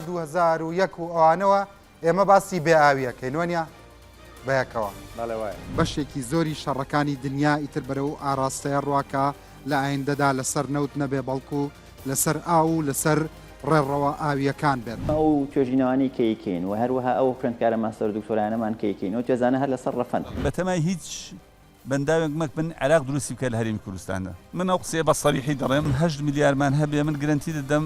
2001 و ئەوانەوە ئێمە باسی بێ ئاویەکەین وەنیا بەیەکەوە بەشێکی زۆری شەڕەکانی دنیا ئیتر بەرەو ئاراستەیە ڕواکە لە ئایندەدا لەسەر نەوت نەبێ بەڵکو لەسەر ئاو و لەسەر ڕێڕەوە ئاویەکان بێت ئەو توێژینەوانی کەیکەین و هەروەها ئەو خوێندکارە ماستەر دکتۆرانەمان کەیکەین و توێزانە هەر لەسەر ڕەفەن بەتەمای هیچ بەنداوێک مەک من عراق دروستی بکە لە هەرێمی کوردستاندا من ئەو قسەیە بە سەریحی دەڕێم 8 میلیارمان هەبێ من گرنتی دەدەم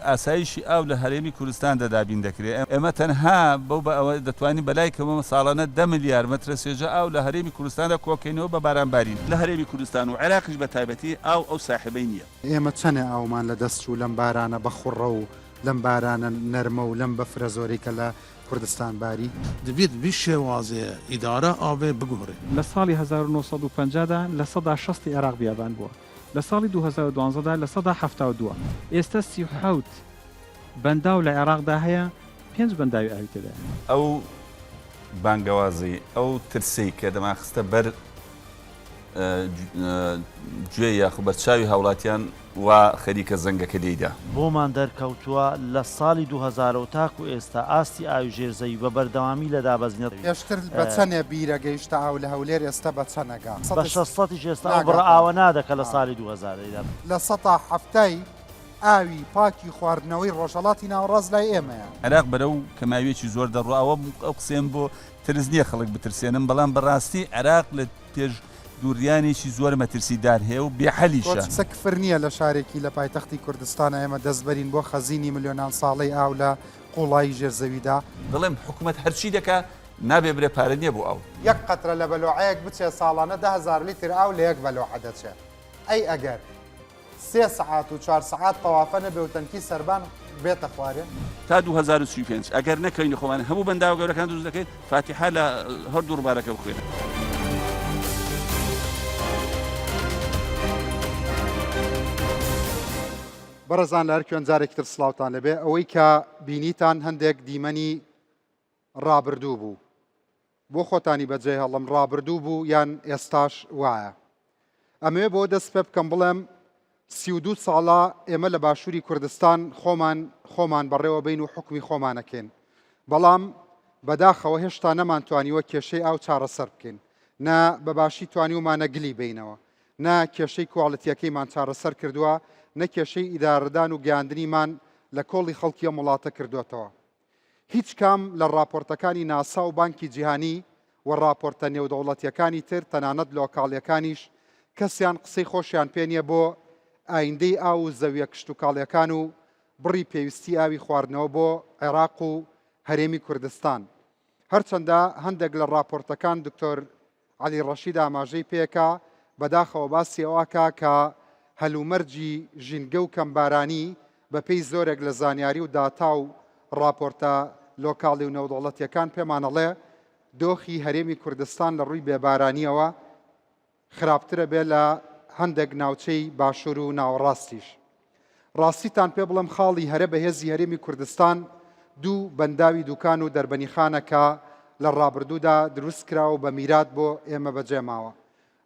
ئاسایشی ئاو لە هەرێمی کوردستان دەدابین دەکرێت ئێمە تەنها بەو بە ئەوە دەتوانین بەلایکەوە ساڵانە 10 میلیار مەترە سێژە ئاو لە هەرێمی کوردستاندا کۆکەینەوە بە بارانبارین لە هەرێمی کوردستان و عێراقیش بە تایبەتی ئەو ساحبەی نییە ئێمە چەنێ ئاومان لە دەست و لەم بارانە بەخوڕە و لەم بارانە نەرمە و لەم بەفرە زۆرێک کە لە کوردستان باری دەبێت بی شێوازەیە ئیدارە ئاوێ بگوڕێ لە ساڵی 1950دا لە 160 عێراق بیابان بووە لە ساڵی 2012دا لە 172 ئێستا 37 بەنداو لە عێراقدا هەیە 5 بەنداوی ئاوی تێدا ئەو بانگەوازی ئەو ترسەی کە دەماخستە بەر گوێ یاخو بەرچاوی هاوڵاتیان و خەریکە زەنگەکە لێیدا بۆمان دەرکەوتووە لە ساڵی 2000 تاکو ئێستا ئاستی ئاوی ژێرزەوی بە بەردەوامی لە دابەزینێت پێشتر بە چەندێ بیرە گەیشتە ئاو لە هەولێر ئێستا بە چەندەگا بە 600 ئێستا ئەو بڕە ئاوە نادەکە لە ساڵی 2000 لە 100 ئاوی پاکی خواردنەوەی ڕۆژهەڵاتی ناوەڕاست لای ئێمەیە عێراق بەرەو کەماویەکی زۆر دەڕواوە ئەو قسێم بۆ ترس نییە خەڵک بترسێنم بەڵام بەڕاستی عێراق لە پێش دووریانێکی زۆر مەترسیدار هەیە و بێحەلیشە سەکفر نییە لە شارێکی لە پایتەختی کوردستانە ئێمە دەستبەرین بۆ خەزینی ملیۆنان ساڵەی ئاو لە قوڵایی ژێرزەویدا دەڵێم حکوومەت هەرچی دەکا نابێ برێ پارە نییە بۆ ئەو یەک قەترە لە بەلۆعەیەک بچێ ساڵانە 10,000 لیتر ئاو لە یەک بەلۆعە دەچێت ئەی ئەگەر 3 سعات و 4 سعات تەوافە نەبێ و تەنکی سەربان بێتە خوارێ تا 2035 ئەگەر نەکەین خۆمان هەموو بەنداوە گەورەکان دروست دەکەین فاتیحە لە هەردوو ڕووبارەکە بخوێنە بەڕێزان لە هەر کوێنجارێکتر سڵاوتان لەبێ ئەوەی کە بینیتان هەندێک دیمەنی ڕابردوو بوو بۆ خۆتانی بەجێ هەڵم ڕابردوو بوو یان ئێستاش وایە ئەمێ بۆ دەست پێ بکەم بڵێم 32 ساڵە ئێمە لە باشووری کوردستان خۆمان بەڕێوە بین و حکمی خۆمانەکەین بەڵام بەداخەوە هێشتا نەمانتوانیوە کێشەی ئاو چارەسەر بکەین نا بەباشی توانیومانە گلی بینەوە نا کێشەی کواڵەتیەکەیمان چارەسەر کردووە نە کێشەی ئیدارەدان و گەیاندنیمان لە کۆڵی خەڵکی وڵاتە کردوێتەوە هیچ کام لە راپۆرتەکانی ناسا و بانکی جیهانی و راپۆرتە نێودەوڵەتیەکانی تر تەنانەت لۆکاڵیەکانیش کەسیان قسەی خۆشیان پێ نییە بۆ ئایندەی ئاو و زەویە کشتتوکاڵیەکان و بڕی پێویستی ئاوی خواردنەوە بۆ عێراق و هەرێمی کوردستان هەرچەندە هەندێک لە راپۆرتەکان دکتۆر عەلی ڕەشید ئاماژەی پێکا بەداخەوە باسی ئەوەکە کە هەلومەرجی ژینگە و کەمبارانی بەپێی زۆرێک لە زانیاری و داتا و راپۆرتە لۆکاڵی و نێودەوڵەتیەکان پێمانەڵێ دۆخی هەرێمی کوردستان لە ڕووی بێبارانیەوە خراپترە بێ لە هەندێک ناوچەی باشوور و ناوەڕاستیش ڕاستیتان پێ بڵم خاڵی هەرە بەهێزی هەرێمی کوردستان دوو بەنداوی دوکان و دەربەنیخانەکە لە ڕابردوودا دروست کرا و بە میرات بۆ ئێمە بەجێماوە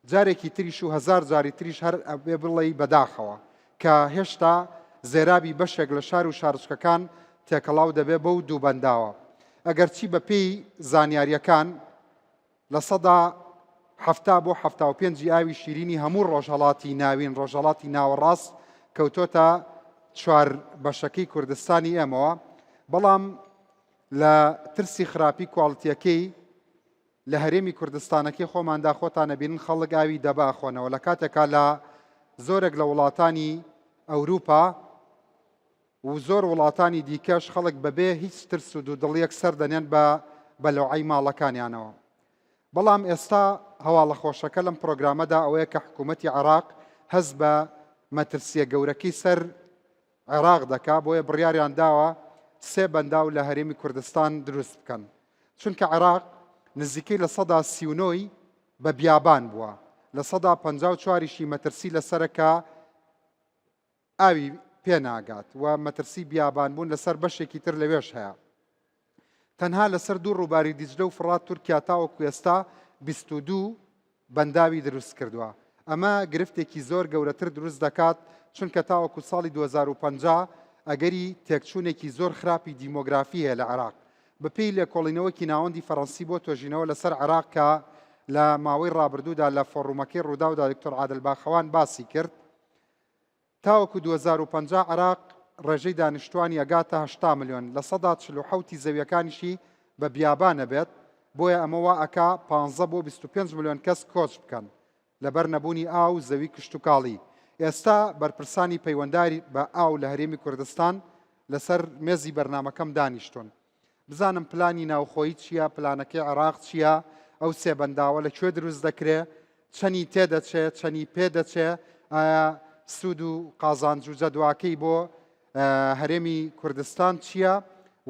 جارێکی تریش و هزار جاری تریش هەر ئەبێ بڵێ بەداخەوە کە هێشتا زێرابی بەشێک لە شار و شارچکەکان تێکەڵاو دەبێ بەو دوو بەنداوە ئەگەرچی بەپێی زانیاریەکان لە سەدا 70 بۆ 75 ئاوی شیرینی هەموو ڕۆژهەڵاتی ناوین ڕۆژهەڵاتی ناوەڕاست کەوتۆتە چوار بەشەکەی کوردستانی ئێمەوە بەڵام لە ترسی خراپی کواڵتیەکەی لە هەرێمی کوردستانەکەی خۆماندا خۆتانە بینن خەڵک ئاوی دەباخۆنەوە لە کاتێکا لە زۆرێک لە وڵاتانی ئەوروپا و زۆر وڵاتانی دیکەش خەڵک بەبێ هیچ ترس و دوودڵیەک سەر دەنێن بە بەلەوعی ماڵەکانیانەوە بەڵام ئێستا هەواڵە خۆشەکە لەم پرۆگرامەدا ئەوەیە کە حکوومەتی عێراق هەز بە مەترسیە گەورەکەی سەر عێراق دەکا بۆیە بڕیاریان داوە 3 بەنداو لە هەرێمی کوردستان دروست بکەن چونکە عێراق نزیکەی لە 139 بە بیابان بووە لە 154 مەترسی لەسەرەکە ئاوی پێناگات و مەترسی بیابان بوون لەسەر بەشێکی تر لەوێش هەیە تەنها لەسەر دوو ڕووباری دیجلە و فڕات تورکیا تاوەکو ئێستا 22 بەنداوی دروست کردووە ئەمە گرفتێکی زۆر گەورەتر دروست دەکات چونکە تاوەکو ساڵی 2050 ئەگەری تێکچوونێکی زۆر خراپی دیمۆگرافی هەیە لە عێراق بەپێی لێکۆڵینەوەکی ناوەندی فەڕەنسی بۆ تۆژینەوە لەسەر عێراق کە لە ماوەی ڕابردوودا لە فۆڕومەکەی ڕووداودا دکتۆر عادل باخەوان باسی کرد تاوەکو 2050 عێراق ڕێژەی دانیشتوانی ئەگاتە 80 ملیۆن لە 147 زەویەکانیشی بە بیابانە بێت بۆیە ئەمە وا ئەکا 15 بۆ 25 ملیۆن کەس کۆچ بکەن لەبەر نەبوونی ئاو زەوی کشت و کاڵی ئێستا بەرپرسانی پەیوەنداری بە ئاو لە هەرێمی کوردستان لەسەر مێزی بەرنامەکەم دانیشتون بزانم پلانی ناوخۆیی چییە پلانەکەی عێراق چییە ئەو سێ بەنداوە لەکوێ دروست دەکرێت چەنی تێدەچێت چەنی پێدەچێت ئایا سوود و قازانجوجە دواکەی بۆ هەرێمی کوردستان چییە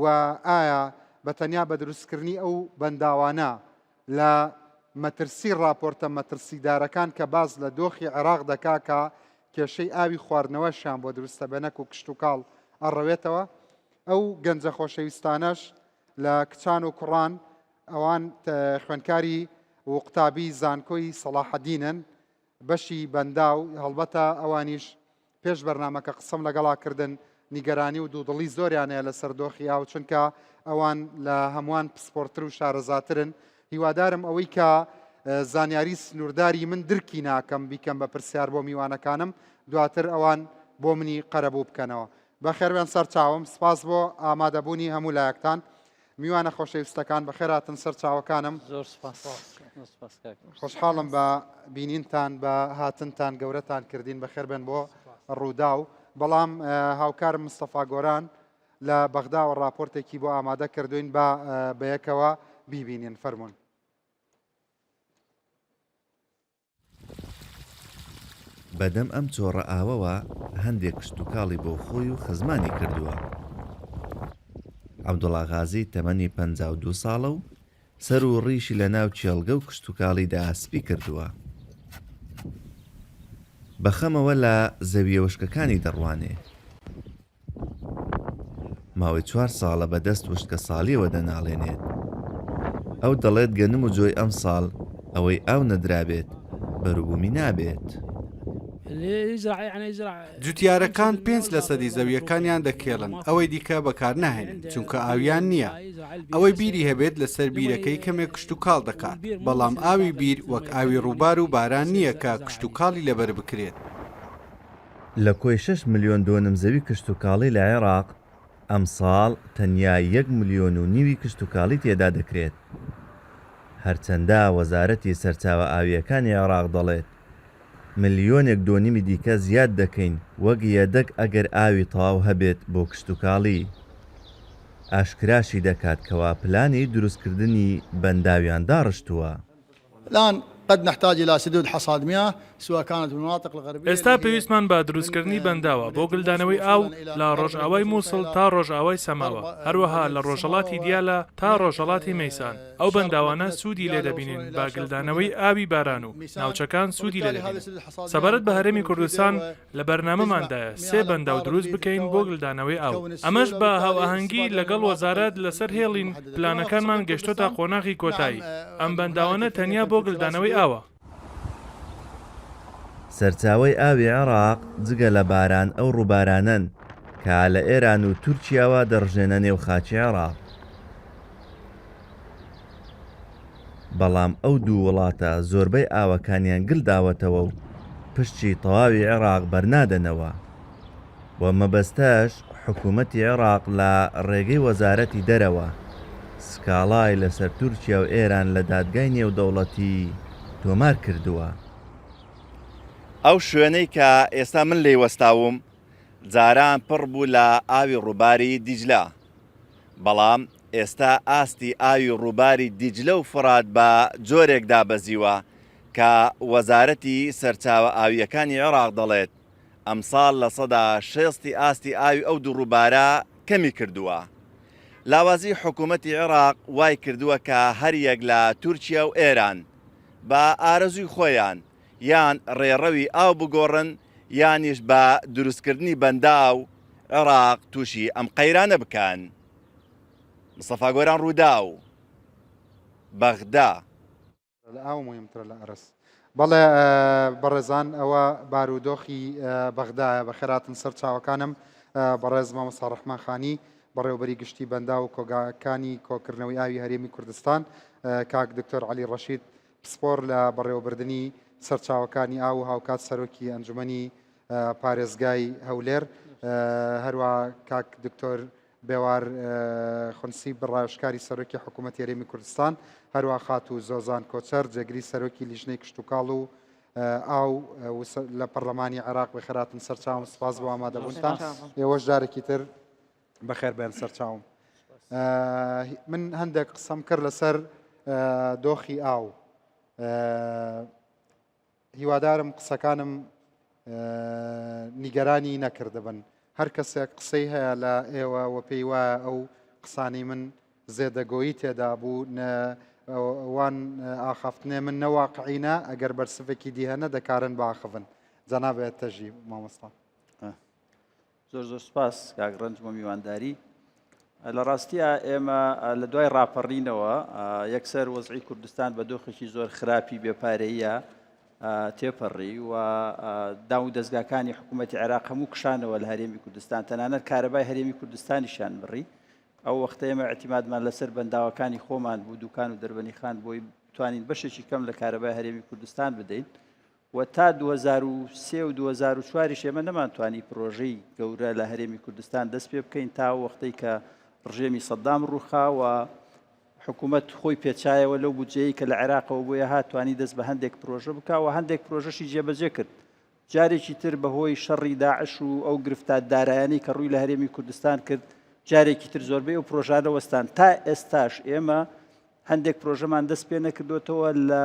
و ئایا بەتەنیا بە دروستکردنی ئەو بەنداوانە لە مەترسی راپۆرتە مەترسیدارەکان کە باز لە دۆخی عێراق دەکا کە کێشەی ئاوی خواردنەوەشیان بۆ دروستە بەنەک و کشت و کاڵ ئەڕەوێتەوە ئەو گەنجە خۆشەویستانەش لە کچان و کوڕان ئەوان خوێندکاری و قوتابی زانکۆی سەلاحەدینن بەشی بەندا و هەڵبەتە ئەوانیش پێش بەرنامەکە قسەم لەگەڵاکردن نیگەرانی و دوودڵی زۆریانەیە لە سەردۆخی ئاو چونکە ئەوان لە هەمووان پسپۆرتر و شارەزاترن هیوادارم ئەوەی کە زانیاری سنوورداری من درکی ناکەم بیکەم بە پرسیار بۆ میوانەکانم دواتر ئەوان بۆ منی قەرەبوو بکەنەوە بەخێربێن سەر چاوم سپاس بۆ ئامادەبوونی هەموو لایەکتان میوانە خۆشەویستەکان بەخێراتن سەر چاوەکانم خۆشحاڵم بە بینینتان بە هاتنتان گەورەتان کردین بەخێربێن بۆ ڕوودا و بەڵام هاوکارم مستەفا گۆران لە بەغداوە راپۆرتێکی بۆ ئامادە کردوین بە یەکەوە بیبینین فەرمونون بەدەم ئەم چۆڕە ئاوەوە هەندێک کشتتوکاڵی بۆ خۆی و خزمانی کردووە عەبدوڵا غازی تەمەنی 52 ساڵە و سەر و ڕیشی لە ناو چێڵگە و کشتتوکاڵیدا ئاسپی کردووە بەخەمەوە لە زەویە وشکەکانی دەڕوانێ ماوەی 4 ساڵە بەدەست وشکە ساڵیەوە دەناڵێنێت ئەو دەڵێت گەنم و جۆی ئەم ساڵ ئەوەی ئاو نەدرابێت بەروبوومی نابێت جوتیارەکان 5 لە سەدی زەویەکانیان دەکێڵن ئەوەی دیکە بەکار ناهێنن چونکە ئاویان نییە ئەوەی بیری هەبێت لەسەر بیرەکەی کەمێک کشت و کاڵ دەکات بەڵام ئاوی بیر وەک ئاوی ڕووبار و باران نییە کە کشت و کاڵی لەبەر بکرێت لە کۆی 6 ملیۆن دۆنم زەوی کشت و کاڵی لە عێراق ئەم ساڵ تەنیا 1 ملیۆن و نیوی کشت و کاڵی تێدا دەکرێت هەرچەندە وەزارەتی سەرچاوە ئاویەکانی عێراق دەڵێت ملیۆنێک دۆنیمی دیکە زیاد دەکەین وەک یەدەک ئەگەر ئاوی تەواو هەبێت بۆ کشت و کاڵی ئاشکراشی دەکات کەوا پلانی دروستکردنی بەنداویان داڕشتووە الآن قد نحتاج إلى سدود حصاد مياه سواء كانت بالمناطق الغربية. ئێستا پێویستمان بە دروستکردنی بەنداوە بۆ گلدانەوەی ئاو لە ڕۆژئاوای مووسڵ تا ڕۆژئاوای سەماوە هەروەها لە ڕۆژهەڵاتی دیالە تا ڕۆژهەڵاتی مەیسان ئەو بەنداوانە سوودی لێ دەبینین بە گلدانەوەی ئاوی باران و ناوچەکان سوودی لێ دەبینین سەبارەت بە هەرێمی کوردستان لە بەرنامەماندایە 3 بەنداو دروست بکەین بۆ گلدانەوەی ئاو ئەمەش بە هاوئاهەنگی لەگەڵ وەزارەت لەسەر هێڵین پلانەکانمان گەشتۆتە قۆناغی کۆتایی ئەم بەنداوانە تەنیا بۆ گلدانەوەی ئاوە سەرچاوەی ئاوی عێراق جگە لە باران ئەو ڕووبارانەن کە لە ئێران و تورکیاوە دەڕژێنە نێو خاچی عێراق بەڵام ئەو دوو وڵاتە زۆربەی ئاوەکانیان گلداوەتەوە و پشتی تەواوی عێراق بەرنادەنەوە و مەبەستەش حکوومەتی عێراق لە ڕێگەی وەزارەتی دەرەوە سکاڵای لەسەر تورکیا و ئێران لە دادگای نێودەوڵەتی تۆمار کردووە ئەو شوێنەی کە ئێستا من لێی وەستاوم جاران پڕ بوو لە ئاوی ڕووباری دیجلە بەڵام ئێستا ئاستی ئاوی ڕووباری دیجلە و فرات بە جۆرێک دابەزیوە کە وەزارەتی سەرچاوە ئاویەکانی عێراق دەڵێت ئەمساڵ لە 60 ئاستی ئاوی ئەو دوو ڕووبارە کەمی کردووە لاوازی حکوومەتی عێراق وای کردووە کە هەر یەک لە تورکیا و ئێران بە ئارەزوی خۆیان یان ڕێڕەوی ئاو بگۆڕن یانیش بە دروستکردنی بەندا و عێراق تووشی ئەم قەیرانە بکەن مستەفا گۆران ڕوودا و بەغدا لە ئاو مهمترە لە ئەرس بەڵێ بەڕێزان ئەوە بارودۆخی بەغدایە بە خێراتن سەر چاوەکانم بەڕێز مامۆستا ڕەحمانخانی بەڕێوەبەری گشتی بەندا و کۆگاکانی کۆکردنەوەی ئاوی هەرێمی کوردستان کاک دکتۆر علی ڕەشید پسپۆر لە بەڕێوەبردننی سەرچاوەکانی ئاو و هاوکات سەرۆکی ئەنجومەنی پارێزگای هەولێر هەروە کاک دکتۆر بێوار خونسی بڕاشکاری سەرۆکی حکوومەتی هەرێمی کوردستان هەروە خات و زۆزان کۆچەر جێگری سەرۆکی لیژنەی کشتتوکاڵ و ئاو لە پەرلەمانی عێراق بەخێراتن سەرچاوم سپاس بۆ ئامادەبوونتان ئێوەش جارێکی تر بەخێر بێن سەرچاوم من هەندێک قسەم کرد لەسەر دۆخی ئاو هیوادارم قسەکانم نیگەرانی نەکردبن هەر کەسێک قسەی هەیە لە ئێوە وە پێی وایە ئەو قسانی من زێدەگۆیی تێدا بوو وان ئاخافتنێ من نەواقعینە ئەگەر بەرسفێکی دیهەنە دەکارن باخەن جەنابێت تەژی مامۆستا زۆر زۆر سپاس کاگڕنج بۆ میوانداری لە ڕاستیە ئێمە لە دوای ڕاپەڕینەوە یەکسەر وەزعی کوردستان بە دۆخێکی زۆر خراپی بێپارەیە تێپەڕی و داو دەستگاکانی حکوومەتی عێراق هەموو کشانەوە لە هەرێمی کوردستان تەنانەت کارەبای هەرێمی کوردستانیشان بڕی ئەو وەختە ئێمە اعتیمادمان لەسەر بەنداوەکانی خۆمان بوو دوکان و دەربەنی خان بۆی بتوانین بەشێکی کەم لە کارەبای هەرێمی کوردستان بدەین و تا 2003 و 2004 ئێمە نەمانتوانی پرۆژەی گەورە لە هەرێمی کوردستان دەست پێ بکەین تا وەختەی کە ڕژێمی سەدام ڕووخا و حکوومەت خۆی پێچایەوە لەو بودجەیە کە لە عێراقەوە بۆیە هاتوانی دەست بە هەندێک پرۆژە بکە و هەندێک پرۆژەشی جێبەجێ کرد جارێکی تر بەهۆی شەڕی داعش و ئەو گرفتاردارایانی کە ڕووی لە هەرێمی کوردستان کرد جارێکی تر زۆربەی و پرۆژانە وەستان تا ئێستاش ئێمە هەندێک پرۆژەمان دەست پێ نەکردوێتەوە لە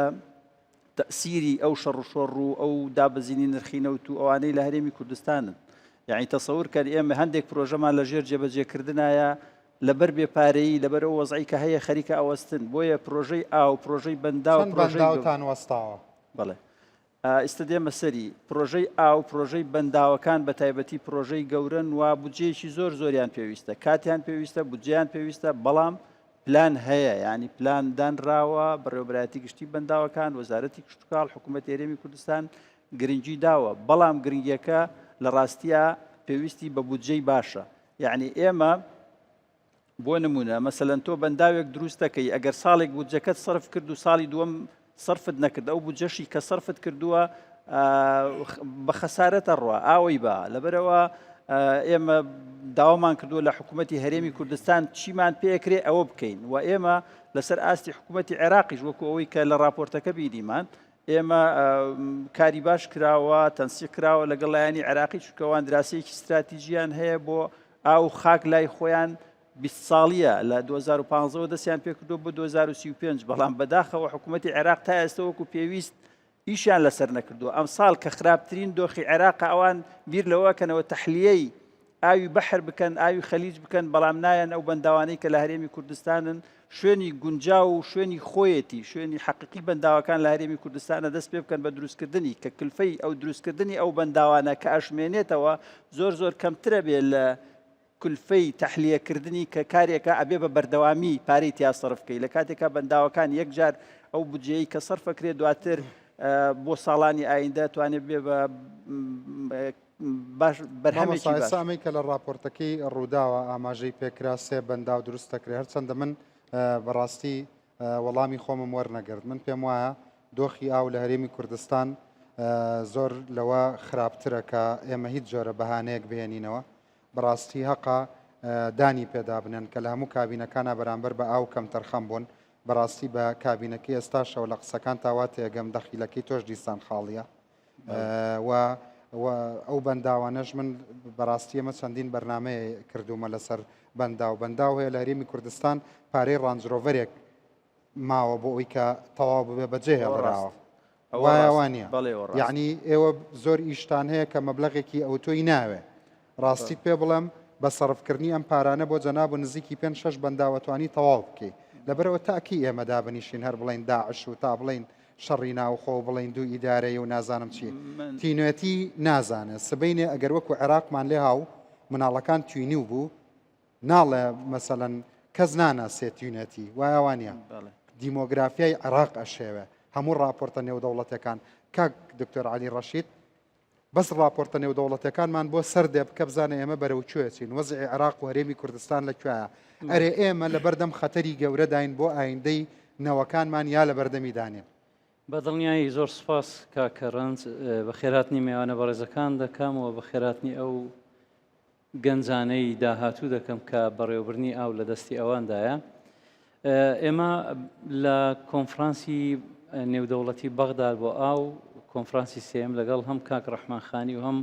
تەسیری ئەو شەڕ و شۆڕ و ئەو دابەزینی نرخی نەوت و ئەوانەی لە هەرێمی کوردستانن یعنی تەسەور کە ئێمە هەندێک پرۆژەمان لە ژێر جێبەجێکردنایە لەبەر بێپارەیی لەبەر ئەو وەزعی کە هەیە خەریکە ئەوەستن بۆیە پرۆژەی ئاو پرۆژەی بەندا و بەنداوتان وەستاوە بەڵێ ئێستا دێمە سەری پرۆژەی ئاو پرۆژەی بەنداوەکان بە تایبەتی پرۆژەی گەورن و بودجەیەکی زۆر زۆریان پێویستە کاتیان پێویستە بودجیان پێویستە بەڵام پلان هەیە ینی پلان دانراوە بەڕێوەبەرایەتی گشتی بەنداوەکان وەزارەتی کشتتوکاڵ حکوومەتی هەرێمی کوردستان گرنگی داوە بەڵام گرنگیەکە لە ڕاستیە پێویستی بە بودجەی باشە یعنی ئێمە بۆ نمونە مەسەلەن تۆ بەنداوێک دروست دەکەی ئەگەر ساڵێک بودجەکەت سەرف کرد و ساڵی دووەم سەرفت نەکرد ئەو بودجەشی کە سەرفت کردووە بە خەسارەتە ڕوا ئاوەی بە لەبەرەوە ئێمە داوامان کردووە لە حکوومەتی هەرێمی کوردستان چیمان پێکرێ ئەوە بکەین و ئێمە لەسەر ئاستی حکوومەتی عێراقیش وەکو ئەوەی کە لە راپۆرتەکە بینیمان ئێمە کاری باش کراوە تەنسیق کراوە لەگەڵ لایانی عێراقی چونکەوان دراسەیەکی استراتیژیان هەیە بۆ ئاو خاک لای خۆیان 20 ساڵیە لە 2015 دەستیان پێکردو بۆ 2035 بەڵام بەداخەوە حکوومەتی عێراق تا ئێستا وەکو پێویست ئیشیان لەسەر نەکردو ئەم ساڵ کە خراپترین دۆخی عێراق ئەوان بیر لەوەکەنەوە تەحلیەی ئاوی بەحر بکەن ئاوی خەلیج بکەن بەڵام نایەن ئەو بەنداوانەی کە لە هەرێمی کوردستانن شوێنی گونجاو و شوێنی خۆیەتی شوێنی حەقیقی بەنداوەکان لە هەرێمی کوردستانە دەست پێ بکەن بە دروستکردنی کە کلفەی ئەو دروستکردنی ئەو بەنداوانە کە ئەشمێنێتەوە زۆر زۆر کەمترە بێ لە کلفەی تەحلیەکردنی کە کارێکە ئەبێ بە بەردەوامی پارەی تیا سەرفکەی لە کاتێکا بەنداوەکان یەکجار ئەو بودجەیەی کە سەرفەکرێ دواتر بۆ ساڵانی ئایندە توانێت بێ بە باش بەرهەمێکی باش سامی کە لە راپۆرتەکەی ڕووداوە ئاماژەی پێکرا سێ بەندا و دروست دەکرێت هەرچەندە من بەڕاستی وەڵامی خۆمم وەرنەگرت من پێم وایە دۆخی ئاو لە هەرێمی کوردستان زۆر لەوە خراپترە کە ئێمە هیچ جۆرە بەهانەیەک بهێنینەوە بەڕاستی هەقا دانی پێدا بنن کە لە هەموو کابینەکانە بەرامبەر بە ئاو کەم تەرخەم بوون بەڕاستی بە کابینەکەی ئێستاشەوە لە قسەکان تاوا تێگەم دەخیلەکەی تۆش دیسان خاڵیە و ئەو بەنداوانەش من بەڕاستی ئەمە چەندین بەرنامەیە کردومە لەسەر بەنداو هەیە لە هەرێمی کوردستان پارەی ڕانجڕۆڤەرێک ماوە بۆ ئەوی کە تەواو ببێ بەجێ هێڵراوە وایە یعنی ئێوە زۆر ئیشتان هەیە کە مەبلەغێکی ئەوتۆی ناوێ ڕاستیت پێ بڵێم بە سەرفکردنی ئەم پارانە بۆ جەناب و نزیکی 5-6 بەنداوەتوانی تەواو بکەی لەبەرەوە تاکی ئێمە دابنیشین هەر بڵین داعش و تا بڵین شەڕی ناوخۆ بڵین دوو ئیدارەیە و نازانم چی تینوێتی نازانێت سبەینێ ئەگەر وەکو عێراقمان لێ هاو مناڵەکان توینی و بوو ناڵێ مەسەلەن کەس ناناسێت تینێتی وایەوانە دیمۆگرافیای عێراق ئەشێوێ هەموو راپۆرتە نێودەوڵەتەکان کاک دکتۆر علی ڕەشید بەس راپۆرتە نێودەوڵەتەکانمان بۆ سەردێ بکە بزانە ئێمە بەرەو کوێچین وەزعی عێراق و هەرێمی کوردستان لەکوێیە ئەرێ ئێمە لە بەردەم خەتەری گەورەداین بۆ ئایندەی نەوەکانمان یا لە بەردەمی دانێن. بە دڵنیایی زۆر سپاس کاکەڕەنج بە خێراتنی میوانە بەڕێزەکان دەکەمەوە بە خێراتنی ئەو گەنجانەی داهاتوو دەکەم کە بەڕێوەبرنی ئاو لە دەستی ئەواندایە. ئێمە لە کۆنفرانسی نێودەوڵەتی بەغداد بۆ ئاو کۆنفرانسی سێم لەگەڵ هەم کاک ڕەحمانخانی و هەم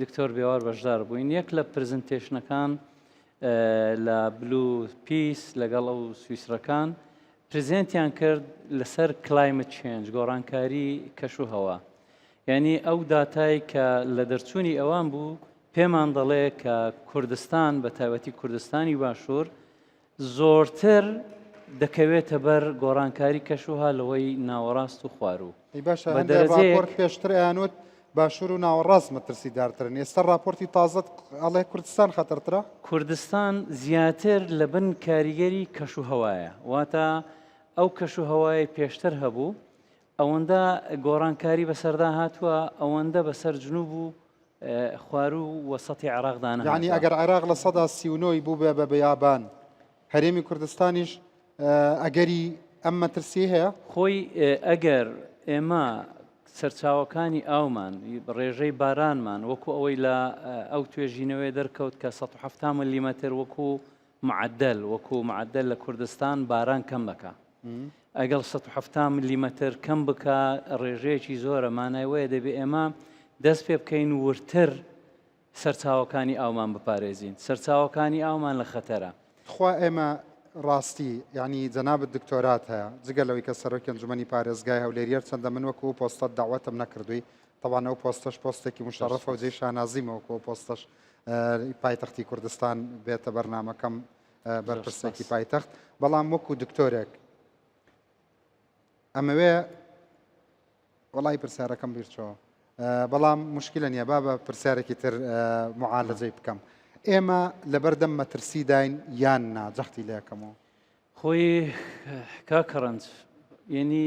دکتۆر بێوار بەشدار بووین. یەک لە پرزنتێشنەکان لە بلو پیس لەگەڵ ئەو سویسرەکان پرزنتیان کرد لەسەر کلایمت چێنج گۆڕانکاری کەش و هەوا. یعنی ئەو داتای کە لە دەرچوونی ئەوان بوو پێمان دەڵێ کە کوردستان بە تایبەتی کوردستانی باشوور زۆرتر دەکەوێتە بەر گۆڕانکاری کەشوها لەوەی ناوەڕاست و خوارو. باشە راپۆرت پێشتر ئەیانوت باشوور و ناوەڕاست مەترسیدارترن. ئێستا راپۆرتی تازت ئەڵێ کوردستان خەتەرترە؟ کوردستان زیاتر لە بن کاریگەری کەش و هەوایە، واتە ئەو کەش و هەوای پێشتر هەبوو ئەوەندە گۆڕانکاری بەسەردا هاتووە ئەوەندە بەسەر جنوب و خوارو و وەسەتی عێراقدانە. یعنی ئەگەر عێراق لە سەدا 39 بوو بێ بە بەیابان هەرێمی کوردستانیش ئەگەری ئەم مەترسی هەیە؟ خۆی ئەگەر ئێمە سەرچاوەکانی ئاومان ڕێژەی بارانمان وەکو ئەوەی لە ئەو توێژینەوەی دەرکەوت کە 170 ملیمەتر وەکو معدل لە کوردستان باران کەم بکە. ئەگەڵ 170 ملیمەتر کەم بکە ڕێژەیەکی زۆرە مانای وەیە دەبێت ئێمە دەست پێ بکەین ورتر سەرچاوەکانی ئاومان بپارێزین. سەرچاوەکانی ئاومان لە خەتەرە. خوا ئێمە ڕاستی ینی جەنابەت دکتۆرات هەیە جگە لەوەی کە سەرۆکی ئەنجومەنی پارێزگای هەولێریەر چەندە من وەکو پۆستەت داوەتم نەکردووی طبعا ئەو پۆستەش پۆستێکی مشەڕەفە و جێی شانازیمەوەکو پۆستەش پایتەختی کوردستان بێتە بەرنامەکەم بەرپرسێکی پایتەخت بەڵام وەکو دکتۆرێک ئەمەوێ وەڵی پرسیارەکەم بیرچەوە بەڵام مشکلە نییە با بە پرسیارێکی تر معالەجەی بکەم. ئێمە لەبەردەم مەترسی داین یان نا جەختی لەکەمەوە خۆی کاکەڕەنج یعنی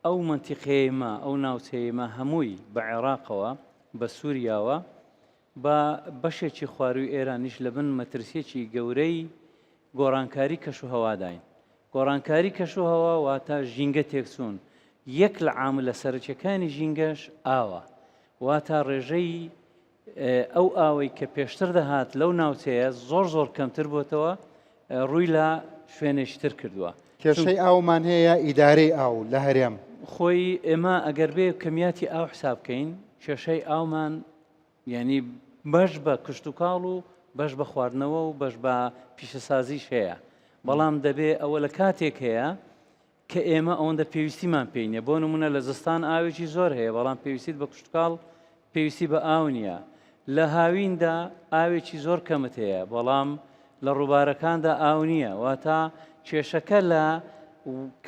ئەو منتیقەیەمە ئەو ناوچەیەمە هەمووی بە عێراقەوە بە سووریاوە بە بەشێکی خواروی ئێرانیش لە بن مەترسیەکی گەورەی گۆڕانکاری کەش و هەواداین. گۆڕانکاری کەش و هەوا واتە ژینگە تێکچوون. یەک لە عاملە سەرچەکانی ژینگەش ئاوە واتە ڕێژەی ئەو ئاوەی کە پێشتر دەهات لەو ناوچەیە زۆر کەمتر بۆتەوە ڕووی لە شوێنێکی تر کردووە. کێشەی ئاومان هەیە ئیدارەی ئاو لە هەرێم خۆی ئێمە ئەگەر بێ کەمیاتی ئاو حساب بکەین کێشەی ئاومان یعنی بەش بە کشتتوکاڵ و بەش بە خواردنەوە و بەش بە پیشەسازیش هەیە. بەڵام دەبێ ئەوە لە کاتێک هەیە کە ئێمە ئەوەندە پێویستیمان پێینە. بۆ نمونە لە زستان ئاوێکی زۆر هەیە بەڵام پێویستیت بە کشتتوکاڵ پێویستی بە ئاو نییە. لە هاویندا ئاوێکی زۆر کەمت هەیە بەڵام لە ڕووبارەکاندا ئاو نییە واتە کێشەکە لە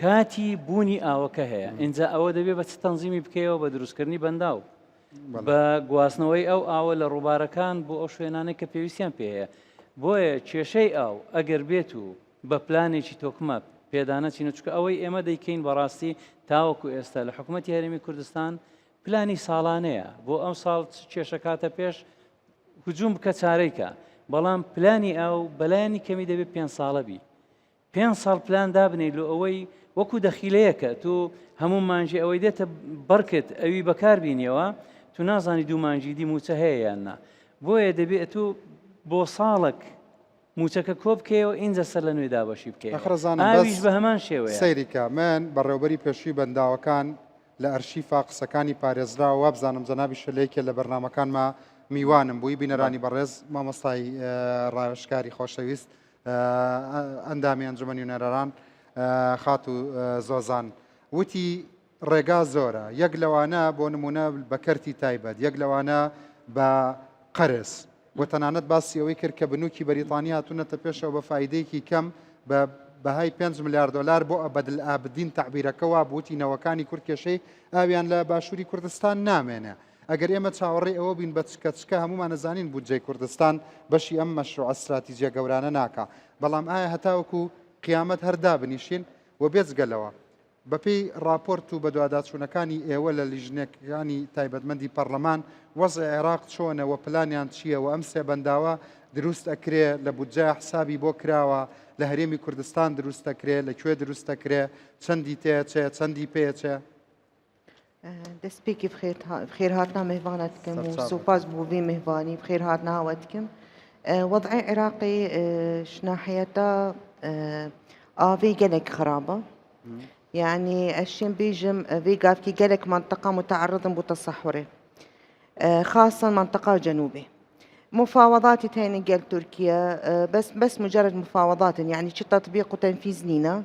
کاتی بوونی ئاوەکە هەیە. اینجا ئەوە دەبێت بە چ تەنزیمی بکەیەوە بە دروستکردنی بەنداو بە گواستنەوەی ئەو ئاوە لە ڕووبارەکان بۆ ئەو شوێنانەی کە پێویستیان پێ هەیە. بۆیە کێشەی ئاو ئەگەر بێت و بە پلانێکی تۆکمە پێدانەچینە چکە ئەوەی ئێمە دەیکەین بەڕاستی تاوەکو ئێستا لە حکوومەتی هەرێمی کوردستان پلانی ساڵانەیە بۆ ئەم ساڵ کێشەکاتە پێش هجووم بکە چارەیکە بەڵام پلانی ئەو بەلایانی کەمی دەبێت 5 ساڵە بی 5 ساڵ پلان دابنێ لە ئەوەی وەکو دەخیلەیەکە تو هەموو مانجی ئەوەی دێتە بەرکت ئەوی بەکار بینیەوە تو نازانی دوو مانجی دی موچە هەیە یاننا بۆیە دەبێت تو بۆ ساڵک موچەکە کۆ بکەیەوە اینجا سەر لە نوێ دابەشی بکەیت ئاویش بە هەمان شێوەیە. سەیریکە من بەڕێوەبەری پێشووی بەنداوەکان لە ئەرشیفا قسەکانی پارێزراوە وا بزانم جەنابی شلەیەکێ لە بەرنامەکانما میوانم بووی بینەرانی بەڕێز مامۆستای ڕاوێژکاری خۆشەویست ئەندامی ئەنجومەنی نوێنەران خات و زۆزان وتی ڕێگا زۆرە یەک لەوانە بۆ نمونە بەکەرتی تایبەت یەک لەوانە بە قەرز بۆ تەنانەت باسی ئەوەی کرد کە بنووکی بەریتانیا هاتوونەتە پێشەوە بە فایدەیەکی کەم بە بەهای 5 ملیار دلار بۆ بەدل ئابدین تعبیرەکەەوە بوتی نەوەکانی کورد کێشەی ئاویان لە باشووری کوردستان نامێنێ. ئەگەر ئێمە چاوەڕێ ئەوە بین بە چکە هەمومان نەزانین بودجەی کوردستان بەشی ئەم مەشروع ئەستراتیجیە گەورانە ناکە بەڵام ئایا هەتاوەکو قیامەت هەردا بنیشین و بێجگەلەوە بەپێی راپۆرت و بەدواداچوونەکانی ئێوە لە لیژنێکانی تایبەتمەندی پەرلەمان وەزع عێراق چۆنە و پلانیان چییە و ئەم سێ بەنداوە دروست ئەکرێ لە بودجە حسابی بۆ کراوە لە هەرێمی کوردستان دروست ئەکرێ لەکوێ دروست ئەکرێ چەندی تێچێ چەندی پێچێ دەستپێکی بخێر هاتنا مهوانەتکەم و سوپاس بۆ vê مهوانی بخێر هاتنا هاوەتکەم وضعی عێراقی شناحيەتا ئاوێ gelek خرابة يعني الشين بيجم في قافكي قالك منطقة متعرضة بتصحري خاصة منطقة جنوبي مفاوضات تاني قال تركيا بس مجرد مفاوضات يعني شي تطبيق وتنفيذ لينا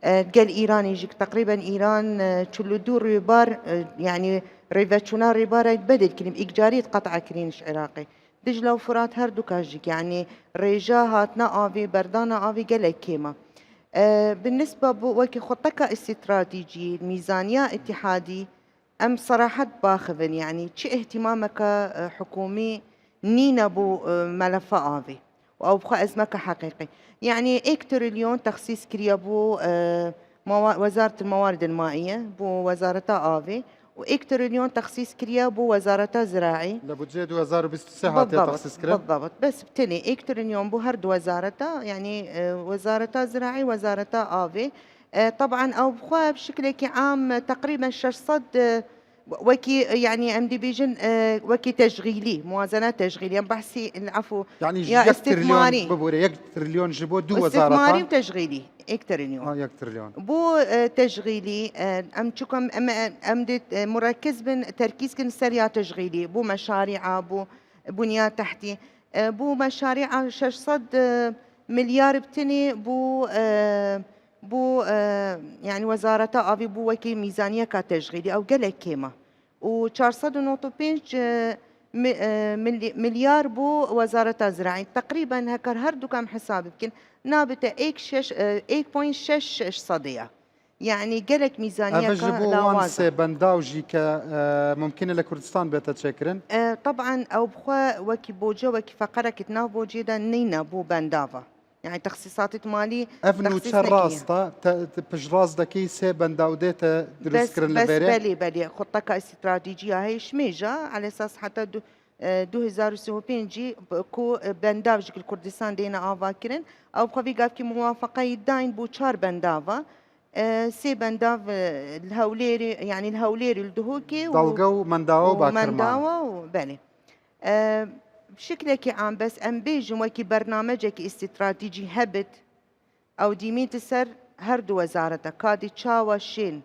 قال إيران يجيك تقريبا إيران تشلو دور ريبار يعني ريفاتشونا ريبار يتبدل كلمة إيجارية قطع كرينش عراقي دجلة وفرات هردو كاجيك يعني ريجا هاتنا آفي بردانا آفي قالك كيما بالنسبة وكي خطك استراتيجي الميزانية اتحادي أم صراحة باخذن يعني شي اهتمامك حكومي نينا بو ملف آفي أو بخا أزمك حقيقي يعني 1 تريليون تخصيص كريا بو وزارة الموارد المائية بو وزارة آفي و1 تريليون تخصيص كريا بو وزارة زراعي لبودجة 2026 تخصيص كريا بالضبط بس بتني 1 تريليون بو هرد وزارة يعني وزارة زراعي وزارة آفي طبعا أو بخا بشكل عام تقريبا 600 وكي يعني ام دي بيجن وكي تشغيلي موازنات تشغيليه بحثي العفو يعني يا استثماري ببوري 1 تريليون جبو دو وزارات استثماري وتشغيلي 1 تريليون 1 تريليون بو تشغيلي ام تشكم ام مركز بن تركيز كن سريع تشغيلي بو مشاريع بو بنيات تحتي بو مشاريع 600 مليار بتني بو يعني وزارة آفي بو وكي ميزانية كتشغيلي أو قلق كيما و 495 مليار بو وزارة زراعي تقريبا هكر هردو كم حساب يمكن نابته 8.6 صدية يعني قلق ميزانية لا وانسي بنداوجي ممكن لكردستان بيتشكرن طبعا أو بخوا وكي بوجا وكي فقرة كتنا بوجي دا نينا بو بندافا يعني تخصيصات مالي افنو تشراستا بجراز دكي سي بنداوديتا دروس كرن لبيري بلي خطة استراتيجية هي شميجة على اساس حتى 2025 كو بنداف جيك الكردستان دينا آفا كرن او بخوي قافكي موافقة يداين بو 4 بندافا سي بنداف الهوليري يعني الهوليري الدهوكي دلقو منداو باكرمان ومنداو بلي بشكل عام بس ام بيجم وكي برنامجك استراتيجي هبت او ديمين تسر هردو وزارتك كادي تشاوشين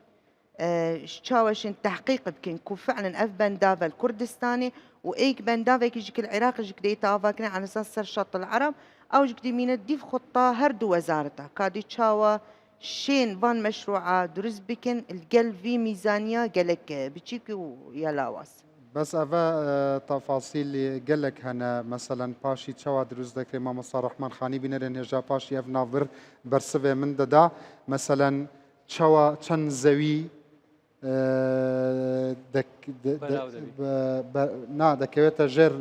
تحقيق بكين كو فعلا اف بندافا الكردستاني وايك بندافا يجيك العراق يجيك ديتا افاكنا على اساس سر شط العرب او يجيك ديمين ديف خطة هردو وزارتك كادي تشاوشين فان مشروعة درز بكين القل في ميزانية قالك بتشيكي ويلاواس بس أفا تفاصيل اللي قال لك هنا مثلا باشي تشوا دروز ذكر إمام الرحمن خاني بنرن هجا باشي أف نافر برسفة من ددا مثلا تشوا تشن زوي دك نا دكويتا جر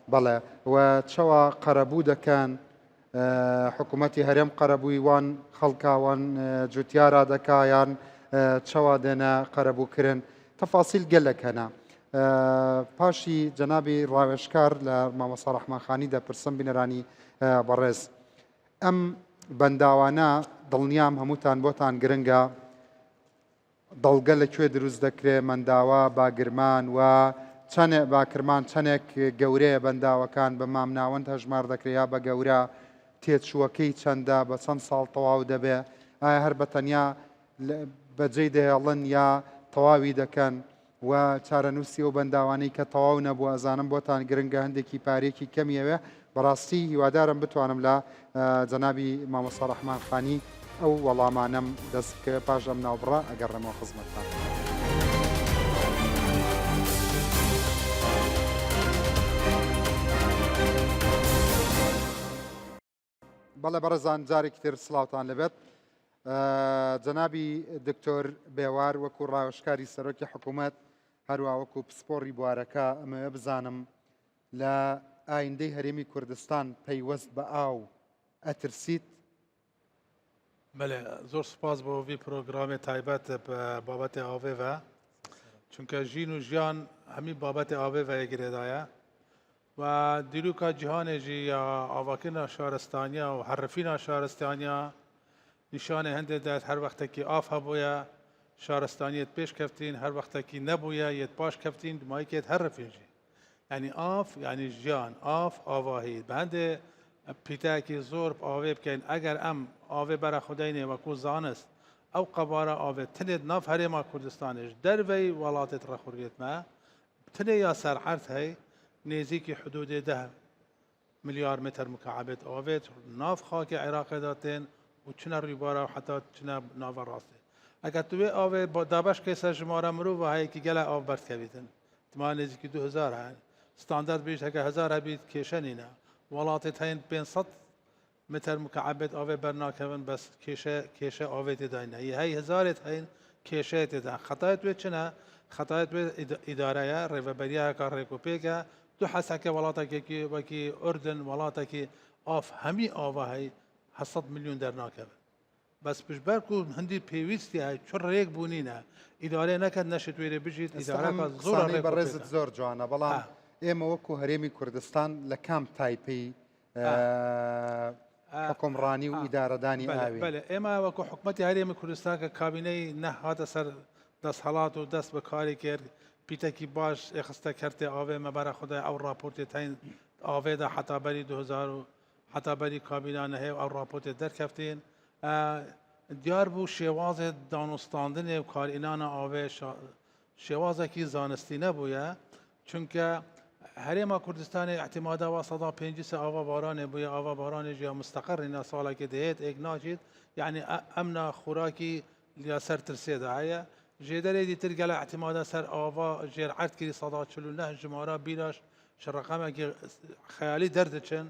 بلا وتشوا قربودا كان حكومتي هرم قربوي وان خلقا وان جوتيارا دكايان تشوا دنا قربو كرن تفاصيل قال لك هنا باشي جنابي راوشكار لماما رحمن خاني دا برسم بنراني برز ام بنداوانا دڵنیام هەمووتان بۆتان گرنگە دڵگە لەکوێ دروست دەکرێ منداوە باگرمان و چەندێک باکرمان چەندێک گەورەیە بەنداوەکان بە مامناوەند هەژمار دەکرێت یا بە گەورە تێچووەکەی چەندە بە چەند ساڵ تەواو دەبێ ئایا هەر بەتەنیا بەجێی دەهێڵن یا تەواوی دەکەن و چارەنووسی و بەنداوانەی کە تەواو نەبوو ئەزانم بۆتان گرنگە هەندێکی پارێکی کەمیەوێ بەڕاستی هیوادارم بتوانم لە جەنابی مامۆستا ڕەحمان خانی ئەو وەڵامانەم دەست کە پاش ئەم ناوبڕە ئەگەڕێمەوە خزمەتتان. بەڵێ بەڕێزان جارێکی تر سڵاوتان لەبێت. جەنابی دکتۆر بێوار وەکو ڕاوشکاری سەرۆکی حکوومەت هەروە وەکو پسپۆڕی بوارەکە ئەمەوێ بزانم لە ئایندەی هەرێمی کوردستان پەیوەست بە ئاو ئەترسیت بله زۆر سپاس بۆ وی پرۆگرامێ تایبەت بابەتی ئاوێڤە چونکە ژین و ژیان هەمی بابەتی ئاوێڤە یەکگرێدایە و دیروکە جیهانێژی یا ئاواکردنا شارستانیا و حرفینا شارستانیا نیشانێ هەندێک دەت هەر وەختێکی ئاف هەبووە شارستانیت پێش کەفتین هەر وەختێکی نەبووە یەت پاش کەفتین دمایکێت هەرڕفێژی یعنی ئاف یعنی ژیان ئاف ئاواهی بە هەندێ پیتاکی زۆر ئاوێ بکەین ئەگەر ئەم ئاوێ بەرە خودینێ وەکو زانست ئەو قەبارە ئاوێ تنێت ناف هەرێما کوردستانیش دەرڤەی وڵاتێت ڕەخورگێتمە تنێ یا سەرحەرت هەی نێزیکی حدودێ 10 ملیار متر مکعبێت ئاوێت ناف خاکی عێراقێدا تێن و چنە ڕیبارە و حتا چنە ناوە ڕاستێ ئەگەر توێ ئاوێ دابەش کەسە ژمارە مرۆڤ هەیەکی گەلە ئاو بەردکەویتن تما نێزیکی 2000 هەن ستاندەر بیش هەگە 1000 هەبیت کێشە نینە وڵاتێت هەین 500 متر مکعبێت ئاوێ بەرناکەون بەس کێشە ئاوێ تێداینە هەی هزارێت هەین کێشەیە تێدا خەتایەت وێ چنە خەتایەت وێ ئیدارەیە ڕێڤەبەریەکە ڕێکوپێکە تو حەسەکە وڵاتێکی وەکی ئوردن وڵاتێکی ئاف هەمی ئاوا هەی 700 میلیۆن دەرناکەون بەس پشبەرک و هەندی پێویستی هەیە چۆن ڕێک بوونینە ئیدارێ نەکەت نەشت وێرە بژیت ئیدارەکە زۆر بەڕێزت زۆر جوانە بەڵام ئێمە وەکو هەرێمی کوردستان لە کام تایپەی حکومڕانی و ئیدارەدانی ئاوی بەڵێ ئێمە وەکو حکومەتی هەرێمی کوردستان کە کابینەی نەهاتە سەر دەستهەڵات و دەست بە کاری کرد پیتێکی باش ئێخستە کەرتێ ئاوێ مەبەرە خدای ئەو راپۆرتێت هەین ئاوێدا حتابەری 2000 و حتابەری کابینانە هەیە ئەو راپۆرتێت دەرکەفتین دیار بوو شێوازێت دانوستاندنێ و کارئینانە ئاوێ شێوازێکی زانستی نەبووە چونکە هەرێما کوردستانی احتیماداوە 150 ئاوا بارانێ بووە ئاوا بارانێژ یا مستەقڕینە ساڵێکی دەهێت ئێک ناچیت یعنی ئەمنا خوراکی لیا سەر ترسێدا هەیە ژێدەرێ دیتر گەلە احتیمادە سەر ئاوا ژێر عرد کردی 149 ژمارە بیراش شڕقەمێکی خەیالی دەردەچن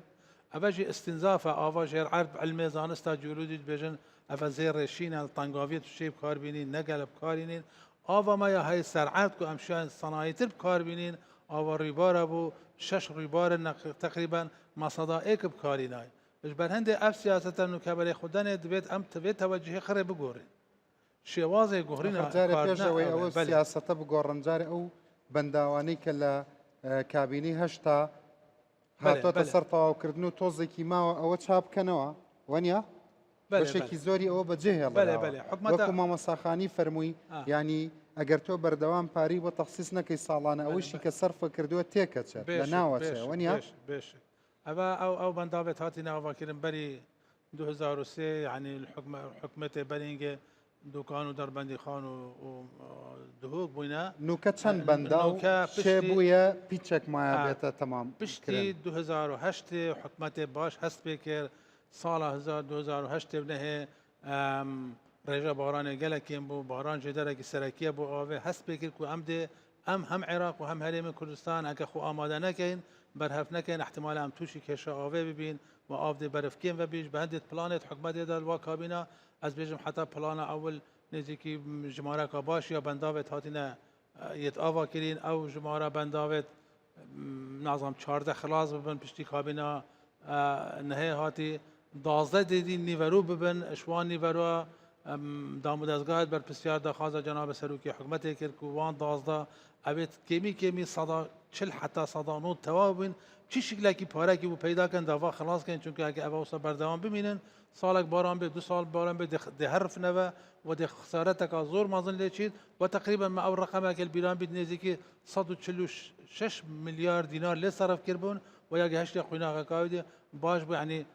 ئەڤەژی ئستینزافە ئاوا ژێر عرد علمێ زانستا جیولوجیت بێژن ئەڤە زێڕێشینە تەنگاویت شێ بکاربینین نەگەلە بکارینین ئاوامەیە هەیە سەرعەت و ئەمشیان سەنایتر بکاربینین ئاوا ڕیبارە بوو 6 ڕیبارە تقریبا مەسەدا ئێک بکارینای بەر هەندێک ئەف سیاسەتە نوکەبەرێ خوددانێ دەبێت ئەم تەبێت تەوەجهی خڕێ بگۆڕین شێوازێ گۆڕینە پێشەوەی ئەوە سیاسەتە بگۆڕنجارە ئەو بەنداوانەی کە لە کابینی هەشتا هاتۆتە سەر تەواوکردن و تۆزێکی ماوە ئەوە چاپکەنەوە وەنیا بەشێکی زۆری ئەوە بەجێهێڵ وەکو مامەساخانی فەرمووی ینی ئەگەر تۆ بەردەوام پاری بۆ تەخسیس نەکەی ساڵانە ئەوەشی کە سەرفە کردووە تێکەچێت لە ناوەچێ وەنیا ئەوە ئەو بەنداوێت هاتی ناوەکردن بەری 2003 ینی حکومەتێ بەرینگێ دوکان و دەربەندی خان و دهۆک بووینە نوکە چەند بەندا شێ بووە پیچێک مایە بێتە تەمام پشتی 2010 حکومەتێ باش هەست پێ کرد ساڵە 2010 بنەهێ ڕێژە بارانێ گەلەکێن بوو باران ژێدەرێکی سەرەکیە بۆ ئاوێ هەست پێ کرد و ئەم دێ ئەم هەم عێراق و هەم هەرێمی کوردستان ئەگە خۆ ئامادە نەکەین بەرهەف نەکەین احتیمال ئەم تووشی کێشە ئاوێ ببین و ئاو دێ بەرفکێن بە بیش بە هەندێک پلانێت حکومەتێدا وا کابینە ئەس بێژم حتا پلانە ئەول نێزیکی ژمارەکە باش یا بەنداوێت هاتینە یەت ئاوا کرین ئەو ژمارە بەنداوێت نازام 14 خلاص ببن پشتی کابینە نهەیە هاتی 12 دیدی نیڤەرو ببن ئەشوان نیڤەروە دامودەزگاهت بەرپرسیار داخوازە جەنابە سەرۆکی حکومەتێ کرد و وان 12 ئەبێت کێمی 140 حتا 190 تەواو بووین چی شکلێکی پارێکی بوو پەیداکەن داوا خلاصکەن چونکە ئەگە ئەوە بەردەوام بمینن ساڵێک باران بێ 2 ساڵ باران بێ دەهەرفنەوە و دێ خسارەتەکە زۆر مازن لێچیت و تقریبا مە ئەو ڕقەمێکل بیران بیت نێزیکی 146 میلیارد دینار لێ سەرف کردبوون و یاگە هەشتی قویناغەکاوی باش بوو ینی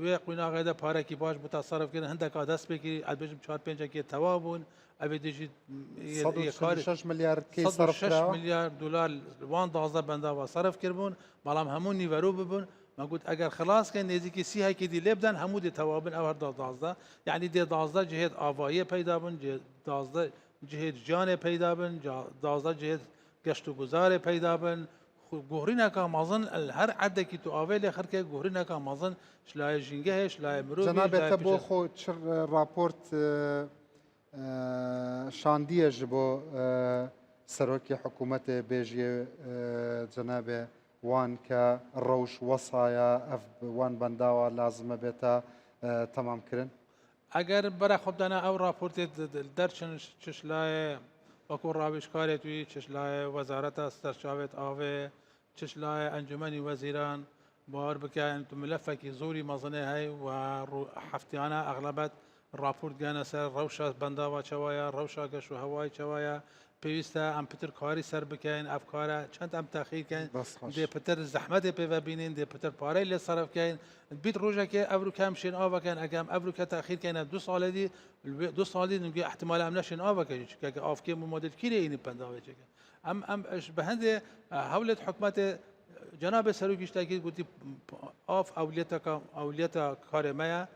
وێ قویناغێدا پارێکی باش بوو تا سەرفکردن هەندێکا دەست پێکری ئەبێژم 4-5 تەواو بوون ئەبێ دژیت 6 میلیارد میلیارد دلار وان 12 بەنداوە سەرف کردبوون بەڵام هەموو نیڤەرو ببوون مەگوت ئەگەر خلاصکەن نێزیکی سی هەیەکی لێ بدەن هەموو دێ تەوابن ئەو هەر 12 یعنی دێ 12 جهێت ئاواییە پەیدا بوون 12 جهێت ژیانێ پەیدا بن 12 جهێت گەشت و گوزارێ پەیدا بن گۆڕینەکە مازن هەر عەردێکی تو ئاوێ لێ خەرکێ گۆڕینەکە مازن شلایە ژینگە هەیە شلایە مرۆڤ جەنابێتە بۆ خۆ راپۆرت شاندیەژ بۆ سەرۆکی حکوومەتێ بێژیە جەنابێ وان کە ڕەوش وەسایە ئەف وان بەنداوە لازمە بێتە تەمامکردن اگر برای خود دانه او راپورت درچن چشلای وکو راویشکاری توی چشلای وزارت سرچاوت آوه چشلای انجمنی وزیران بار بکن تو ملفه کی زوری مزنه های و هفتیانه اغلبت راپورت گانه سر روشا بنداوا چوایا روشا گشو هوای چوایا پیوسته ام پتر کاری سر بکن افکار چند ام تاخیر کن دی پتر زحمت پی بینین دی پتر پاره لی صرف کن بیت روزه که ابرو کم شین آوا کن اگم ابرو که تاخیر کن 2 سال دی 2 سال دی نمیگه احتمال ام نشین آوا کن چون که آف که مدل کیری اینی بنداوا چه ام اش بهنده حولت حکمت جناب سروکیش تاکید گویی آف اولیت کار مایا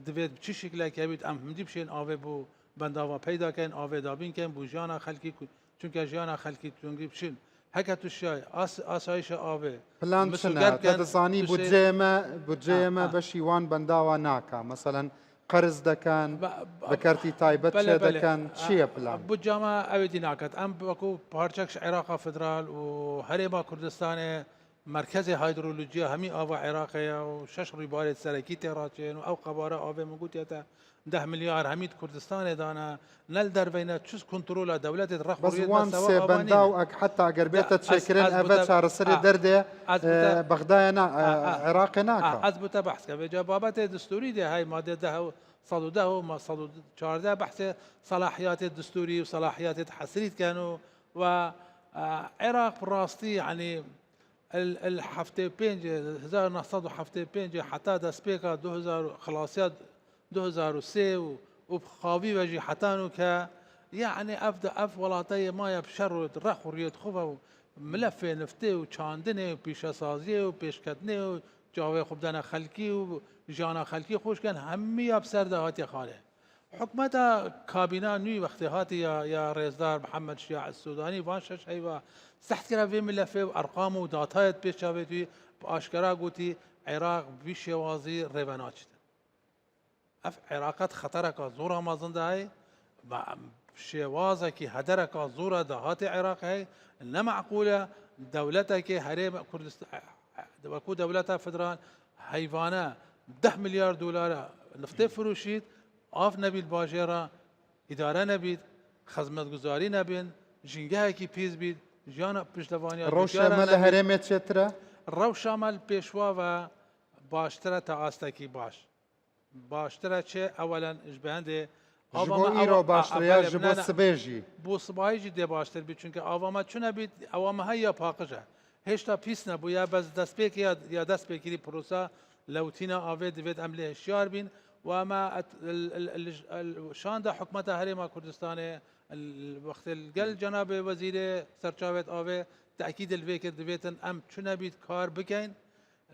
دوید چی شکلی که بید ام همدی بشین آوه بو بنداوا پیدا کن آوه دابین کن بو جانا خلکی چون که جانا خلکی چونگی بشین هکا توشای آسایش آوه پلان چنه تدزانی بودجه ما بشیوان بنداوا ناکا مثلا قرض دکن بکرتی تایبت چه دکن چیه پلان؟ بودجه ما اویدی ناکد ام بکو پارچکش عراق فدرال و هرما کردستان مرکز هیدرولوژی همی آوا عراقی و 6 ریبارت سرکی تراچین و او قباره آوه مگوتیتا 10 میلیارد همید کردستان دانا نل در بین چوز کنترل دولت رخ بس وان سه بنداو حتى اگر بیت تشکرین اوت شهر سری درده بغداد عراق ناکا از بوتا بحث که جوابات دستوری ده های ماده 10 110 و 114 بحث صلاحيات الدستوري وصلاحيات التحسينات كانوا وعراق براستي يعني الحفتة بينج 1975 حتى دسبيكا 2000 خلاصيات 2003 وبخاوي وجي حتى ك يعني ابدا ولاطي ما يبشر رخ وريد خوفا ملف نفتي وشاندني وبيش سازي وبيش كتني وجاوي خبدنا خلقي وجانا خلقي خوش كان همي ابسر دهاتي خاله حكمتها كابينة نوي وقت هاتي يا رئيسدار محمد شياع السوداني وانشش هيوا سحت كرا في ملفه وارقام وداتايت بيش شافتي باشكرا قوتي عراق بشوازي ريفاناتشت اف عراقات خطرك زورا ما زنده هاي شوازك هدرك زورا دهات عراق هاي لا معقوله دولتك هرم كردستان وكو دولتها فدرال حيوانه 10 مليار دولار نفط فروشيد آف نبید باجرا اداره نبید خدمت گذاری نبین جنگه کی پیز بید جان پشتوانی رو شامل هرم چتره رو شامل پیشوا و باشتره تا آستکی باشتره چه اولا اجبهنده جبو ایرو باشتره یا جبو سبیجی بو سبایجی ده باشتر بید چونکه آواما چون بید آواما های یا پاقجه هشتا پیس نبو یا بس دست پیک یا دست پیکری پروسا لوتینا آوه دوید عمله اشیار بین وما شان ده حكمتها هرما كردستان وقت القل جناب وزير سرچاوت آوه تأكيد الفكر دبيتن ام چونه بيت كار بكين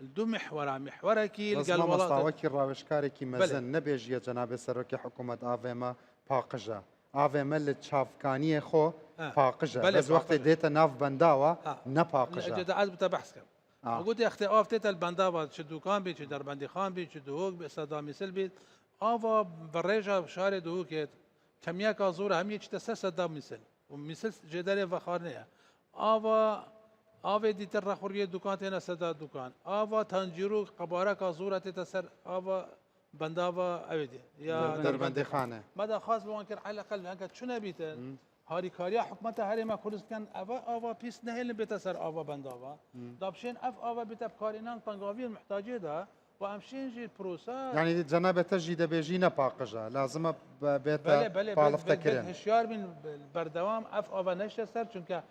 دو محوره كي القل مستوى راوشكاري كي مزن نبيجي جناب سروكي حكومة آوه ما باقجة آوه ما اللي تشافكانية خو باقجة بس وقت ديتا ناف بنداوة نباقجة جدا عزب تبحث كم قلت يا اختي آف تيتا البنداوة شو دوكان بي شو دربندي خان بي شو دوهوك بي صدامي سلبي آفا بريجا شاري دوهوكيت كمية كازورة هم يجتا صدام مثل ومثل جداري وخارنية آفا دي ترى خورية دوكان تينا صدا دوكان آفا تنجيرو قبارة كازورة تيتا سر آفا بنداوة أبدي يا دربندي خانة ماذا خاص بوانكر على الأقل هناك شو نبيتن هاری کاریا حکومت هرما کردستان آوا پیس نهیل بیت سر آوا بنداوا دابشین اف آوا بیت بکارینان تنگاوی محتاجه ده و امشین جی پروسا يعني جناب تجد بيجينا باقجة لازم بيت بالف تكرن هشيار من بردوام اف آوا نشته سر چونکه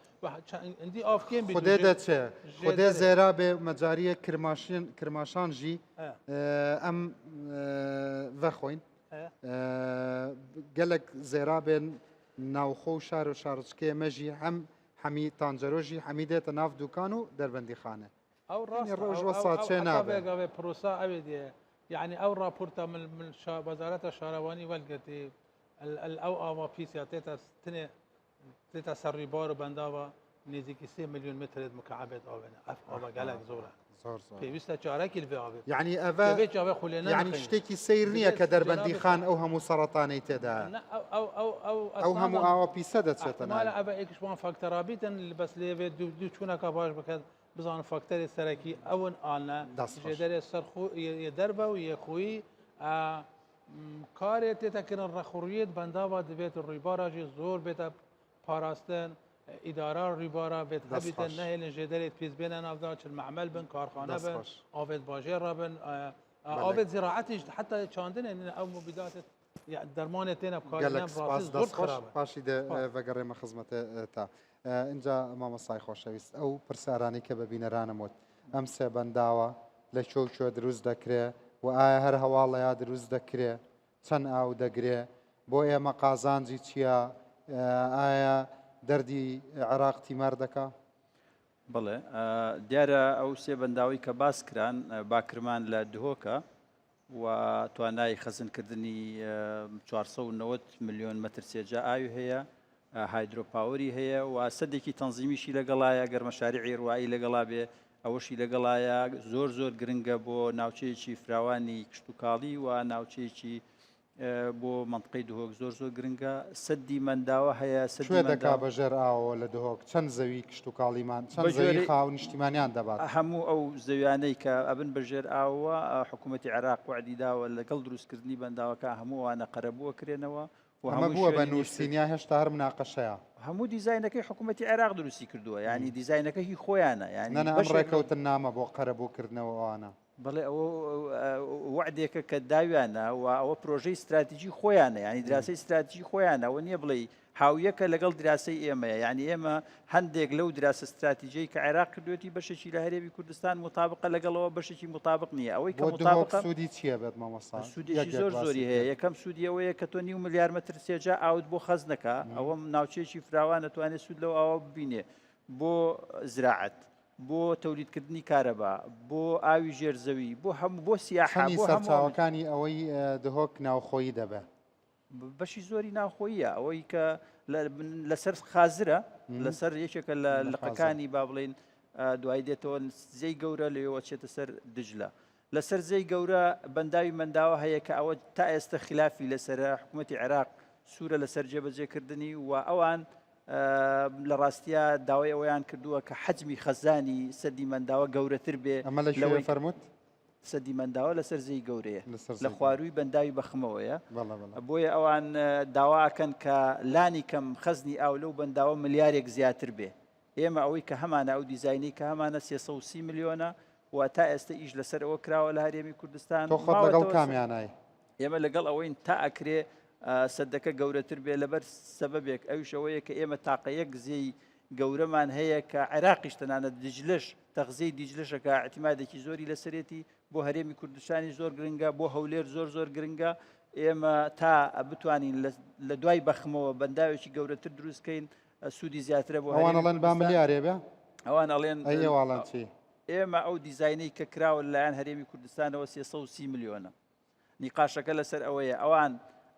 عندي آف كيم بيدو خده ده خده زيرا بمجارية كرماشان جي ام وخوين قالك زيرا بين ناوخو شهر و شارچکه مجی هم حمی تانجروجی حمیده تناف دوکانو دربندی خانه او راس الروج وصات شينا به بروسا ابدي يعني او رابورتا من وزاره الشهرواني والقتي او في سياتيتا تنه تيتا سريبار بنداوا نزيكي 3 مليون متر مكعب اف اوبا قالك زوره زور بيستا شارك الفي يعني افا يعني شتيكي سيرنيه كدربندي خان او هم سرطاني تدا او هم او بيسدت شتنا ما ابا ايش وان فاكتورابيتن بس لي دو چونا كباش بكد بزان فاكتور سركي اون آلنا جدار سرخو يدربه ويخوي کاری تێتەکردن ڕەخوڕیت بەنداوا دەبێت ڕوویباراژی زۆر بێتە پاراستن ئیدارا ڕوویبارە بێت هەبیتە نەهێنن ژێدەرێت پیس بێنە ناودا چ معمەل بن کارخانە بن ئاوێت باژێ ڕابن ئاوێت زراعەتیش حتا چاندنێن ئەو مبیداتت دەرمانێت تێنە بکارێنە زۆر خراپە پاشی بەگەڕێمە خزمەتە تا اینجا مامەسای خۆشەویست ئەو پرسیارانی کە بە بینەرانموت ئەم سێ بەنداوە لە چۆ دروست دەکرێت و ئایا هەر هەواڵەیە دروست دەکرێت چەند ئاو دەگرێ بۆ ئێمە قازانجی چییە ئایا دەردی عێراق تیمار دەکا؟ بڵێ دیارە ئەو سێ بەنداوی کە باس کران باکرمان لە دهۆکە و توانای خەزنکردنی 490 میلیۆن مەتر سێجا ئاوی هەیە هایدرۆپاوەری هەیە و سەدێکی تەنزیمیشی لەگەڵایە گەرمەشاریعی ڕوایی لەگەڵا بێ ئەوەشی لەگەڵایە زۆر گرنگە بۆ ناوچەیەکی فراوانی کشتتوکاڵی و ناوچەیەکی بۆ منطقەی دهۆک زۆر گرنگە سەدی منداوە هەیە شوێ دەکا بەژێر ئاوە لە دهۆک چەند زەوی کشتتوکاڵیمان چەند زەوی خاو نیشتیمانیان دەبات هەموو ئەو زەویانەی کە ئەبن بەژێر ئاوە حکوومەتی عێراق وعدیداوە لەگەڵ دروستکردنی بەنداوەکە هەمووانە قەرەبووە کرێنەوە ئەمە بووە بە نووسینیا هێشتا هەر مناقەشەیە هەموو دیزاینەکەی حکوومەتی عێراق دروستی کردووە ینی دیزاینەکەی خۆیانە ینی ئەم ڕێکەوتن نامە بۆ قەرەبووکردنەوە ئەوانە بەڵێ ئەوە وعدێکە کە داویانە و ئەوە پرۆژەی استراتیژی خۆیانە ینی دراسی استراتیژی خۆیانە ئەوە نییە بڵێ هاویەکە لەگەڵ دراسی ئێمەیە ینی ئێمە هەندێک لەو دراسە استراتیژی کە عێراق کردوێتی بەشێکی لە هەرێمی کوردستان مطابقە لەگەڵەوە بەشێکی مطابق نییە ئەوەی کە مطابق سوودی چییە بێت مامۆستا سوودێکی زۆری هەیە یەکەم سوودی ئەوەیە کە تۆ 9 ملیار مەتر سێجا ئاوت بۆ خەزنەکە ئەوە ناوچەیەکی فراوان دەتوانێت سوود لەو ئاوە ببینێ بۆ زراعەت بۆ تەولیدکردنی کارەبا بۆ ئاوی ژێرزەوی بۆ هەموو بۆ سیاحە بۆ سەرچاوەکانی ئەوەی دهۆک ناوخۆیی دەبێ بەشی زۆری ناوخۆییە ئەوەی کە لەسەر خازرە لەسەر یەکێکە لە لقەکانی با بڵێن دوای دێتەوە زەی گەورە لەوێەوە چێتە سەر دژلە لەسەر زەی گەورە بەنداوی منداوە هەیە کە ئەوە تا ئێستا خلافی لەسەر حکوومەتی عێراق سوورە لەسەر جێبەجێکردنی و ئەوان لە ڕاستیە داوای ئەویان کردووە کە حەجمی خەزانی سەدی منداوە گەورەتر بێ ئەمە لە شوێ فەرمووت سەدی منداوە لەسەر زەی گەورەیە لە خواروی بەنداوی بەخمەوەیە بۆیە ئەوان داواکەن کە لانی کەم خەزنی ئاو لەو بەنداوە ملیارێک زیاتر بێ ئێمە ئەوەی کە هەمانە ئەو دیزاینی کە هەمانە 330 میلیۆنە و تا ئێستا ئیش لەسەر ئەوە کراوە لە هەرێمی کوردستان تۆ خۆت لەگەڵ کامیانای ئێمە لەگەڵ ئەوەین تا ئەکرێ سەدەکە گەورەتر بێ لەبەر سەبەبێک ئەوشەوەیە کە ئێمە تاقەیەک زێی گەورەمان هەیە کە عێراقیش تەنانەت دیجلش تەغزەی دیجلشەکە احتیمادێکی زۆری لەسەرێتی بۆ هەرێمی کوردستانی زۆر گرنگە بۆ هەولێر زۆر گرنگە ئێمە تا بتوانین لە دوای بەخمەوە بەنداوێکی گەورەتر دروستکەین سوودی زیاترە بۆ ئەوانەڵێن با ملیارێ بێ ئەوان ئەڵێن ئەوڵان چی ئێمە ئەو دیزاینەی کە کراوە لەلایەن هەرێمی کوردستانەوە 330 میلیۆنە نیقاشەکە لەسەر ئەوەیە ئەوان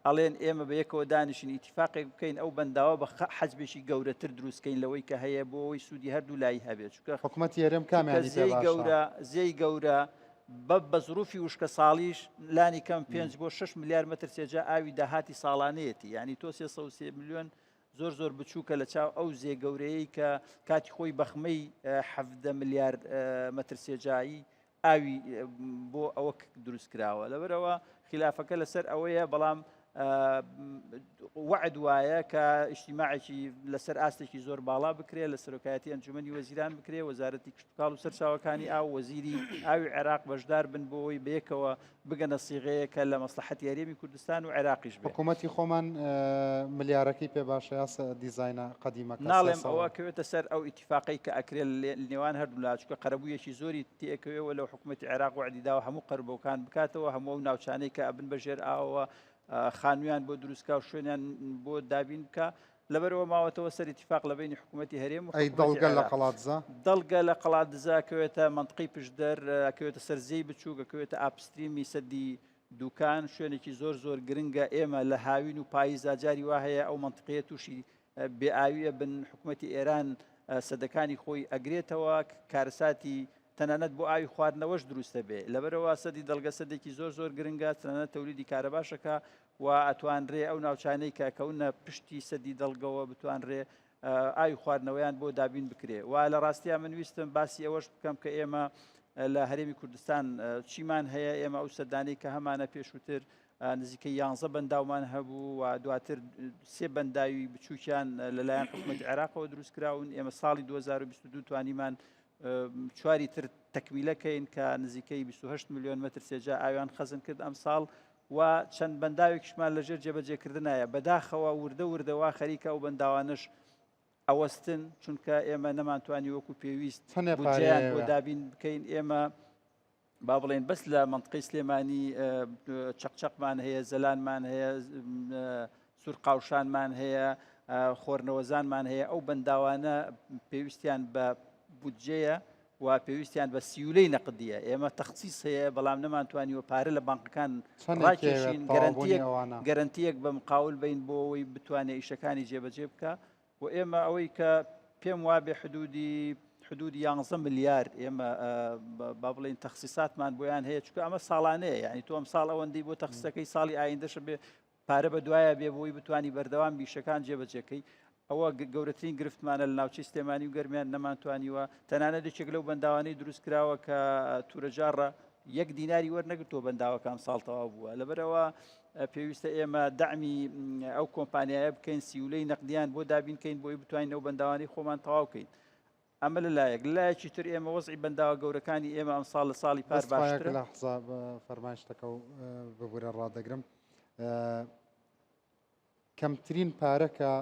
ئەڵێن ئێمە بە یەکەوە دانیشین ئیتیفاقێک بکەین ئەو بەنداوە بە حەجبێکی گەورەتر دروستکەین لەوەی کە هەیە بۆ ئەوەی سوودی هەردوو لای هەبێت چونکە حکوومەتی هەرێم کامیانی زێی گەورە بە زروفی وشکە ساڵیش لانی کەم 5 بۆ 6 ملیار مەتر سێجا ئاوی داهاتی ساڵانەیەتی ینی تۆ 330 میلیۆن زۆر بچووکە لە چاو ئەو زێ گەورەیەی کە کاتی خۆی بەخمەی 17 ملیار مەتر سێجایی ئاوی بۆ ئەوە دروست کراوە لەبەرەوە خلافەکە لەسەر ئەوەیە بەڵام وعد وایە کە ئیجتیماعێکی لەسەر ئاستێکی زۆر باڵا بکرێ لە سەرۆکایەتی ئەنجومەنی وەزیران بکرێ وەزارەتی کشتتوکاڵ و سەرچاوەکانی ئاو وەزیری ئاوی عێراق بەشدار بن بۆەوەی بەیەکەوە بگەنە سیغەیەکە لە مەسلحەتی هەرێمی کوردستان و عێراقیش بێ حکوومەتی خۆمان ملیارەکەی پێ باشەیە دیزاینە قەدیمەکە ناڵێم ئەوە کەوێتە سەر ئەو ئیتیفاقی کە ئەکرێ نێوان هەردوو لاچکە قەرەبوویەکی زۆری تێکەوێەوە لەو حکوومەتی عێراق وعدیداوە هەموو قەربەکان بکاتەوە هەموو ناوچانەی کە ئەبن بەژێر ئاوە خانویان بۆ دروستکە و شوێنیان بۆ دابین بکە لەبەرەوە ماوەتەوە سەر ئیتیفاق لە بینی حکوومەتی هەرێم و دڵگە لە قەڵاتزە دڵگە لە قەڵاتزە کەوێتە منطقی پشدەر کەوێتە سەرزەی بچووکە کەوێتە ئاپستریمی سەدی دوکان شوێنێکی زۆر گرنگە ئێمە لە هاوین و پاییزا جاری وا هەیە ئەو منطقەیە تووشی بێئاویە بن حکوومەتی ئێران سەدەکانی خۆی ئەگرێتەوە کارەساتی تەنانەت بۆ ئاوی خواردنەوەش دروستە بێ لەبەرەوە سەدی دڵگە سەدێکی زۆر گرنگە تەنانەت تەولیدی کارەباشەکە و ئەتوانرێ ئەو ناوچانەی کە کەونە پشتی سەدی دڵگەوە بتوانرێ ئاوی خواردنەوەیان بۆ دابین بکرێ و لە ڕاستیە من ویستم باسی ئەوەش بکەم کە ئێمە لە هەرێمی کوردستان چیمان هەیە ئێمە ئەو سەردانەی کە هەمانە پێشووتر نزیکەی 11 بەنداومان هەبوو و دواتر 3 بەنداوی بچووکیان لەلایەن حکوومەتی عێراقەوە دروست کراون. ئێمە ساڵی 2022 توانیمان چواری تر تەکمیلەکەین کە نزیکەی 28 میلیۆن مەتر سێجا ئاویان خەزم کرد ئەم ساڵ و چەند بەنداوێکیشمان لەژێر جێبەجێکردنایە بەداخەوە وردەوردەوە خەریکە و بەنداوانش ئەوەستن چونکە ئێمە نەمانتوانی وەکو پێویست بودجەیان بۆ دابین بکەین. ئێمە با بڵێن بەس لە منطقەی سلێمانی چەقچەقمان هەیە، زەلانمان هەیە، سوورقاوشانمان هەیە، خۆرنەوەزانمان هەیە. ئەو بەنداوانە پێویستیان بە بودجەیە و پێویستیان بە سیولەی نەقدیە. ئێمە تەخسیس هەیە بەڵام نەمانتوانی پارە لە بانقەکان ڕاکێشین گەرنتیەک بە مقاول بین بۆ ئەوەی بتوانێت ئیشەکانی جێبەجێ بکە. و ئێمە ئەوەی کە پێم وابێ حدودی 11 ملیار ئێمە با بڵێن تەخسیساتمان بۆیان هەیە چونکە ئەمە ساڵانەیە، یعنی تۆ ئەم ساڵ ئەوەندەی بۆ تەخسیسەکەی ساڵی ئایندەشە بێ پارە بە دوایە بێ بۆی بتوانی بەردەوام بیشەکان جێبەجێکەی. ئەوە گەورەترین گرفتمانە لە ناوچەی سلێمانی و گەرمیان نەمانتوانیوە. تەنانەت یەکێک لەو بەنداوانەی دروست کراوە کە تورەجارڕە 1 دیناری وەرنەگرتووە بەنداوەکان ساڵ تەواو بووە. لەبەرەوە پێویستە ئێمە دەعمی ئەو کۆمپانیایە بکەین، سیولەی نەقدیان بۆ دابینکەین بۆی بتوانین ئەو بەنداوانەی خۆمان تەواو بکەین. ئەمە لەلایەک لایەکی تر ئێمە وەزعی بەنداوە گەورەکانی ئێمە ئەم ساڵ لە ساڵی پار باشترە. لە حساب فەرمایشتەکە و ببوورە ڕادەگرم کەمترین پارەکە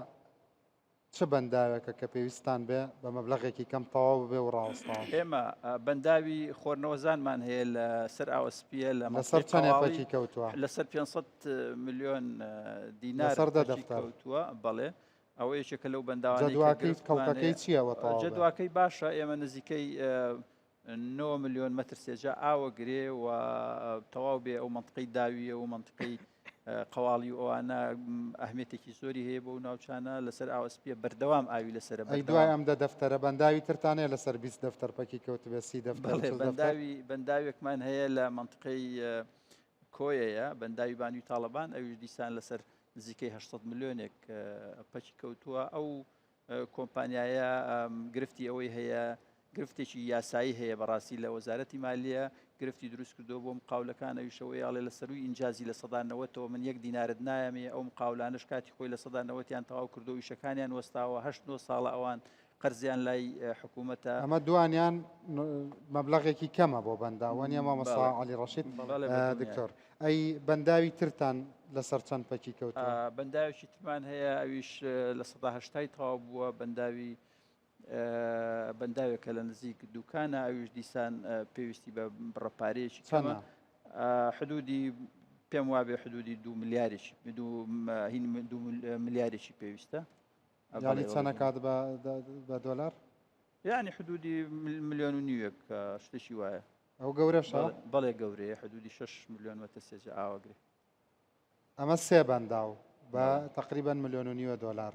چه بەنداوێکە کە پێویستان بێ بە مەبلەغێکی کەم تەواو بێ و ڕاوەستاوە؟ ئێمە بەنداوی خۆرنەوەزانمان هەیە لە سەر ئاوەسپیە لەسەر چەندێکی کەوتووە لەسەر 500 میلیۆن دینار کەوتووە. بەڵێ ئەوە یەکێکە لەو بەنداوانەی کەوتەکەی چییەوە جەدواکەی باشە. ئێمە نزیکەی 9 میلیۆن مەتر سێجا ئاوە گرێ و تەواو بێ ئەو منطقەی داویە و منطقەی قواڵی ئەوانە ئەهمێتێکی زۆری هەیە بۆ ناوچانە لەسەر ئاوەسپیە بەردەوام ئاوی لەسەر دوای ئەم دەفتەرە بەنداوی ترتانەیە لەسەر 20 دەفتەر پەکی کەوت بێ 30 دەفتەر بەنداوێکمان هەیە لە منطقەی کۆیەیە بەنداوی بانوی تاڵەبان ئەویش دیسان لەسەر نزیکەی 800 میلیۆنێک پەکی کەوتووە. ئەو کۆمپانیایە گرفتی ئەوەی هەیە گرفتێکی یاسایی هەیە بەڕاستی لە وەزارەتی مالیە گرفتی دروست کردو بۆ مقاولەکان ئەویشەوەی ئاڵێ لە سەروی ئینجازی لە 90ەوە من 1 دینارت نایەمێ. ئەو مقاولانش کاتی خۆی لە 90یان تەواو کردو و ئیشەکانیان وەستاوە 8 ساڵە ئەوان قەرزیان لای حکوومەتە. ئەمە دوانیان مەبلەغێکی کەمە بۆ بەنداوەنیە مامەستا عەلی ڕەشید دکتۆر. ئەی بەنداوی ترتان لەسەر چەند پەکی کەوتووە؟ بەنداوێکی ترمان هەیە ئەویش لە 180 تەواو بووە. بەنداوێکە لە نزیک دوکانە ئەویش دیسان پێویستی بە ڕەپارەیەکی کەمە حدودی پێم وابێ حدودی 2 میلیارێکی 2 میلیارێکی پێویستە. چەنە کات بە دۆلار؟ یعنی حدودی 1.5 میلیۆن شتێکی وایە. ئەو گەورەشە؟ بەڵێ گەورەیە حدودی 6 میلیۆن مەتر سێجا ئاوەگرێ. ئەمە 3 بەنداو بە تقریبا 1.5 میلیۆن دۆلار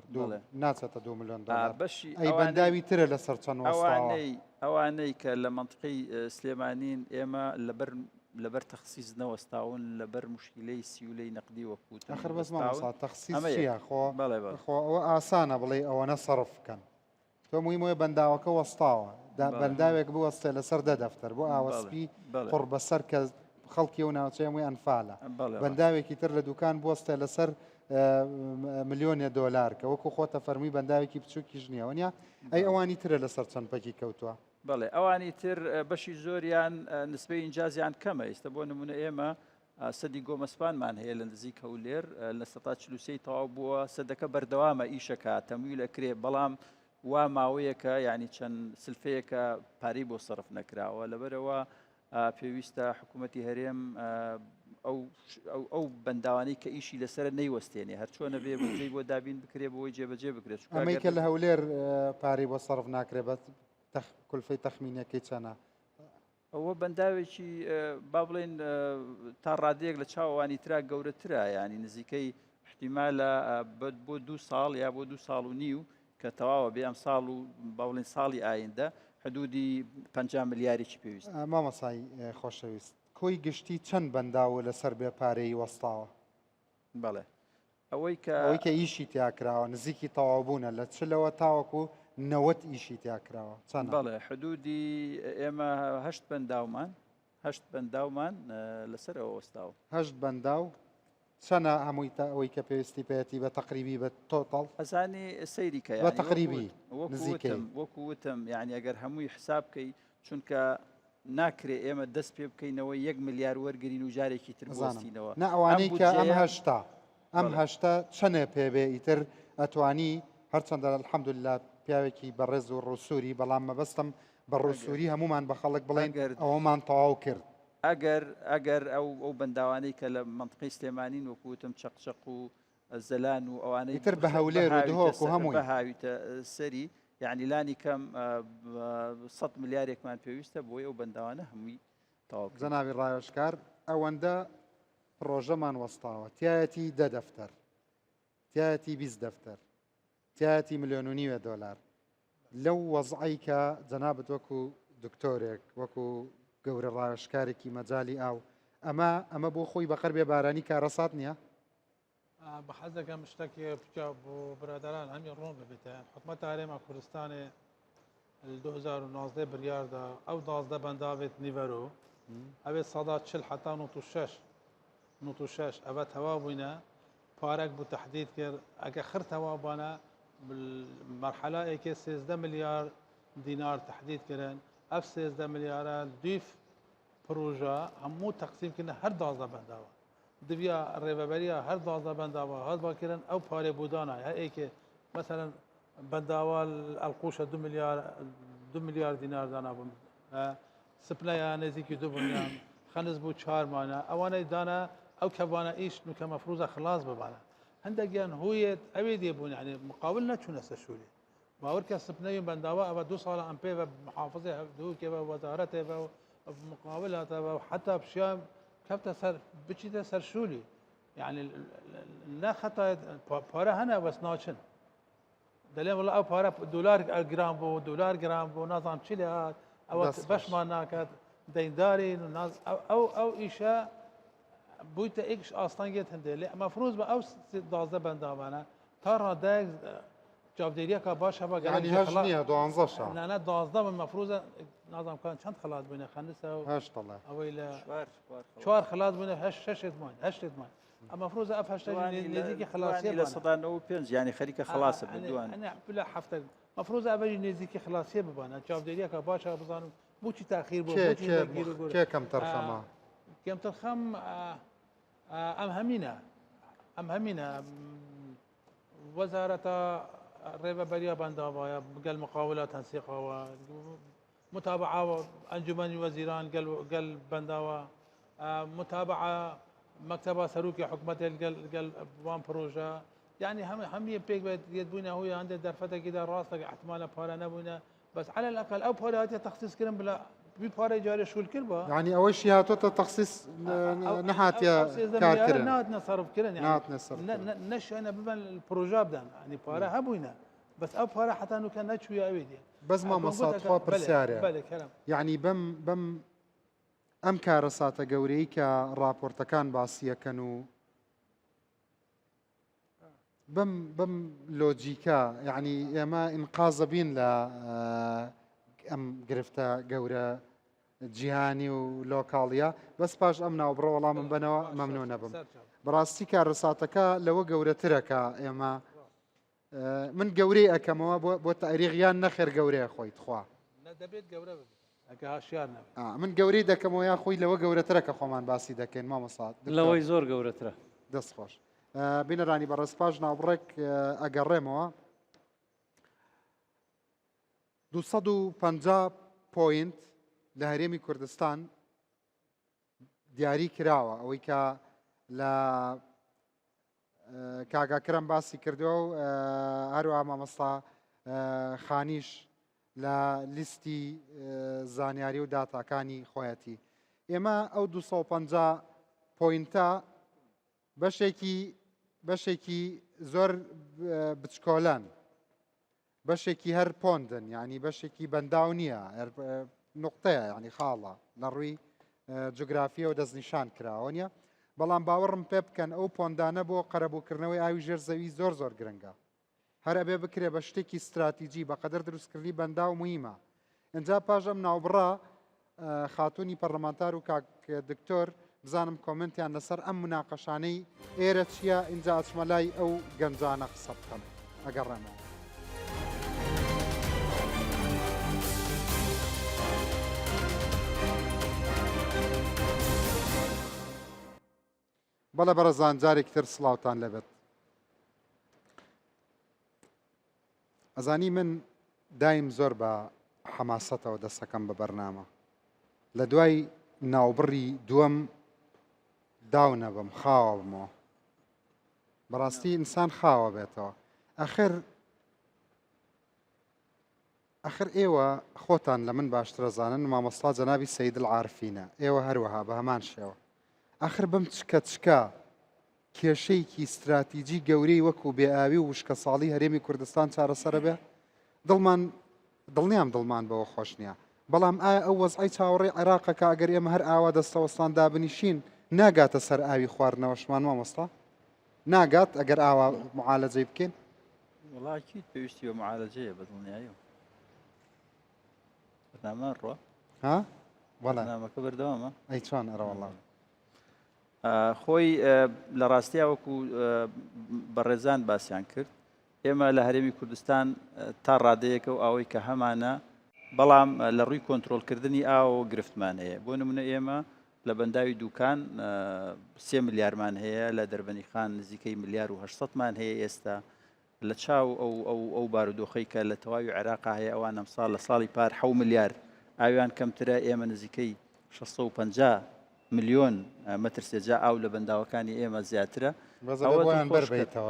ناچێتە 2 میلیۆن دۆلار. ئەی بەنداوی ترە لەسەر چەند وەستاوە؟ ئەوانەی کە لە منطقەی سلێمانین ئێمە لەبەر تەخسیس نەوەستاون لەبەر مشکلەی سیولەی نەقدی وەکوتن. ئەخر بەس مامۆستا تەخسیس چییە؟ خۆ ئەوە ئاسانە بڵێ ئەوەنە سەرف بکەن. تۆ مویمۆیە بەنداوەکە وەستاوە بەنداوێک بوەستێ لەسەر 10 دەفتەر بۆ ئاوەسپی قڕ بەسەر کە خەڵکی و ناوچەی هەمووی ئەنفالە. بەنداوێکی تر لە دوکان بوەستێ لەسەر ملیۆنە دۆلار کە وەکو خۆتە فەرمی بەنداوێکی بچووکی ژنیەوە نیە. ئەی ئەوانی ترە لەسەر چەند پەکی کەوتووە؟ بەڵێ ئەوانی تر بەشی زۆریان نسبەی ئینجازیان کەمە. ئێستا بۆ نمونە ئێمە سەدی گۆمەسپانمان هەیە لە نزیک هەولێر لە 143 تەواو بووە. سەدەکە بەردەوامە ئیشەکە تەمویل ئەکرێ بەڵام وا ماوەیەکە ینی چەند سلفەیەکە پارەی بۆ سەرف نەکراوە. لەبەرەوە پێویستە حکوومەتی هەرێم ئەو بەنداوانەی کە ئیشی لەسەر نەیوەستێنێ هەر چۆنە بێ بودجەی بۆ دابین بکرێ بۆی جێبەجێ بکرێت. ئەمەی کە لە هەولێر پارەی بۆ سەرف ناکرێت بە کولفەی تەخمینەکەی چەنە؟ ئەوە بەنداوێکی با بڵێن تا ڕادەیەک لە چاوەوانی ترا گەورەترە ینی نزیکەی احتیمالە بۆ 2 ساڵ یا بۆ 2 ساڵ و نیو کە تەواوە بێ ئەم ساڵ و با بڵێن ساڵی ئایندە حدودی 50 ملیارێکی پێویست. مامەسای خۆشەویست کۆی گشتی چەند بەنداوە لەسەر بێ پارەی وەستاوە؟ بەڵێ ئەوەی کە ئیشی تیاکراوە نزیکی تەواوبوونە لە چلەوە تاوەکو 90 ئیشی تیاکراوە چەند بەڵێ حدودی ئێمە هەشت بەنداومان لەسەرەوە وەستاوە هەشت بەنداو چەنە هەمووی ئەوەی کە پێویستی پێێتی بە تقریبی بە تۆتەڵ ئەزانی سەیریکە بە تقریبی وەکو وتم یعنی ئەگەر هەمووی حساب بکەی چونکە ناکرێ ئێمە دەست پێ بکەینەوە 1 ملیار وەرگین و جارێکی تر بستینەوە نە ئەوانەی کە ئەم هەشتا چەنێ پێبێ ئیتر ئەتوانی هەرچەندە الحەمدولله پیاوێکی بەڕێز و ڕووسوری بەڵام مەبەستم بە ڕووسوری هەمومان بە خەڵک بڵێن ئەوەمان تەواو کرد ئەگەر ئەو بەنداوانەی کە لە منطقی سلێمانین وەکوتم چەقچەق و زەلان و ئەوانەی تر بە هەولێر و دهۆک و هەمووی بەهاویتە سەری یعنی لانی کەم 100 ملیارێکمان پێویستە بۆی ئەو بەنداوانە هەمووی تەواو جەنابی ڕایۆشکار ئەوەندە پرۆژەمان وەستاوە تایەتی 10 دەفتەر تایەتی 20 دەفتەر تایەتی 1.5 ملیۆن دۆلار لەو وەزعی کە جەنابەت وەکو دکتۆرێک وەکو گەورە ڕایۆشکارێکی مەجای ئاو ئەمە بۆ خۆی بەقەر بێ بارانی کارەسات نییە بە حەز دەکەم شتێکی بچە بۆ برادران هەمی ڕۆن ببێتە حکومەتە هەرێما کوردستانی 2019 بریاردا ئەو 12 بەنداوێت نیڤەرۆ ئەوێت سەدا 40 حتا 96 ئەوە تەواو بووینە پارێک بوو تەحدید کرد ئەگە خر تەواو بانە مرحلەیەکی 13 ملیار دینار تەحدید کردن ئەف 13 ملیارە دویف پروژە هەموو تەقسیمکردن هەر 12 بەنداوە دڤیا ڕێبەبەریە هەر 12 بەنداوە هەڵباکردن ئەو پارێ بودانە هەر ئێکێ مثلا بەنداوە ئەلقوشە 2 ملیار دینار دانا بوون سپلەیە نزیکی 2 ملیۆن خەنز بوو 4 مانە ئەوانەی دانا ئەو کەوانە ئیش نوکە مەفروزە خلاص ببانە هەندێکیان هویت ئەوێ دێبوون يعني مقاول نەچوونە سەرشووری باوەڕکە سپنەی بەنداوە ئەوە 2 ساڵە ئەم پێ بە محافظی هەفتووکێەوە وەزارەتێەوە مقاولاتەوە حتا پشیان کەوتە سەر بچیتە سەرشووری يعني لا خەتایەت پارە هەنە بەس ناچن دەڵێن وڵا ئەو پارە دلار گرام بوو دلار گرام بوو نازانم چی لێ هات ئەوە بەشمان ناکات دەیندارین و ئەو ئیشە بوویتە ئێکش ئاستانگێت هەندێک لێ مەفروض بە ئەو 12 بەنداوانە تا ڕادایەک چاودێریەکە باشە بە نانە 12 من مەفروزە نازانم کان چەند خەلات بووینە خەندسە و ئەوەی لە 4 خەلات بووینە 8 مان ئەمە مەفروزە ئەف هەشتا نزیکی خلاصیە لە 195 یعنی خەریکە خلاصە بدوان بلا هەفتە مەفروزە ئەوەی نزیکی خلاصیە ببانە چاودێریەکە باشە بزانم بۆچی تاخیر بوو کێ کەم تەرخەمە کەم تەرخەم ئەم هەمینە وەزارەتە ڕێبەبەریە بەنداوایە گەل مقاولات تەنسیقەوە متابعەوە ئەنجومەنی وەزیران گەل بەنداوە متابعە مەکتەبە سەرروکی حکوومەتێک گەل وان پرۆژە یعنی هەمیە پێک بێت یەتبووینە هۆی هەندێک دەرفەتێکیدا ڕاستەکە احتمالە پارە نەبووینە بەس على الأقل ئەو پارە هاتیە تەخسیسکردن بلا پارەی جارێ شول کرد بە يعني ئەوەشی هاتۆتە تەخسیس نەهاتیە کارکردن نهاتنە سەرفکردن نەشێنە ببن پرۆژە بدەن ینی پارە هەبووینە بەس ئەو پارە حتا نوکە نەچوویە ئەوێ دێ بەس مامەساتخوا پرسیارە یعنی بەم ئەم کارە ساتە گەورەی کە راپۆرتەکان باسیەکەن و بەم لۆجیکە یعنی ئێمە ئینقازە بین لە ئەم گرفتە گەورە جیهانی و لۆکاڵیە بەس پاش ئەم ناوبڕە وەڵام من بنەوە مەمنوع نەبم بەڕاستی کارەساتەکە لەوە گەورەترەکە ئێمە من گەورەی ئەەکەمەوە بۆ تاریغیان نەخێر گەورەیە خۆی تخوا من گەورەی دەکەمەوە یا خۆی لەوە گەورەترە کە خۆمان باسی دەکەین مامەسات لەوەی زۆر گەورەترە دەست خۆش بینەرانی بەڕێز پاش ناوبڕێک ئەگەڕێمەوە 250 پوینت لە هەرێمی کوردستان دیاری کراوە ئەوەی کە لە کاگاکرم باسی کردووە و هەروە مامەستا خانیش لە لیستی زانیاری و داتاکانی خۆیەتی ئێمە ئەو 250 پوینتە بەشێکی زۆر بچکۆلەن بەشێکی هەر پۆندن ینی بەشێکی بەنداو نییە نقطەیە ینی خاڵە لە ڕووی جوگرافیە و دەستنیشان کراوە نیە بەڵام باوەڕم پێ بکەن ئەو پۆندانە بۆ قەرەبووکردنەوەی ئاوی ژێر زەوی زۆر گرنگە هەر ئەبێ بکرێ بە شتێکی استراتیجی بەقەدر دروستکردنی بەندا و مهمە ئەجا پاش ئەم ناوبڕا خاتوونی پەرلەمانتار و کاک دکتۆر بزانم کۆمنتیان لەسەر ئەم مناقەشانەی ئێرە چییە ئینجا ئەچمەلای ئەو گەنجانە قسە بکەم ئەگەڕێمەوە. بەڵە بەرەزان جارێکی تر سڵاوتان لەبێت. ئەزانی من دایم زۆر بە حەماسەتەوە دەستەکەم بە بەرنامە لە دوای ناوبڕی دووەم داونە بم خاوە بمەوە بەڕاستی ئینسان خاوە بێتەوە ئەخر ئێوە خۆتان لە من باشترە زانن مامۆستا جەنابی سەید العارفینە ئێوە هەروەها بە هەمان شێوە ئەخر بم چکە کێشەیەکی استراتیجی گەورەی وەکو بێئاوی و وشکە ساڵی هەرێمی کوردستان چارەسەرە بێ دڵنیام دڵمان بەوە خۆش نییە بەڵام ئایا ئەو وەزعی چاوەڕێ عێراقەکە ئەگەر ئێمە هەر ئاوا دەستەوەستان دابنیشین ناگاتە سەر ئاوی خواردنەوەشمان مامۆستا ناگات ئەگەر ئاوا معالەجەی بکەین وڵاکی پێویستی بە معالەجەیە بە دڵنیاییەوە بەنامە ڕۆ ها بەنامەکە بەردەوامە ئەی چۆن ئەرە وەڵام خۆی لە ڕاستیا وەکو بەڕێزان باسییان کرد ئێمە لە هەرێمی کوردستان تا ڕادەیەکە و ئەوەی کە هەمانە بەڵام لە ڕووی کۆنتترۆلکردنی ئاوە گرفتمان هەیە بۆ نمونە ئێمە لە بەنداوی دوکان 3 ملیارمان هەیە لە دەربەنی خان نزیکەی ملیار و 800مان هەیە ئێستا لە چاو ئەو بارودۆخەی کە لە تەواوی عێراقا هەیە ئەوان ئەم ساڵ لە ساڵی پار 7 ملیار ئاویان کەمترە ئێمە نزیکەی 650 ملیۆن مەتر سێجا ئاو لە بەنداوەکانی ئێمە زیاترە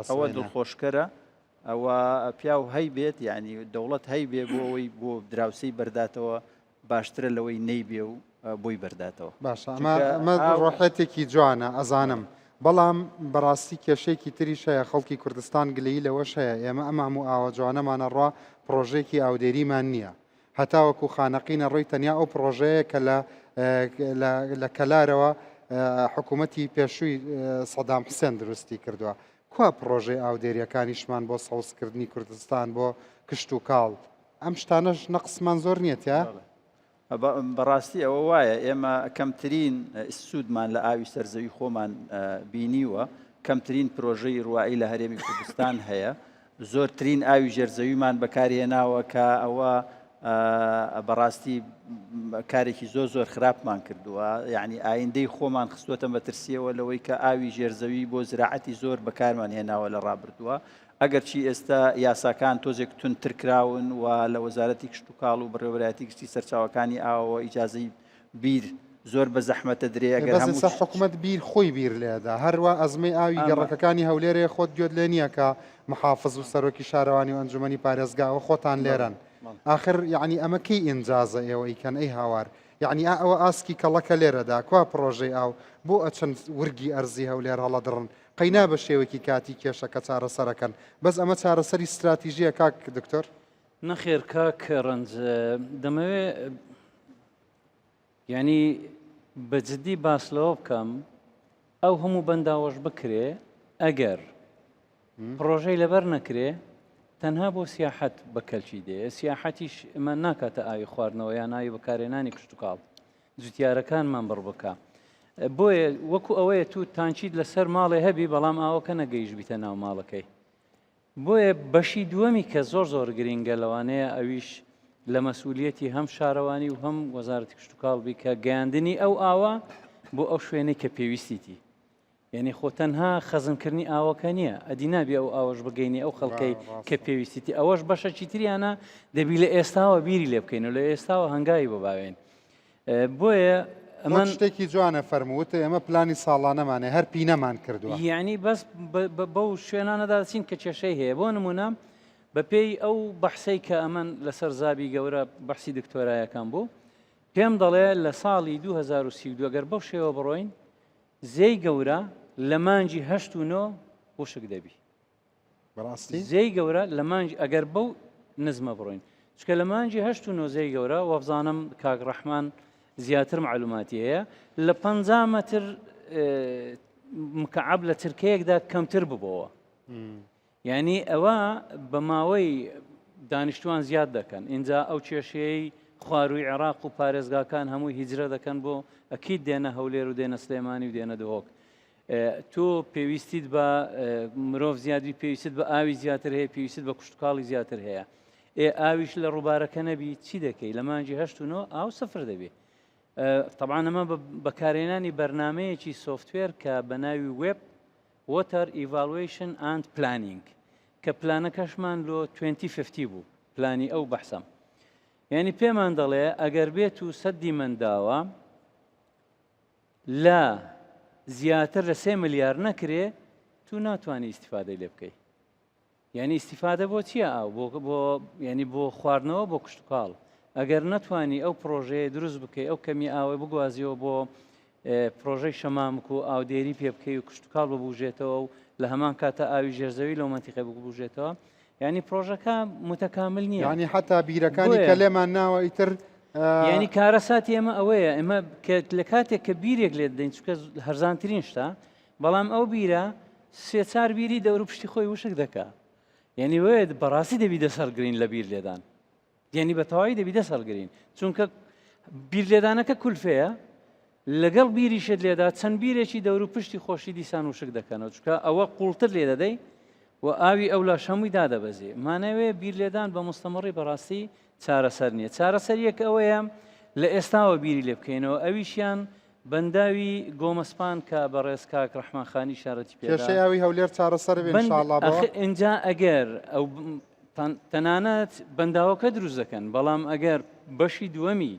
ئەوە دڵخۆشکەرە ئەوە پیا و هەی بێت یعنی دەوڵەت هەی بێ بۆ ئەوەی بۆ دراوسەی بەرداتەوە باشترە لەوەی نەیبێ و بۆی بەرداتەوە باشە ئەمە ڕۆحەتێکی جوانە ئەزانم بەڵام بەڕاستی کێشەیەکی تریش هەیە خەڵکی کوردستان گلەیی لەوەش هەیە ئێمە ئەمام و ئاوە جوانەمانە ڕوا پرۆژێکی ئاودێریمان نییە هەتاوەکو خانەقینە ڕۆی تەنیا ئەو پرۆژەیە کە لە کەلارەوە حکوومەتی پێشووی سەدام حسێن دروستی کردووە کوا پرۆژەی ئاودێریەکانیشمان بۆ سەوزکردنی کوردستان بۆ کشت و کاڵ ئەم شتانەش نەقسمان زۆر نیەتە بەڕاستی ئەوە وایە ئێمە کەمترین سوودمان لە ئاوی سەرزەوی خۆمان بینیوە کەمترین پرۆژەی ڕواایی لە هەرێمی کوردستان هەیە زۆرترین ئاوی ژێرزەویمان بەکارهێناوە کە ئەوە بەڕاستی کارێکی زۆر خراپمان کردووە یعنی ئایندەی خۆمان خستوەتە مەترسیەوە لەوەی کە ئاوی ژێرزەوی بۆ زراعەتی زۆر بەکارمان هێناوە لە ڕابردووە ئەگەر چی ئێستا یاساکان تۆزێک تونترکراون و لە وەزارەتی کشت و کاڵ و بڕێوەبەرایەتی گشتی سەرچاوەکانی ئاوەوە ئیجازەی بیر زۆر بە زەحمەتە درێ ئەگەر هەموو حکوومەت بیر خۆی بیر لێدا هەروە ئەزمەی ئاوی گەڕەکەەکانی هەولێرێ خۆت گوێت لێ نییە کە محافظ و سەرۆکی شارەوانی و ئەنجومەنی پارێزگاوە خۆتان لێرن آخر یعنی ئەمە کەی ئینجازە ئێوە ئیکەن ئەی هاوار یعنی ئەوە ئاسکی کەڵەکە لێرەدا کوا پرۆژەی ئاو بۆ ئەچەند ورگی ئەرزی هەولێر هەڵەدڕن قەینا بە شێوەکی کاتی کێشەکە چارەسەرەکەن بەس ئەمە چارەسەری استراتیژیە کاک دکتۆر نەخێر کاک ڕەنج دەمەوێت ینی بەجددی باسلەوە بکەم ئەو هەموو بەنداوەش بکرێ ئەگەر پرۆژەی لەبەر نەکرێ تەنها بۆ سیاحەت بەکەلچی دێ سیاحەتیش ئەمە ناکاتە ئاوی خواردنەوە یان ئاوی بەکارهێنانی کشت و کاڵ جوتیارەکانمان بڕ بکە بۆیە وەکو ئەوەیە تو تانچیت لەسەر ماڵێ هەبی بەڵام ئاوەکە نەگەیشت بیتە ناو ماڵەکەی بۆیە بەشی دووەمی کە زۆر گرینگە لەوانەیە ئەویش لە مەسئولیەتی هەم شارەوانی و هەم وەزارەتی کشت و کاڵبی کە گەیاندنی ئەو ئاوە بۆ ئەو شوێنەی کە پێویستیتی یعنی خۆ تەنها خەزمکردنی ئاوەکە نییە ئەدی نابێ ئەو ئاوەش بگەینی ئەو خەڵکەی کە پێویستیتی ئەوەش بەشە چیتریانە دەبی لە ئێستاوە بیری لێ بکەین و لە ئێستاوە هەنگاوی بباوێن بۆیە ئەمە شتێکی جوانە فەرمووتە ئێمە پلانی ساڵانەمانێ هەر پینەمان کردووە یعنی بەس بەو شوێنانەدا دەچین کە کێشەی هەیە بۆ نمونە بە پێی ئەو بەحسەی کە ئەمەن لەسەر زابی گەورە بەحسی دکتۆرایەکان بوو پێم دەڵێ لە ساڵی 2032 گەر بەو شێوە بڕۆین زەی گەورە لە مانجی 8 و 9 وشک دەبی زەی گەورە لە مانجی ئەگەر بەو نزمە بڕۆین چکە لە مانجی 8 و 9 زەی گەورە وەبزانم کاک ڕەحمان زیاتر معلوماتی هەیە لە 50 مەتر مکعب لە ترکەیەکدا کەمتر ببەوە یعنی ئەوە بە ماوەی دانیشتوان زیاد دەکەن اینجا ئەو کێشەیەی خواروی عێراق و پارێزگاکان هەمووی هیجرە دەکەن بۆ ئەکید دێنە هەولێر و دێنە سلێمانی و دێنە دهۆک تۆ پێویستیت بە مرۆڤ زیادی پێویست بە ئاوی زیاتر هەیە پێویست بە کوشتکاڵی زیاتر هەیە ئاویش لە ڕووبارەکە نەبی چی دەکەی لە مانجی 89 ئاو سفر دەبێت طبعا ئەمە بەکارهێنانی بەرنمەیەکی سوفتوێر کە بە ناوی وێب Water Evaluation and Planning کە پلانەکەشمان لۆ 2050 بوو پلانی ئەو بەحسەم یعنی پێمان دەڵێ ئەگەر بێت و سەدی منداوە لە زیاتر لە 3 ملیار نەکرێ تو ناتوانانی ئیسیفادەی لێ بکەیت یعنی ئیسیفادە بۆ چییە ئاو بۆ ینی بۆ خواردنەوە بۆ کشتتوکاڵ ئەگەر نەتوانی ئەو پرۆژەیە دروست بکەیت ئەو کەمی ئاوە بگوازیەوە بۆ پرۆژەی شەمامک و ئاودێری پێ بکەی و کشتتوکاڵ ببوژێتەوە و لە هەمان کاتە ئاوی ژێرزەوی لەو منتیقە ببوژێتەوە ینی پرۆژەکە متەکامل نییە ینی حتا بیرەکانی کە لێمان ناوە ئیتر ینی کارەساتی ئێمە ئەوەیە ئێمە لە کاتێک کە بیرێک لێت دەین چکە هەرزانترین شتا بەڵام ئەو بیرە سێ چار بیری دەور پشتی خۆی وشک دەکات یعنی وێت بەڕاستی دەبی دەسەرگرین لە بیر لێدان یعنی بە تەواوی دەبی دەسەرگرین چونکە بیر لێدانەکە کولفەیە لەگەڵ بیریشت لێدا چەند بیرێکی دەور و پشتی خۆشی دیسان وشک دەکەنەوە چکە ئەوە قوڵتر لێ دەدەی و ئاوی ئەو لاش هەمووی دادەبەزێ مانەوێ بیر لێدان بە مستەمەڕی بەڕاستی چارەسەر نییە چارەسەریەک ئەوەیە لە ئێستاوە بیری لێ بکەینەوە ئەویشیان بەنداوی گۆمەسپان کە بەڕێز کاک ڕەحمانخانی شارەتی پێدا کێشەی ئاوی هەولێر چارەسەر بێ ئینشاءالله اینجا ئەگەر ئەو تەنانەت بەنداوەکە دروست دەکەن بەڵام ئەگەر بەشی دووەمی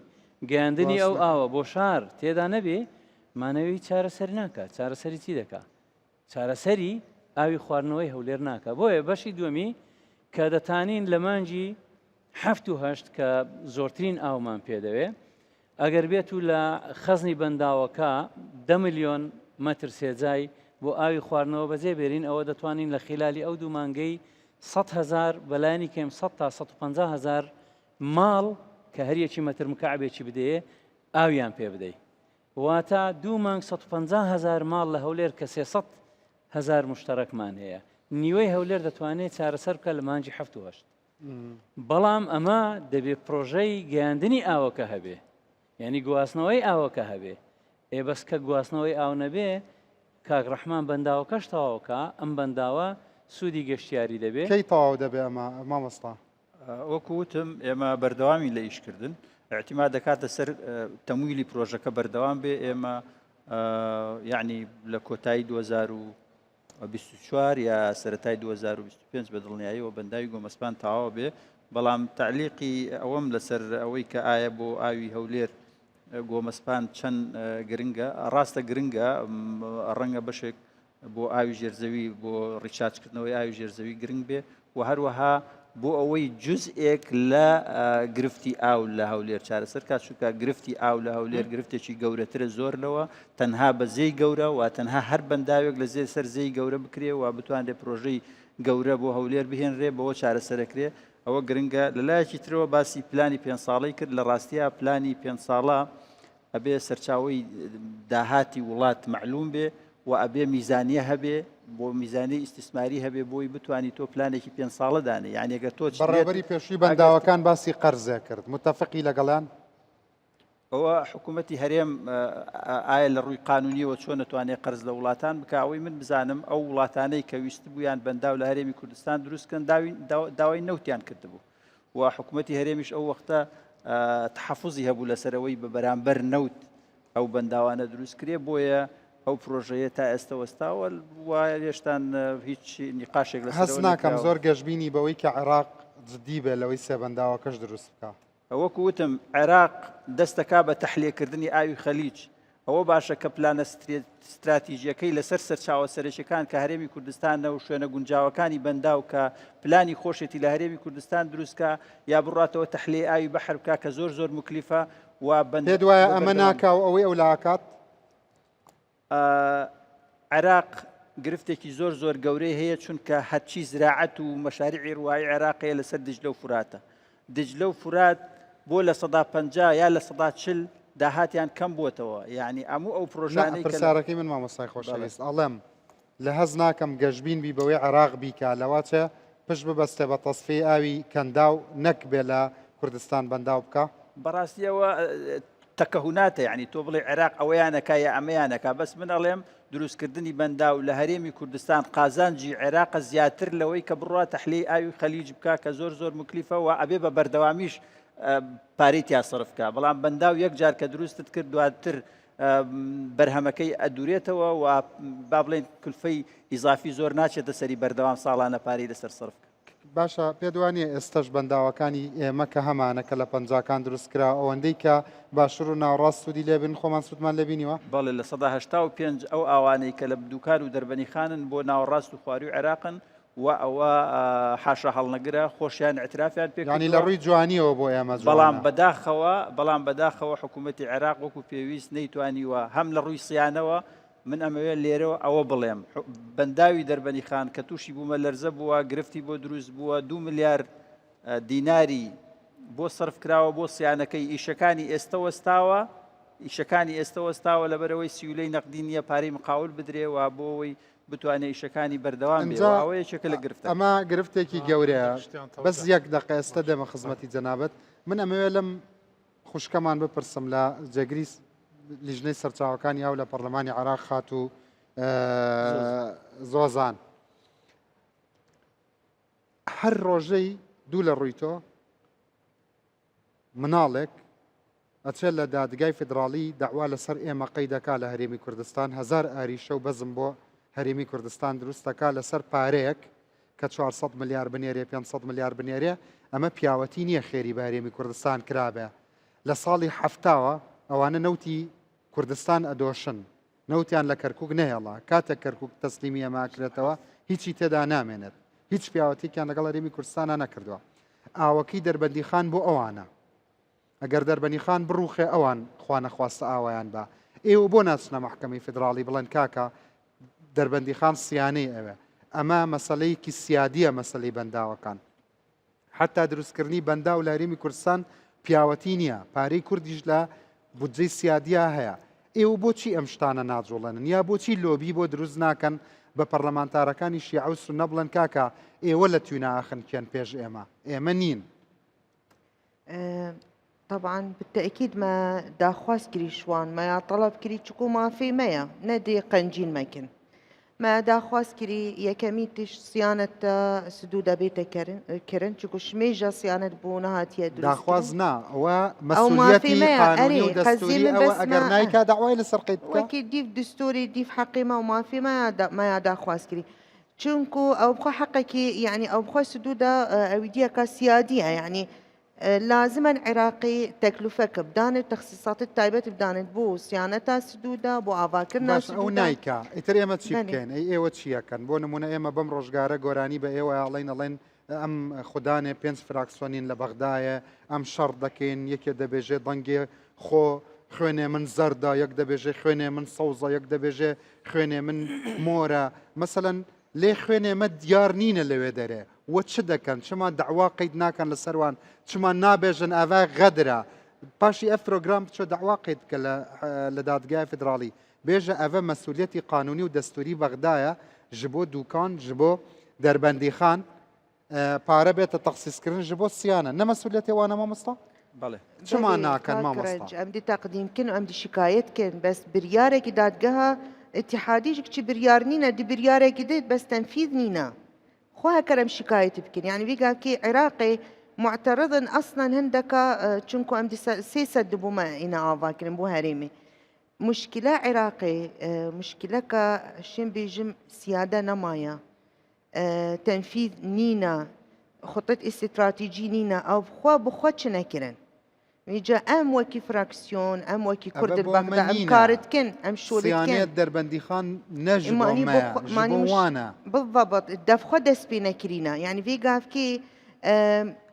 گەیاندنی ئەو ئاوە بۆ شار تێدا نەبێ مانەوەی چارەسەر ناکات چارەسەری چی دەکات چارەسەری ئاوی خواردنەوەی هەولێر ناکات بۆیە بەشی دووەمی کە دەتانین لە مانجی 7 و 8 کە زۆرترین ئاومان پێدەوێ ئەگەر بێت و لە خەزنی بەنداوەکە 10 ملیۆن مەتر سێجای بۆ ئاوی خواردنەوە بەجێ بێرین ئەوە دەتوانین لە خلالی ئەو دوو مانگەی 100,000 بەلایانی کەم 100 تا 150,000 ماڵ کە هەریەکی مەتر مکعبێکی بدەیە ئاویان پێ بدەیت واتە دوو مانگ 150,000 ماڵ لە هەولێر کە 300,000 مشتەرەکمان هەیە نیوەی هەولێر دەتوانێت چارەسەر بکە لە مانجی 7 و 8 بەڵام ئەمە دەبێت پرۆژەی گەیاندنی ئاوەکە هەبێ یعنی گواستنەوەی ئاوەکە هەبێ بەس کە گواستنەوەی ئاو نەبێ کاک ڕەحمان بەنداوەکەش تەواوکە ئەم بەنداوە سوودی گەشتیاری دەبێت کەی تەواو دەبێ ئەمە مامۆستا وەکوتم ئێمە بەردەوامی لە ئیشکردن احتیمال دەکاتە سەر تەمویلی پرۆژەکە بەردەوام بێ ئێمە یعنی لە کۆتایی 2024 یا سەرەتای 2025 بە دڵنیاییەوە بەنداوی گۆمەسپان تەواو بێ بەڵام تعلیقی ئەوەم لەسەر ئەوەی کە ئایا بۆ ئاوی هەولێر گۆمەسپان چەند گرنگە ڕاستە گرنگە ڕەنگە بەشێک بۆ ئاوی ژێرزەوی بۆ ڕیچارجکردنەوەی ئاوی ژێرزەوی گرنگ بێ و هەروەها بۆ ئەوەی جزئێک لە گرفتی ئاو لە هەولێر چارەسەر کات چونکە گرفتی ئاو لە هەولێر گرفتێکی گەورەترە زۆر لەوە تەنها بە زەی گەورە و تەنها هەر بەنداوێک لە زێر سەر زەی گەورە بکرێ و بتوانێت پرۆژەی گەورە بۆ هەولێر بهێنرێ بەوە چارەسەرەکرێ ئەوە گرنگە لەلایەکی ترەوە باسی پلانی 5 ساڵەی کرد لە ڕاستیە پلانی 5 ساڵە ئەبێ سەرچاوەی داهاتی وڵات معلوم بێ و ئەبێ میزانیە هەبێ بۆ میزانی ئیستثماری هەبێ بۆی بتوانانی تۆ پلانێکی 5 ساڵە دانێ یعنی ئەگەر تۆ بەڕێوەبەری پێشووی بەنداوەکان باسی قەرزە کرد متفقی لەگەڵیان ئەوە حکوومەتی هەرێم ئایا لە ڕووی قانونیەوە چۆن نتوانێت قەرز لە وڵاتان بکە ئەوەی من بزانم ئەو وڵاتانەی کە ویست بوویان بەنداو لە هەرێمی کوردستان دروستکەن داوای نەوتیان کردبوو و حکوومەتی هەرێمیش ئەو وەختە تحفوزی هەبوو لەسەرەوەی بە بەرامبەر نەوت ئەو بەنداوانە دروست کرێ بۆیە ئەو پرۆژەیە تا ئێستا وەستاوە وایە هێشتان هیچ نیقاشێک لەسەر هەست ناکەم زۆر گەشتبینی بەوەی کە عێراق جدی بێ لەوەی سێ بەنداوەکەش دروست بکە وەکو وتم عێراق دەستەکا بە تەحلیەکردنی ئاوی خەلیج ئەوە باشە کە پلانە استراتیژیەکەی لەسەر سەرچاوە سەرەکیەکان کە هەرێمی کوردستانە و شوێنە گونجاوەکانی بەنداو کە پلانی خۆشێتی لە هەرێمی کوردستان دروستکە یا بڕاتەوە تەحلیە ئاوی بەحر بکە کە زۆر زۆر مکلیفە و پێت وایە ئەمە ناکاو ئەوەی ئەو لاکات عێراق گرفتێکی زۆر زۆر گەورەی هەیە چونکە هەرچی زراعەت و مەشاریعی ڕوایی عێراقەیە لەسەر دجلە و فوراتە دجلە و فورات بۆ لە 150 یا لە 140 داهاتیان کەم بووتەوە یعنی ئەموو ئەو پرۆژانەی پرسیارەکەی من مامۆستای خۆشەویست ئەڵێم لە هەز ناکەم گەشتبین بی بەوەی عێراق بیکە لەواتە پشت ببەستێ بە تەسفی ئاوی کەنداو نەک بێ لە کوردستان بەنداو بکە بەڕاستیەوە تەکەهوناتە یعنی تۆ بڵێ عێراق ئەوەیانەکە یا ئەمەیانەکە بەس من ئەڵێم دروستکردنی بەنداو لە هەرێمی کوردستان قازانجی عێراق زیاتر لەوەی کە بڕوە تەحلیل ئاوی خەلیج بکە کە زۆر مکلیفەوە ئەبێ بە بەردەوامیش پارەی تیا سەرفکە بەڵام بەنداو یەک جار کە دروستت کرد دواتر بەرهەمەکەی ئەدورێتەوە و با بڵێن کلفەی ئیزافی زۆر ناچێتە سەری بەردەوام ساڵانە پارەی لەسەر سەرفکە باشە پێدوانێ ئێستش بەنداوەکانی ئێمە کە هەمانەکە لە پەنجاکان دروستکرا ئەوەندەی کە باشوور و ناوڕاست سوودی لێبن خۆمان سوودمان لەبینیوە بەڵێ لە 1970 ئەو ئاوانەی کە لە دوکان و دەربەنی خانن بۆ ناوەڕاست و خواروی عێراقن و ئەوە حاشا هەڵنەگرە خۆشیان اعترافیان پێ ینی لە ڕووی جوانیەوە بۆ ئێمە بەڵام بەداخەوە حکوومەتی عێراق وەکو پێویست نەیتوانیوە هەم لە ڕووی سیانەوە من ئەمەوێت لێرەوە ئەوە بڵێم بەنداوی دەربەنی خان کە تووشی بوومە لەرزە بووە گرفتی بۆ دروست بووە 2 ملیار دیناری بۆ سەرف کراوە بۆ سیانەکەی ئیشەکانی ئێستا وەستاوە لەبەرەوەی سیولەی نەقدی نییە پارەی مقاول بدرێ و بۆەوەی بتوانێت ئیشەکانی بەردەوام بێەوە ئەوەیەکە لە گرفتە ئەمە گرفتێکی گەورەیە بەس یەک دقە ئێستا دێمە خزمەتی جەنابەت من ئەمەوێت لەم خوشکەمان بپرسم لە جێگری لیژنەی سەرچاوەکانی ئەو لە پەرلەمانی عێراق خات و زۆزان هەر ڕۆژەی دوو لە ڕووی تۆ مناڵێک ئەچێت لە دادگای فیدراڵی داوا لەسەر ئێمە قەی دەکا لە هەرێمی کوردستان 1000 ئاریشە و بەزم بۆ هەرێمی کوردستان دروستەکە لەسەر پارەیەک کە 400 ملیار بنێرێ 500 ملیار بنێرێ ئەمە پیاوەتی نییە خێری بە هەرێمی کوردستان کرابێ لە ساڵی هەفتاوە ئەوانە نەوتی کوردستان ئەدۆشن نەوتیان لە کەرکک نەهێڵا کاتێک کەرکک تەسلیمی ئەماکرێتەوە هیچی تێدا نامێنێت هیچ پیاوەتێکیان لەگەڵ هەرێمی کوردستانە نەکردووە ئاوەکەی دەربەندی خان بۆ ئەوانە ئەگەر دەربەنی خان بڕوخێ ئەوان خوا نەخواستە ئاوایان بە ئێوە بۆ ناچنە محکەمەی فیدراڵی بڵێن کاکە دەربەندی خان سیانەی ئەوێ ئەمە مەسەلەیەکی سیادیە مەسەلەی بەنداوەکان حتا دروستکردنی بەندا و لە هەرێمی کوردستان پیاوەتی نییە پارەی کوردیش لە بودجەی سیادیە هەیە ئێوە بۆچی ئەم شتانە ناجوڵێنن یا بۆچی لۆبی بۆ دروست ناکەن بە پەرلەمانتارەکانی شیعە و سونە بڵێن کاکە ئێوە لە توێناخن کێن پێش ئێمە نین طبعا بالتأكيد ما داخواست كري شوان ما طلب كري تشكو ما في مايا ندي قنجين مكن ما داخواست كري يكميتش صيانة سدودة بيت كرن تشكو شميجة صيانة بونها تيدرس داخوازنا ومسؤوليتي قانوني ودستوري أو أجر نايكا دعوة لسرقة وكي ديف دستوري ديف حقي ما في ما داخواست كري چونكو أو بخو حقكي يعني أو بخو سدودة أودية كسيادية يعني لازما عراقي تكلفة بدانت تخصيصات التايبة بدانت بو صيانتها سدودة بو أفاكرنا سدودة أو نايكا إتر إما تشيب كان أي إيوة تشيا كان بو نمونا إما بمرججارة قراني بإيوة علين أم خدانة بينس فراكسونين لبغداية أم شردكين يكي دبيجي ضنجي خوينة من زردة يك دبيجي خوينة من صوزة يك دبيجي خوينة من مورا مثلا ليه خوينة ما ديار نين اللي ودره وتشدا كان شما دعوة قيد ناكن للسروان شما نابجن أفا غدرة باشي اف بروجرام شو دعوة قيد كلا لدادقاء فدرالي بيجا أفا مسؤوليتي قانوني ودستوري بغدايا جبو دوكان جبو دربندي خان بارا بيت التخصيص كرن جبو الصيانة مسؤوليتي وانا ما مسطا بله شما ناكن ما مسطا أمدي تقديم كن وأمدي شكايت كن بس بريارك دادقاها اتحادي جكتي بريار نينا دي بريارك ديت بس تنفيذ نينا خوها كرم شكاية بكن يعني بيقال كي عراقي معترض أصلا هندكا تشنكو أمدي سيسد بو ما إنا آفاكن بو هريمي مشكلة عراقي مشكلة كشين بيجم سيادة نمايا تنفيذ نينا خطة استراتيجي نينا أو بخوا چنكرن يجا أم وكي فراكسيون أم وكي كرد البغداد أم كاردكن أم شولتكن صيانات دربندي خان نجبو ما جبوانا بالضبط الدفخة دسبينا كرينا يعني في قافكي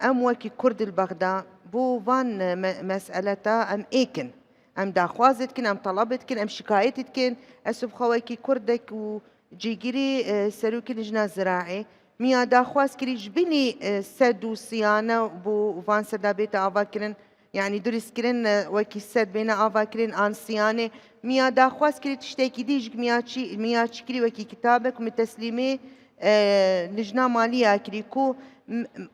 أم وكي كرد البغداد بو فان مسألة أم إيكن أم داخوازتكن أم طلبتكن أم شكايتتكن أسب خويكي كردك وجيجري سروكي لجنة زراعي ميا داخواز كري جبيني سد وصيانة بو فان سدا بيتا أفاكرن يعني دروستکردن وەکی سەر بێنە ئاواکردن ئانسیانێ میا داخواست کرد شتێکی دیژ میاچکری وەکی کتابێک و متەسلیمێ لجنا مالیە کری کو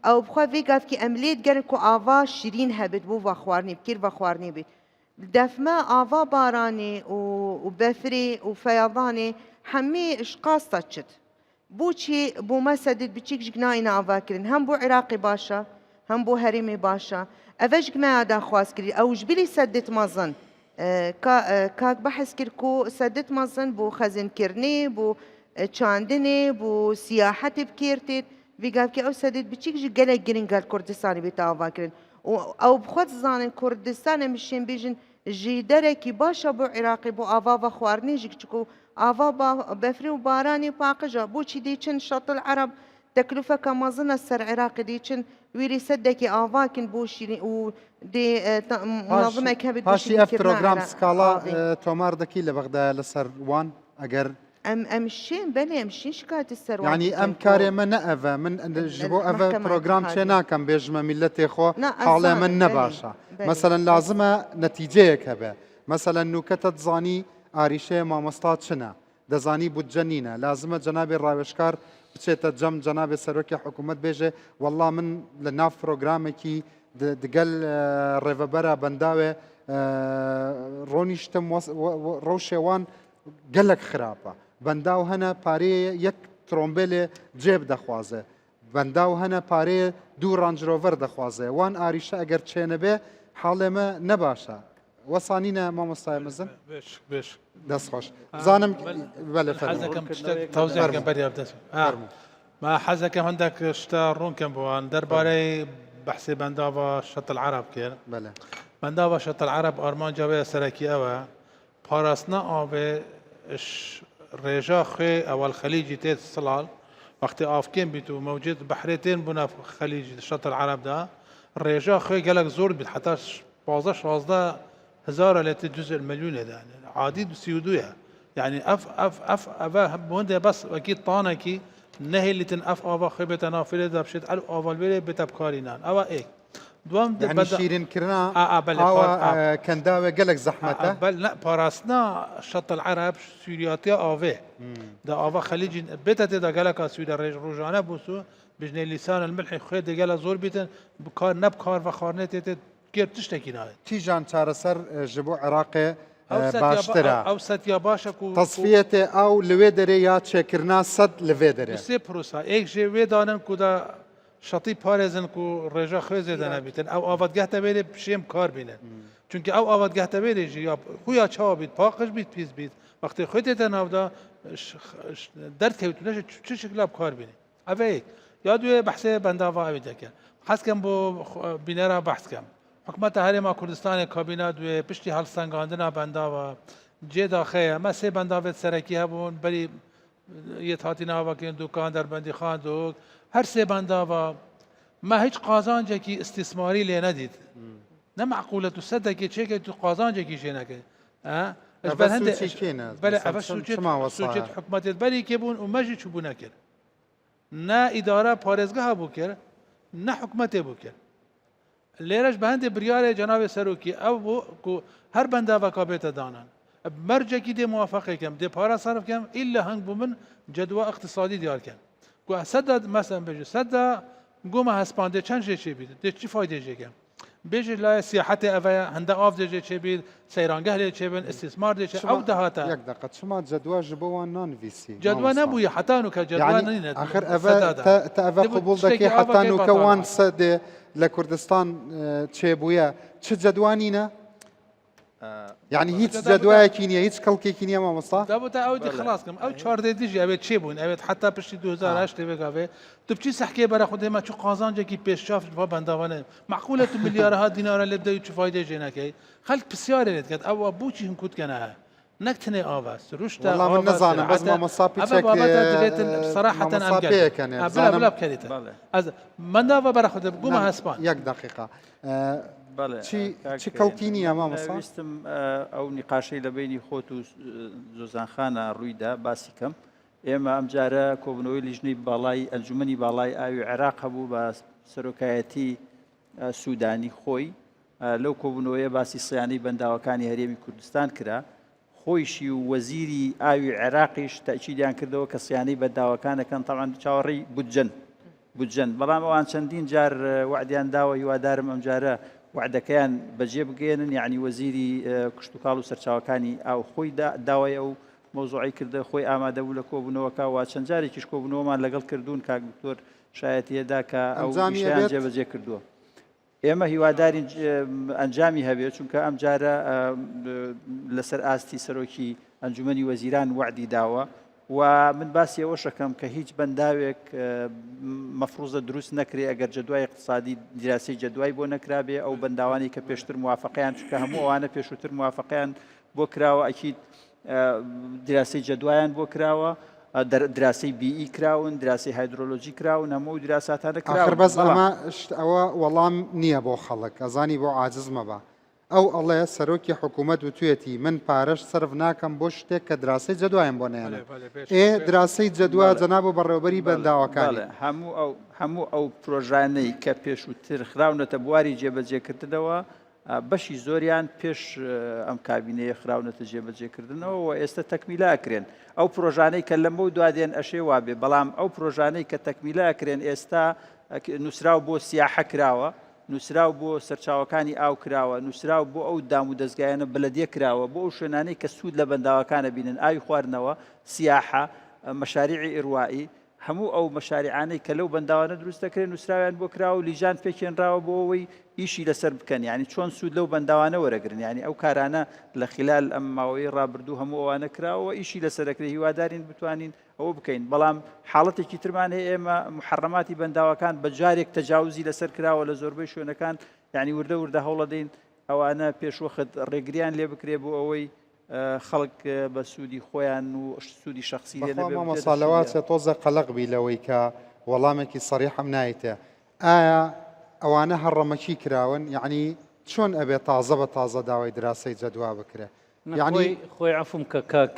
ئەو بخوا vêgavkî em lê digerin ku ava şîrîn hebit bû va xwarinê bikir va xwarinê bê. Defme ava baranê û befrê û feyadanê hemê işqasta çit. بۆچی بۆ مە سەدت بچیک ژ ناینە ئاواکردن هەم بۆ عێراقی باشە هەم بۆ هەرێمی باشە ئەڤەش گمەیە داخواست کردی ئەو ژبیلی سەدت مەزن کاک بەحث کرد و سەدت مەزن بۆ خەزینکردنێ بۆ چاندنێ بۆ سیاحەتی بکێرتێت vêgavkî ew sedêt biçîk ji gelek giring gel Kurdistanê bête avakirin û ew bixwe dizanin Kurdistan em şên bêjin ji derekî başa bû Iraqê bû ava ve xwarinê jî çikû ava befrê û baranê paqija boçî dê çin şatil Ereb teklûfeka mezin e ser Iraqê dê çin wêrê sedekî avakin bû şîrîn û dê munazimek hebit پاشی ئەف پرۆگرام سکاڵا تۆمار دەکەی لە بەغدایە لەسەر وان ئەگەر ئەم شێن بەێ ئەم شین شکاتی سەر ینی ئەم کارێمە نەئەڤە من ji بۆ ئەvە پرۆگرام چێ ناکەم بێژمە میلەتێ خۆ حاڵێ من نەباشە مەسەلەن لازمە نەتیجەیەک هەبێ مەسەلەن نوکەتە دزانی ئاریشەیە مامۆستا چنە دەزانی بودجە نینە لازمە جەنابێ ڕاوێشکار بچێتە جەم جەنابێ سەرۆکی حکوومەت بێژێ وەڵا من لە ناو پرۆگرامێکی دگەل ڕێڤەبەرە بەنداوێ ڕۆنیشتم ڕەوشێوان gelek xراپە بەنداو هەنە پارەیە یەک ترۆمبیلێ جێب دەخوازێ بەنداو هەنە پارەیە دوو ڕانجرۆڤەر دەخوازێ وان ئاریشە ئەگەر چێنە بێ حاڵێمە نەباشە وەسانینە مامۆستای مەزن دەستخۆش بزانم ما حەزەکەم هەندێک شتە ڕوونکەم بووان دەربارەی بەحسێ بەنداوە شەتل عەرەب کرد بەنداوە شەتل عەرەب ئارمانجاوەیە سەرەکی ئەوە پاراستنا ئاوێ رێژا خوێ ئەوەل خەلیجی تێت سڵال وەختی ئافکێن بیت و مەوجێت بەحرێتێن بوونە خەلیجی شەتل عەرەبدا ڕێژا خوێ gelek زۆر بیت حتا 15 هزار لێتە جزء المليونێدا عادی 32 يعني اف هەندێ بەس وەکی تانێکی نەهێلیتن ئەف ئاوا خوێ بێتە نافرێدا بشێت ئەل ئاڤالوێرێ بێتە بکارینان ئەوە ئێک دوام شیرینکردنا کەنداوێ gelek زەحمەتە پاراستنا شەتل عەرەب سووریاتیا ئاوێ دا ئاوا خەلیجی بێتە تێدا geleka سوودە ڕێژ ڕۆژانە بووسو بژنێ لیسان الملحی خوێ دەگەلە زۆر بیتن بکار نەبکار بە خواردنێت تێت گێر تشتێکی ناوێت تیژان چارەسەر ji بۆ عێراقێ باشترە ئەو سەتیا باشە و تەسفیەتێ ئەو لەوێ دەرێ یا چێکردنا سەد لەوێ دەرێ سێ پرۆسا ئێک ژێ وێدانن کودا شەتی پارێزن و ڕێژە خوێزێ دەنەبیتن ئەو ئاواتگەهتە بێرێ پشێم کار بینن چونکە ئەو ئاواتگەهتە بێرێژی یا خویا چاوا بیت پاقش بیت پیس بیت وەختی خۆی تێتە ناودا دەرکەوت نەژە چ شکلا بکار بینی ئەvەیەک یا دوێ بەحسێ بەنداوا ئەوی دەکرد حەزکەم بۆ بینەرە بەحسکەم حکوومەتە هەرێما کوردستانی کابینا دوێ پشتی هەڵسەنگاندنا بەنداوە جێدا خەیە مە سێ بەنداوێت سەرەکی هەبوون بەری یەت هاتی ناوەکەن دوکان دەربەندی خاندۆک هەر سێ بەنداوە ما هیچ قازانجێکی ئیسtisماری لێ نەدیت نەمەعقولەت و سەدەکی چێکێت و قازانجێکی شێ نەکەیت سوچێت حکوومەتێت بەری کێبوون و مەژی چوبوو نەکرد نا ئیدارە پارێزگەها بوو کرد نە حکوومەتێ بوو کرد لێرەش بە هەندێک بریارێ جەنابێ سەرۆکی ئەو بوو هەر بەنداوەکە بێتە دانان مەرجێکی دێ موافقێکم دێ پارە سەرفکەم ئیلا هەنگ بوو من جدوە اقتصادی دیارکەن سەدا مەسەن بێژێ سەدا گۆمە هەسپاندێ چەند ژێ چێ بیت دێ چی فایدێژێکم بێژێ لای سیاحەتێ ئەڤەیە هەندە ئاف دێژێ چێ بیت سەیرانگەه لێ چێبن ئیسtismار دێچێ ئەو دەهاتە یەک دقەت چما جدوە ji بۆ wan nanivîsî جدوە نەبووە حتا نوکە جدوە نینە آخر ئەvە قبول دەکەی حتا نوکە wan سەدێ لە کوردستان چێبووە چ جدوانینە يعني هیچ جدوایەکی نییە هیچ کەڵکێکی نییە مامۆستا دابووتە ئەو خلاصکەم ئەو چواردێ دیژی ئەوێت چێ بوون ئەوێت حتا پشتی 2008 تێبێگاوێ تو بچی سەحکێ بەرە خودێمە چ قازانجێکی پێشچاف بۆ بەنداوانێ معقولە تو ملیارەها دینارە لێ بدەی چ فایدە ژێ نەکەی خەڵک پرسیارێ لێت کرد ئەوە بۆچی هەنکوتکەنە نەکتنێ ئاواست روشتە من نزانم بەس مامۆستا صراحەتەن بلا بکەریتە منداوە بەرە خودێ بگومە هەسپان یەک دقیقە چی کەڵکی نییە مامۆستا ویستم ئەو نیقاشەی لە بینی خۆت و زۆزانخانە ڕوویدا باسی کەم ئێمە ئەم جارە کۆبنەوەی لیژنەی باڵای ئەنجومەنی باڵای ئاوی عێراق هەبوو بە سەرۆکایەتی سوودانی خۆی لەو کۆبوونەوەیە باسی سیانەی بەنداوەکانی هەرێمی کوردستان کرا خۆیشی و وەزیری ئاوی عێراقیش تاکیدیان کردەوە کە سیانەی بەنداوەکانەکەن تەڵان چاوەڕێی بودجەن بەڵام ئەوان چەندین جار وعدیان داوە هیوادارم ئەم جارە وعدەکەیان بەجێ بگێنن یعنی وەزیری کشت و کاڵ و سەرچاوەکانی ئاو خۆی داوای ئەو مۆزوعی کردە خۆی ئامادە بوو لە کۆبوونەوەکە و چەند جارێکیش کۆبوونەوەمان لەگەڵ کردوون کاک دکتۆر شایەتیەدا کە ئەو ویشیان جێبەجێ کردووە ئێمە هیوادارین ئەنجامی هەبێت چونکە ئەم جارە لەسەر ئاستی سەرۆکی ئەنجومەنی وەزیران وعدی داوە و من باسی ئەوە شەکەم کە هیچ بەنداوێک مەفروزە دروست نەکرێ ئەگەر جەدوای اقتصادی دیراسی جەدوای بۆ نەکرابێ ئەو بەنداوانی کە پێشتر موافقیان چونکە هەموو ئەوانە پێشووتر موافقیان بۆ کراوە ئەکید دراسی جەدوایان بۆ کراوە دراسی بیئی کراون دراسی هایدرۆلۆژی کراون هەموو دراساتانە کراون بەس ئەمە ئەوە وەڵام نییە بۆ خەڵک ئەزانی بۆ عاجز مەبە ئەو ئەڵێ سەرۆکی حکوومەت و توێتی من پارەش سرف ناکەم بۆ شتێک کە دراسی جەدوایم بۆ نێنێ دراسی جەدوا جەناب و بەڕێوەبەری بەنداوەکانی هەموو ئەو پرۆژانەی کە پێشووتر خراونەتە بواری جێبەجێکردنەوە بەشی زۆریان پێش ئەم کابینەیە خراونەتە جێبەجێکردنەوە و ئێستا تەکمیلاکرێن ئەو پرۆژانەی کە لەمە و دوادێن ئەشێ وابێ بەڵام ئەو پرۆژانەی کە تەکمیلاکرێن ئێستا نووسراو بۆ سیاحە کراوە نووسراو بۆ سەرچاوەکانی ئاو کراوە نووسراو بۆ ئەو دام و دەستگایانە بەلەدیە کراوە بۆ ئەو شوێنانەی کە سوود لە بەنداوەکانە بینن ئاوی خواردنەوە سیاحە مەشاریعی ئیروایی هەموو ئەو مەشاریعانەی کە لەو بەنداوانە دروست دەکرێن نووسراویان بۆ کراوە و لیژان پێکێنراوە بۆ ئەوەی ئیشی لەسەر بکەن یعنی چۆن سوود لەو بەنداوانە وەرەگرن یعنی ئەو کارانە لە خلال ئەم ماوەی ڕابردوو هەموو ئەوانە کراوە ئیشی لەسەرەکرێ هیوادارین بتوانین ئەوە بکەین بەڵام حاڵەتێکی ترمان هەیە ئێمە محرماتی بەنداوەکان بە جارێک تەجاوزی لەسەر کراوە لە زۆربەی شوێنەکان یعنی وردە وردە هەوڵە دەین ئەوانە پێشوەخت ڕێگریان لێ بکرێ بۆ ئەوەی خەڵک بە سوودی خۆیان و سوودی شخصی لێ نەبێت مەساڵەواتە تۆزە قەلق بی لەوەی کە وەڵامێکی سەریحم نایتە ئایا ئەوانە هەڕەمەکی کراون یعنی چۆن ئەبێت تازە بە تازە داوای دراسی جەدوا بکرێ یعنی خۆی عفوم کە کاک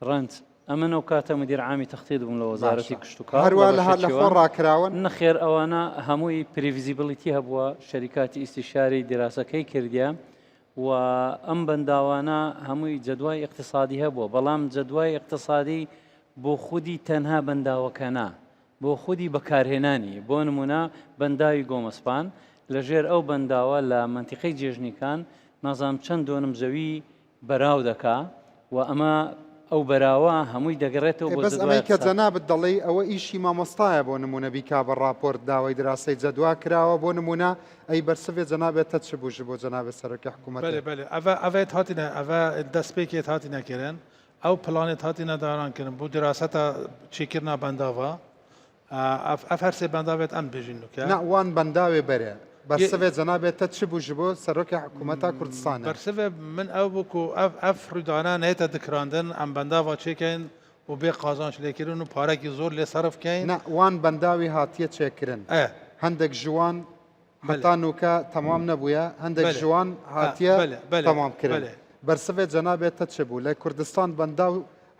ڕەنج ئەمە نەو کاتە مدیر عامی تەختید بووم لە وەزارەتی کشت و کاڵ هەروە لە خۆ ڕاکراون نەخێر ئەوانە هەمووی پریڤیزیبلیتی هەبووە شەریکاتی ئیسیشاری دیراسەکەی کردیە و ئەم بەنداوانە هەمووی جەدوای اقتصادی هەبووە بەڵام جەدوای اقتصادی بۆ خودی تەنها بەنداوەکەنا بۆ خودی بەکارهێنانی بۆ نمونە بەنداوی گۆمەسپان لەژێر ئەو بەنداوە لە منتیقەی جێژنیکان نازام چەند دۆنم زەوی بەراو دەکا و ئەمە ئەو بەراوە هەمووی دەگەڕێتەوە بۆ ئەمەی کە جەنابەت دەڵێ ئەوە ئیشی مامۆستایە بۆ نمونە بیکا بە راپۆرت داوای دراسی جەدوا کراوە بۆ نمونە ئەی بەرسەوێ جەنابێت چ بووژ بۆ جەنابێت سەرۆکی حکوومەت ئەڤێت هاتینە ئەڤە دەستپێکێت هاتینەکردن ئەو پلانێت هاتینە دارانکردن بۆ دراستە چێکردنا بەنداوە ئەف هەرسێ بەنداوێت ئەم بژینکە ناوان بەنداوێ بەرێ بەرسەوێ جەنابێتە چ بووژ بۆ سەرۆکی حکوومەتە کوردستانە بەرسەوێ من ئەو بکو ئەف ڕوودانە نێتە دکراندن ئەم بەنداوە چێکەین و بێ قازانش لێکردن و پارێکی زۆر لێ سەرفکەین وان بەنداوی هاتیە چێکردن هەندێک ژوان بەتانوکە تەمام نەبووە هەندێک ژوان هاتیە تەمامکردن بەرسەوێ جەنابێتە چ بوو لە کوردستان بەنداو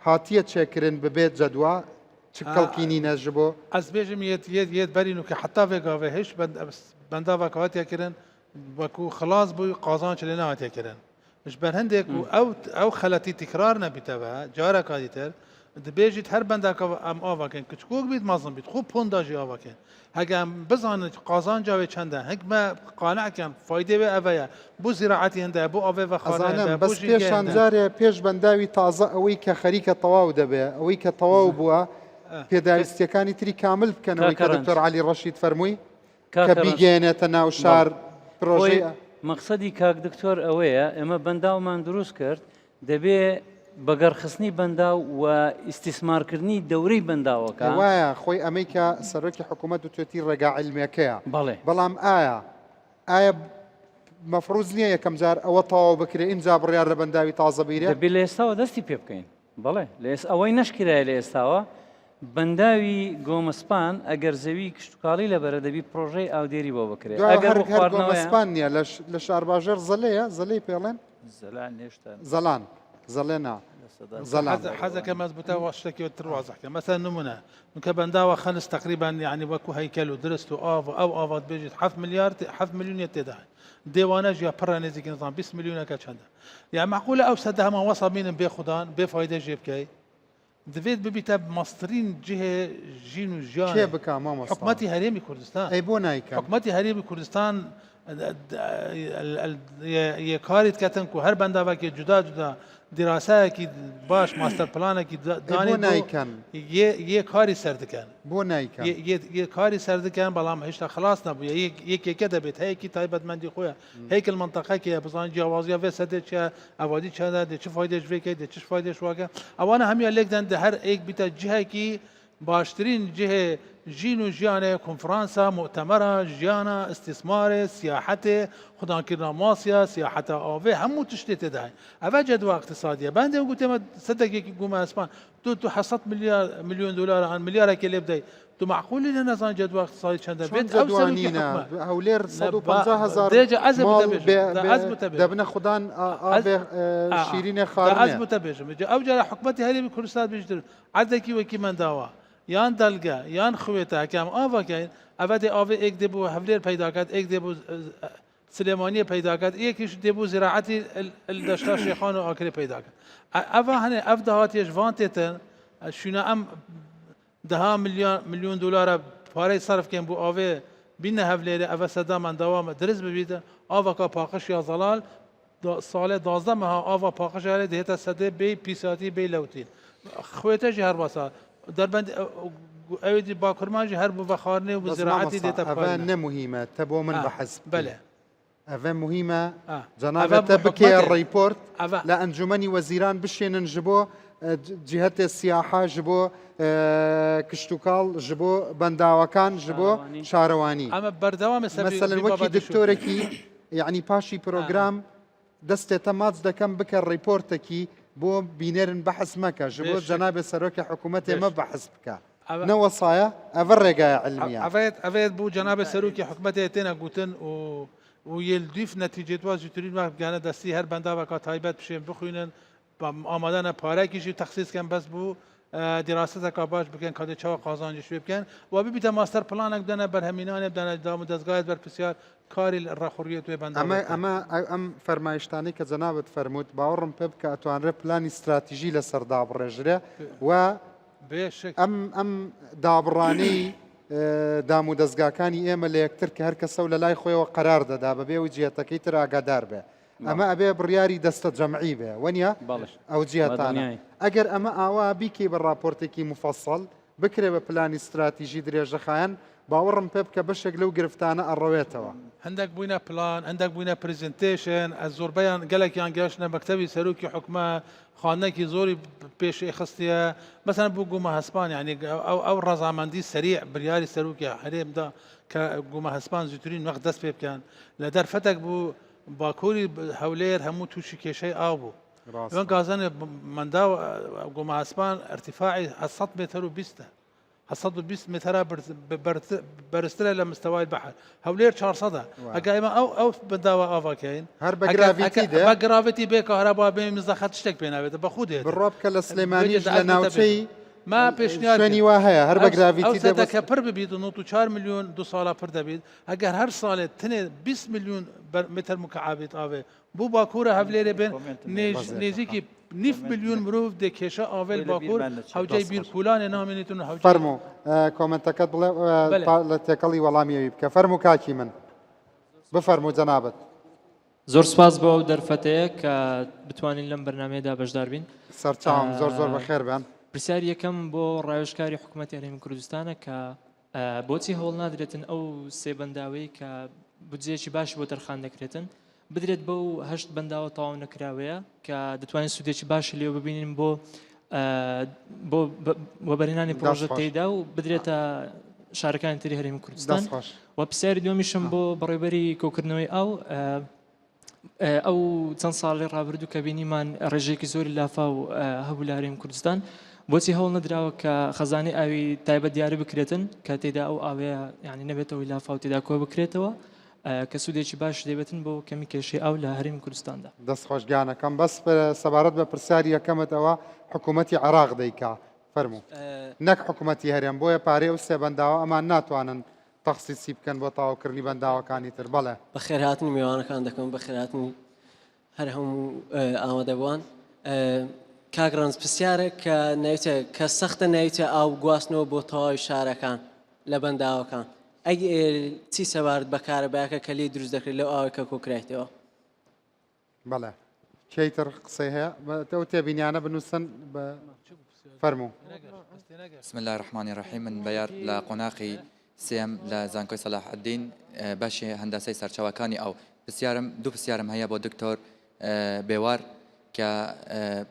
هاتیە چێکردن ببێت جەدوا چکەڵکینی نەژ بۆ ئەس بێژم یەت بەرین و کە حتا vێگاوێ هیچ بەنداوە کەواتیەکردن وەکو خلاص بووی قازان چ لێ ناواتێکردن مش بەر هەندێک و ئەو خەلەتی تکرار نەبیتەوە جارێکا دیتر دەبێژیت هەر بەنداکە ئەم ئاواکەن کچکۆک بیت مەزن بیت خوب پۆنداژی ئاواکەن هەگە بزانن قازان جاوێ چەندە هەکمە قانعکەن فایدێ وێ ئەڤەیە بۆ زیراعەتی هەندە بۆ ئەوێ خانە بەس پێشان جارێ پێش بەنداوی تازە ئەوەی کە خەریکە تەواو دەبێ ئەوەی کە تەواو بووە پێداویستیەکانی تری کامل بکەنەوەی کە دکتۆر عەلی ڕەشید فەرمووی کە بیگەێنێتە ناو شار پرۆژەی مەقسەدی کاک دکتۆر ئەوەیە ئێمە بەنداومان دروست کرد دەبێ بەگەڕخستنی بەنداو و ئیسیسمارکردنی دەورەی بەنداوەکە وایە خۆی ئەمەی کە سەرۆکی حکوومەت و توێتی ڕێگا عیلمیەکەیە بەڵام ئایا مەفروض نییە یەکەم جار ئەوە تەواو بکرێ ئینجا بڕیار لە بەنداوی تازە بیرێ دەبێ لە ئێستاوە دەستی پێ بکەین بەڵێ ئەوەی نەشکرایە لە ئێستاوە بەنداوی گۆمەسپان ئەگەر زەوی کشتتوکاڵی لەبەرە دەبی پرۆژەی ئاودێری بۆ بکرێت گۆمەسپان نییە لە شارباژێر زەلەیە زەلەی پێڵێن زەلان زەلێنا حزك مزبوطة واشتكي وتروازح مثلا نمونة كبنداوة خلص تقريبا يعني وكو هيكل ودرست أو آفات بيجي 7 مليون يتدعي ديوانه جا برانيزي كنظام 20 مليون كاتشندا يعني معقولة أو سدها ما وصل مين بياخدان بفايدة جيب كي دفيت ببيتا مصرين جهة جينو جان كيف بكا ما مصر حكومتي هريمي كردستان أي بونايكا حكومتي هريمي كردستان يكاريت كتنكو هر بندا وكي جدا دراسه کی باش ماستر پلان کی دانی یه کاری سرد کن بو نیکن یه کاری سرد کن بلام هیچ خلاص نبود یک کده بیت هی کی تایبت مندی خویا هیک المنطقه کی بزن جوازیا و سده چه اوادی چه ده چه فایدهش وکی ده چه فایدهش واقع اوانه همین لیک دند هر یک بیت جهه کی باشترین جهه جینو جیانه کنفرانسا مؤتمره جیانه استثمار سیاحت خدان کردن ماسیا سیاحت آوه همو تشتیت ده اوه جدوى اقتصادیه بنده گفتم صدقی که گوم اسپان تو حصت میلیون دلار عن مليار که لب تو معقولی نزان جدوى اقتصادی چند بیت او سلوکی حکمه هولیر 150,000 مال دبنا خدان آوه شیرین خارنه از متبجم او جرا حکمتی هری کردستان بیشتر عدکی وکی من داوا یان دلگا یان خویتا کم آوا کن اوه آوه ایک دبو هولیر پیدا کرد ایک دبو سلیمانی پیدا کرد یکیش دبو زراعتی الدشتا شیخان و آکری پیدا کرد اوه هنه اف دهاتیش وانتیتن شونا ام 10 میلیون دلار پاره صرف کن بو آوه بین هولیر اوه صدا من دوام درز ببیده آوه که پاقش یا زلال سال 12 ماه آوه پاقش هلی دهتا صده بی پیساتی بی لوتین خویتا جی هر باسا در بند اویدی با کرمانجی هر بو بخارنه و زراعتی دیتا بخارنه اوه مهمه تبو من بحث بله اوه مهمه جنابه تبكي الريبورت لأنجمني وزيران بشين جبو جهة السياحة جبو كشتوكال جبو بنداوكان جبو شارواني اما بردوام مثلا وكي دكتوركي يعني باشي بروجرام دستي تماز دكم بك الريبورتكي بو بينيرن بحث مكا جبو جناب سروكي حكومتي ما بحث بك نوصايا افرقا علميا افيد بو جناب سروكي حكومتي تينا قوتن و يلديف نتيجه واز يترين وقت كان دستي هر بندا وكا تايبت بشين بخوينن آمدن پاره کشی تخصیص کن بس بو دراست کا باش بکن کادی چا قازانج شو بکن و ببیت ماستر پلان بدن برهمینان بدن دام دزگاه بر بسیار کاری رخوریت و بندا ام فرمایشتانی که جنابت فرمود باورم پب که اتوان ر پلان استراتژی لسر دابر رجره و ام دابرانی دامو دزگاکانی ئێمە لە یەکتر کە هەر کەسە و لە لای خۆیەوە قەرار دەدا بەبێ و جێتەکەی تر ئاگادار بێ ئەمە ئەبێ بڕیاری دەستە جەمعی بێ وەنیە ئەو جیهتانە ئەگەر ئەمە ئاوا بیکەی بە راپۆرتێکی مفەسەڵ بکرێ بە پلانی استراتیژی درێژەخایەن باوەڕم پێ بکە بەشێک لەو گرفتانە ئەڕەوێتەوە هەندێک بووینە پلان هەندێک بووینە پرزنتیشن ئە زۆربەیان گەلێکیان گەشتنە مەکتەبی سەرۆکی حکومە خانەکی زۆری پێشی خستیە مثلا بوو گومە هەسپان یعنی ئەو ڕەزامەندی سەریع بریاری سەرۆکی هەرێمدا کە گومە هەسپان زووترین وەخت دەست پێ بکەن لە دەرفەتێک بوو باکووری هەولێر هەموو تووشی کێشەی ئاو بوو وان گازانێ مندا گومە هەسپان ارتفاعی 100 متر و 120 متر برسترة لمستوى البحر هولير 400 أما أو بداوا أفاكين هر بجرافيتي ده بجرافيتي بكهرباء بمزخات تشتك بينا بخوده بالراب كالسليماني لناوتشي ما بيشنيار شني واهية هر بجرافيتي ده بس كبر ببيد نوتو 4 مليون 2 سالة پر دبيد أجر هر سالة تنه 20 مليون متر مكعب آوه بو باكورة هولير بين نزيكي 9 مليون مروف ده كيشا آول باكور حوجي بيركولان نامينيتون حوجي فرمو كومنتكات بلا تكالي والامي بك فرمو كاكي من بفرمو جنابت زۆر سپاس بۆ ئەو دەرفەتەیە کە بتوانین لەم بەرنامەیەدا بەشدار بین سەرچاوم زۆر بەخێر بێن پرسیار یەکەم بۆ ڕایۆژکاری حکوومەتی هەرێمی کوردستانە کە بۆچی هەوڵ نادرێتن ئەو سێ بەنداوەی کە بودجێکی باش بۆ تەرخان دەکرێتن بدرێت بەو هەشت بەنداوە تەواو نەکراوەیە کە دەتوانین سودێکی باش لێو ببینین بۆ وەبەرهێنانی پرۆژە تێیدا و بدرێتە شارەکانی تری هەرێمی کوردستان و پرسیاری دووەمیشم بۆ بەڕێوەبەری کۆکردنەوەی ئەو چەند ساڵی ڕابردوو کە بینیمان ڕێژەیەکی زۆری لافاو هەبوو لە هەرێمی کوردستان بۆچی هەوڵ نەدراوە کە خەزانەی ئاوی تایبەت دیارە بکرێتن کە تێدا ئەو ئاوەیە یعنی نەبێتەوەی لافاو تێدا کۆ بکرێتەوە کە سوودێکی باش دەبێتن بۆ کەمی کێشەی ئاو لە هەرێمی کوردستاندا. دەست خۆشگیانەکەم بەس سەبارەت بە پرسیاری یەکەمتەوە حکوومەتی عراق دەیکا فەرموو نەک حکوومەتی هەرێم بۆیە پارێ و سێ بەنداوە ئەمان ناتوانن تەخسیسی بکەن بۆ تاواکردنی بەنداوەکانی تر بەڵێ بە خێرهاتنی میوانەکان دەکەم بە خێرهاتنی هەر هەموو ئامادەبووان کاگرانز پرسیارە کە ناویتە کە سەختە ناویتە ئاو گواستنەوە بۆ تەواوی شارەکان لە بەنداوەکان ئەگە چی سەبارەت بەکارە بایەکە کە لێ دروست دەکرێت لەو ئاوەکە کۆکرایتەوە بەڵێ کەیتر قسەی هەیە تەو تێبینیانە بنووسن بە فەرموو. بسم الله الرحمن الرحیم من بەیار لە قۆناقی سێم لە زانکۆی سەلاح الدین باشی هەنداسەی سەرچاوەکانی ئەو دوو پرسیارم هەیە بۆ دکتۆر بێوار کە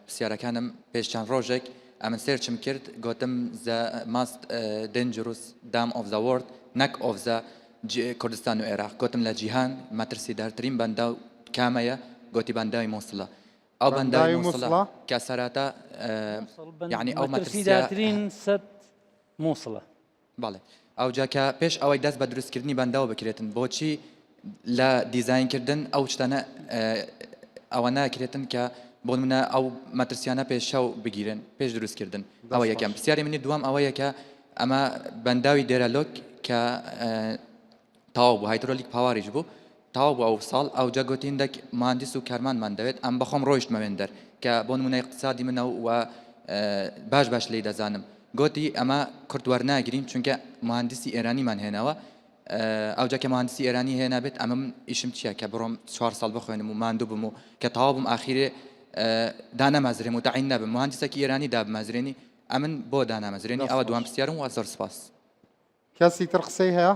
پرسیارەکانم پێش چەند ڕۆژێک ئەمن سێرچم کرد گوتم the most dangerous dam of the world نەک of the کوردستان و عێراق گوتم لە جیهان مەترسیدارترین بەنداو کامەیە گوتی بەنداوی مووسڵە ئەو بەنداوی مووسڵە کە سەراتە یعنی ئەو مەترسیدارترین سەد مووسڵە بەڵێ ئەوجا کە پێش ئەوەی دەست بە دروستکردنی بەنداو بکرێتن بۆچی لە دیزاینکردن ئەو شتانە ئەوە ناکرێتن کە بۆ منە ئەو مەترسیانە پێشەو بگیرن پێش دروستکردن ئەوە یەکەم پرسیاری منی دوام ئەوەیە کە ئەمە بەنداوی دێرەلۆک کە تاوا بوو هایدرۆلیک پاواریش بوو تاوا بوو ئەو ساڵ ئەو جاگوتین دەک مهندس و کارمانمان دەوێت ئەم بەخۆم ڕۆیشتمەوێن دەر کە بۆ نمونە اقتصادی منە و باش لی دەزانم گوتی ئەمە کورد وەرناگرین چونکە مهندسی ئێرانیمان هێناوە ئەوجا کە مهندسی ئێرانی هێنا بێت ئەمە من ئیشم چییە کە بڕۆم 4 ساڵ بخوێنم و ماندوو بم و کە تەواو بم ئاخیرێ دانەمازرێم و تەعین نەبم مهندسێکی ئێرانی دابمەزرێنی ئەمن بۆ دانامەزرێنی ئەوە دوام پرسیارم و زۆر سپاس. کەسی تر قسەی هەیە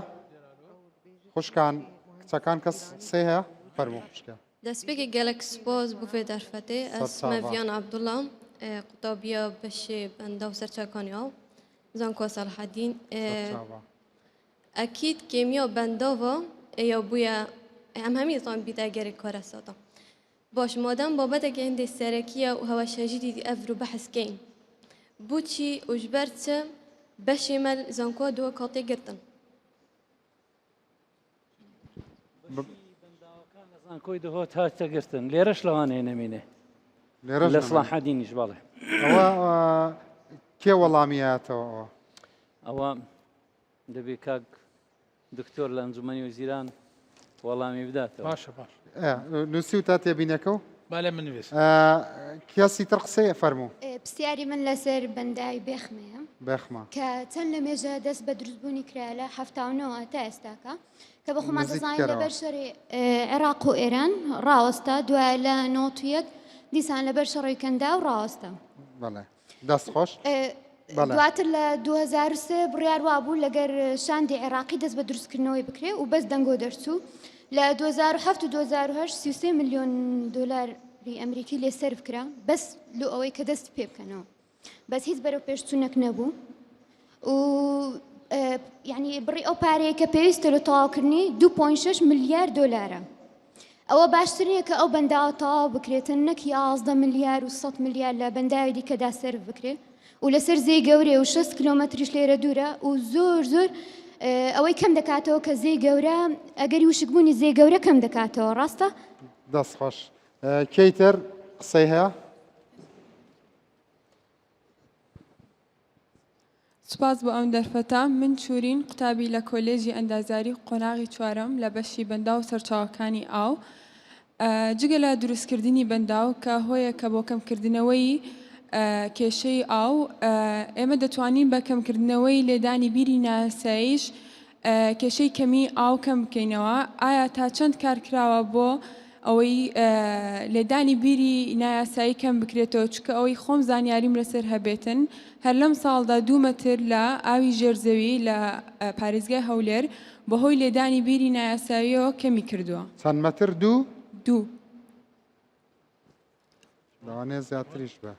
خوشکان کچەکان کەس قسەی هەیە فەرموو خوشکە. دەستپێکی گەلک سپۆز بووێ دەرفەتێ ئەسمەڤیان عەبدوڵڵا قوتابیە بەشێ بەندە و سەرچاوەکانی ئاو زانکۆ سەلاحەدین ئەکید کێمیا بەنداوە یا بووە ئەم هەمی زان بیداگەری کارە سادا باش مادام بابەتێکی هەندێک سەرەکیە و هەواشەژیری ئەڤ رو بەحثکەین بوچی وژبەرچە بەشێمەل زانکۆ دووە کاڵتێ گرتن زانکۆی دهۆت هاتە گرتن لێرەش لەوانەیە نەمینێ لە سەلاحەدینیش بەڵێ ئەوە کێ وەڵامیاتەوە ئەوە دەبێت کاک دکتۆر لە ئەنجومەنی وەزیران وەڵامی بداتەوە باشە باش نووسی و تا تێبینەکە و بالێ من نوێست کێسی تر قسەیە فەرموو پرسیاری من لەسەر بەنداوی بێخمەیە بێخمە کە چەند لە مێژە دەست بە دروستبوونی کرا لە 79 تا ئێستاکە کە بە خۆمان دەزانین لەبەر شەڕی عێراق و ئێران ڕاوەستە دوای لە 91 دیسان لەبەر شەڕی کەندا و ڕاوەستە بەڵێ دەست خۆش دواتر لە 2003 بڕیار وابوو لەگەر شاندی عێراقی دەست بە دروستکردنەوەی بکرێ و بەس دەنگۆ دەرچوو لە 2007 و 2008 33 میلیۆن دلاری ئەمریکی لێ سەرف کرا بەس لۆ ئەوەی کە دەست پێ بکەنەوە بەس هیچ بەرەو پێشچوونەک نەبوو و یعنی بڕی ئەو پارەیە کە پێویستە لە تەواوکردنی 2.6 میلیارد دلارە ئەوە باشترینە کە ئەو بەنداوە تەواو بکرێتن نەک 11 میلیارد و 100 میلیارد لە بەنداوی دیکەدا سەرف بکرێت و لەسەر زێی گەورێ و 6 کیلۆمەتریش لێرە دوورە و زۆر ئەوەی کەم دەکاتەوە کە زێی گەورە ئەگەری وشکبوونی زێی گەورە کەم دەکاتەوە ڕاستە؟ دەست خۆش کەیتر قسەی هەیە؟ سپاس بۆ ئەم دەرفەتە من چورین قوتابی لە کۆلێژی ئەندازیاری قۆناغی چوارەم لە بەشی بەندا و سەرچاوەکانی ئاو جگە لە دروستکردنی بەنداو کە هۆیە کە بۆ کەمکردنەوەی کێشەی ئاو ئێمە دەتوانین بە کەمکردنەوەی لێدانی بیری ناساییش کێشەی کەمی ئاو کەم بکەینەوە ئایا تا چەند کارکراوە بۆ ئەوەی لێدانی بیری نایاسایی کەم بکرێتەوە چکە ئەوەی خۆم زانیاریم لەسەر هەبێتن هەر لەم ساڵدا 2 مەتر لە ئاوی ژێرزەوی لە پارێزگای هەولێر بەهۆی لێدانی بیری نایاساییەوە کەمی کردووە چەند مەتر دوو لەوانەیە زیاتریش بە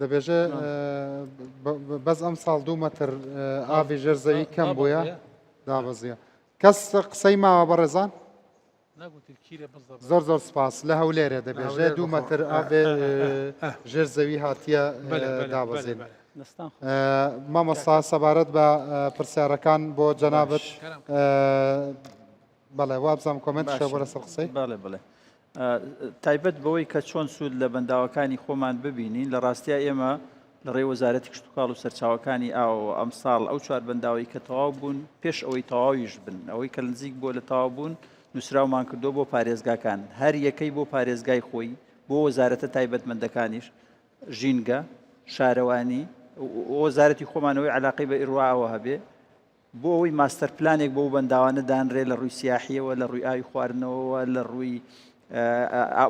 دەبێژە بەس ئەم ساڵ 2 مەتر ئاوی ژێرزەوی کەم بووە دابەزیە کەس قسەی ماوە بەڕێزان زۆر سپاس لە هەولێرە دەبێژێ 2 مەتر ئاوێ ژێرزەوی هاتیە دابەزین مامۆستا سەبارەت بە پرسیارەکان بۆ جەنابەت بەڵێ وابزانام کۆمنتشە بۆ لەسەر قسەی بەڵێ تایبەت بەوەی کە چۆن سوود لە بەنداوەکانی خۆمان ببینین لە ڕاستیە ئێمە لە ڕێ وەزارەتی کشتتوکاڵ و سەرچاوەکانی ئەم ساڵ ئەو چوار بەنداوی کە تەواو بوون پێش ئەوەی تەواویش بن ئەوەی کە نزیک بۆ لە تەواو بوون نووسراومان کردو بۆ پارێزگاکان هەر یەکەی بۆ پارێزگای خۆی بۆ وەزارەتە تایبەتمەندەکانیش ژینگە شارەوانی وەزارەتی خۆمانەوەی علاقەی بە ئیڕواوە هەبێ بۆ ئەوەی ماستەر پلانێک بۆ بەنداوانە دانرێ لە ڕووی سیاحیەوە لە ڕووی ئاوی خواردنەوەەوە لە ڕووی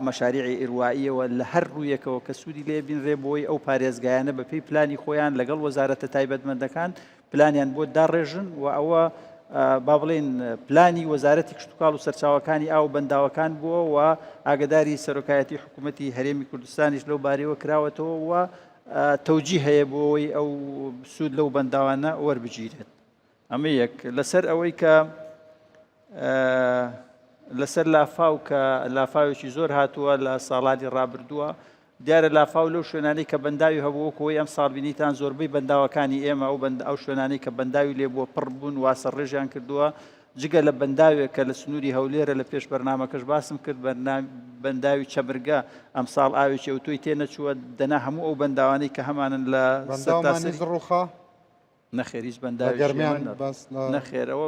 مەشاریعی ئیروائیەوە لە هەر ڕوویەکەوە کە سوودی لێ بینڕێ بۆی ئەو پارێزگایانە بەپێی پلانی خۆیان لەگەڵ وەزارەتە تایبەتمەندەکان پلانیان بۆ داڕێژن و ئەوە با بڵێن پلانی وەزارەتی کشتتوکاڵ و سەرچاوەکانی ئاو بەنداوەکان بووە و ئاگداری سەرۆکایەتی حکوومەتی هەرێمی کوردستانیش لەو بارەوە کراوەتەوە و تەوجی هەیە بۆەوەی ئەو سوود لەو بەنداوانە وەربگیرێت ئەمە یەک لەسەر ئەوەی کە لەسەر لافاو کە لافاوێکی زۆر هاتووە لە ساڵانی ڕابردووە دیارە لافاو لەو شوێنانەی کە بەنداوی هەبووەکەوەی ئەم ساڵ بینیتان زۆربەی بەنداوەکانی ئێمە ئەو شوێنانەی کە بەنداوی لێ بۆ پڕ بوون واسە ڕێژیان کردووە جگە لە بەنداوێک کە لە سنووری هەولێرە لە پێش بەرنامەکەش باسم کرد بەنداوی چەبرگە ئەم ساڵ ئاوێکی ئەوتۆی تێنەچووە دەنا هەموو ئەو بەنداوانەی کە هەمانن لە ڕوخا نەخێریش بەنداوی نەخێرەوە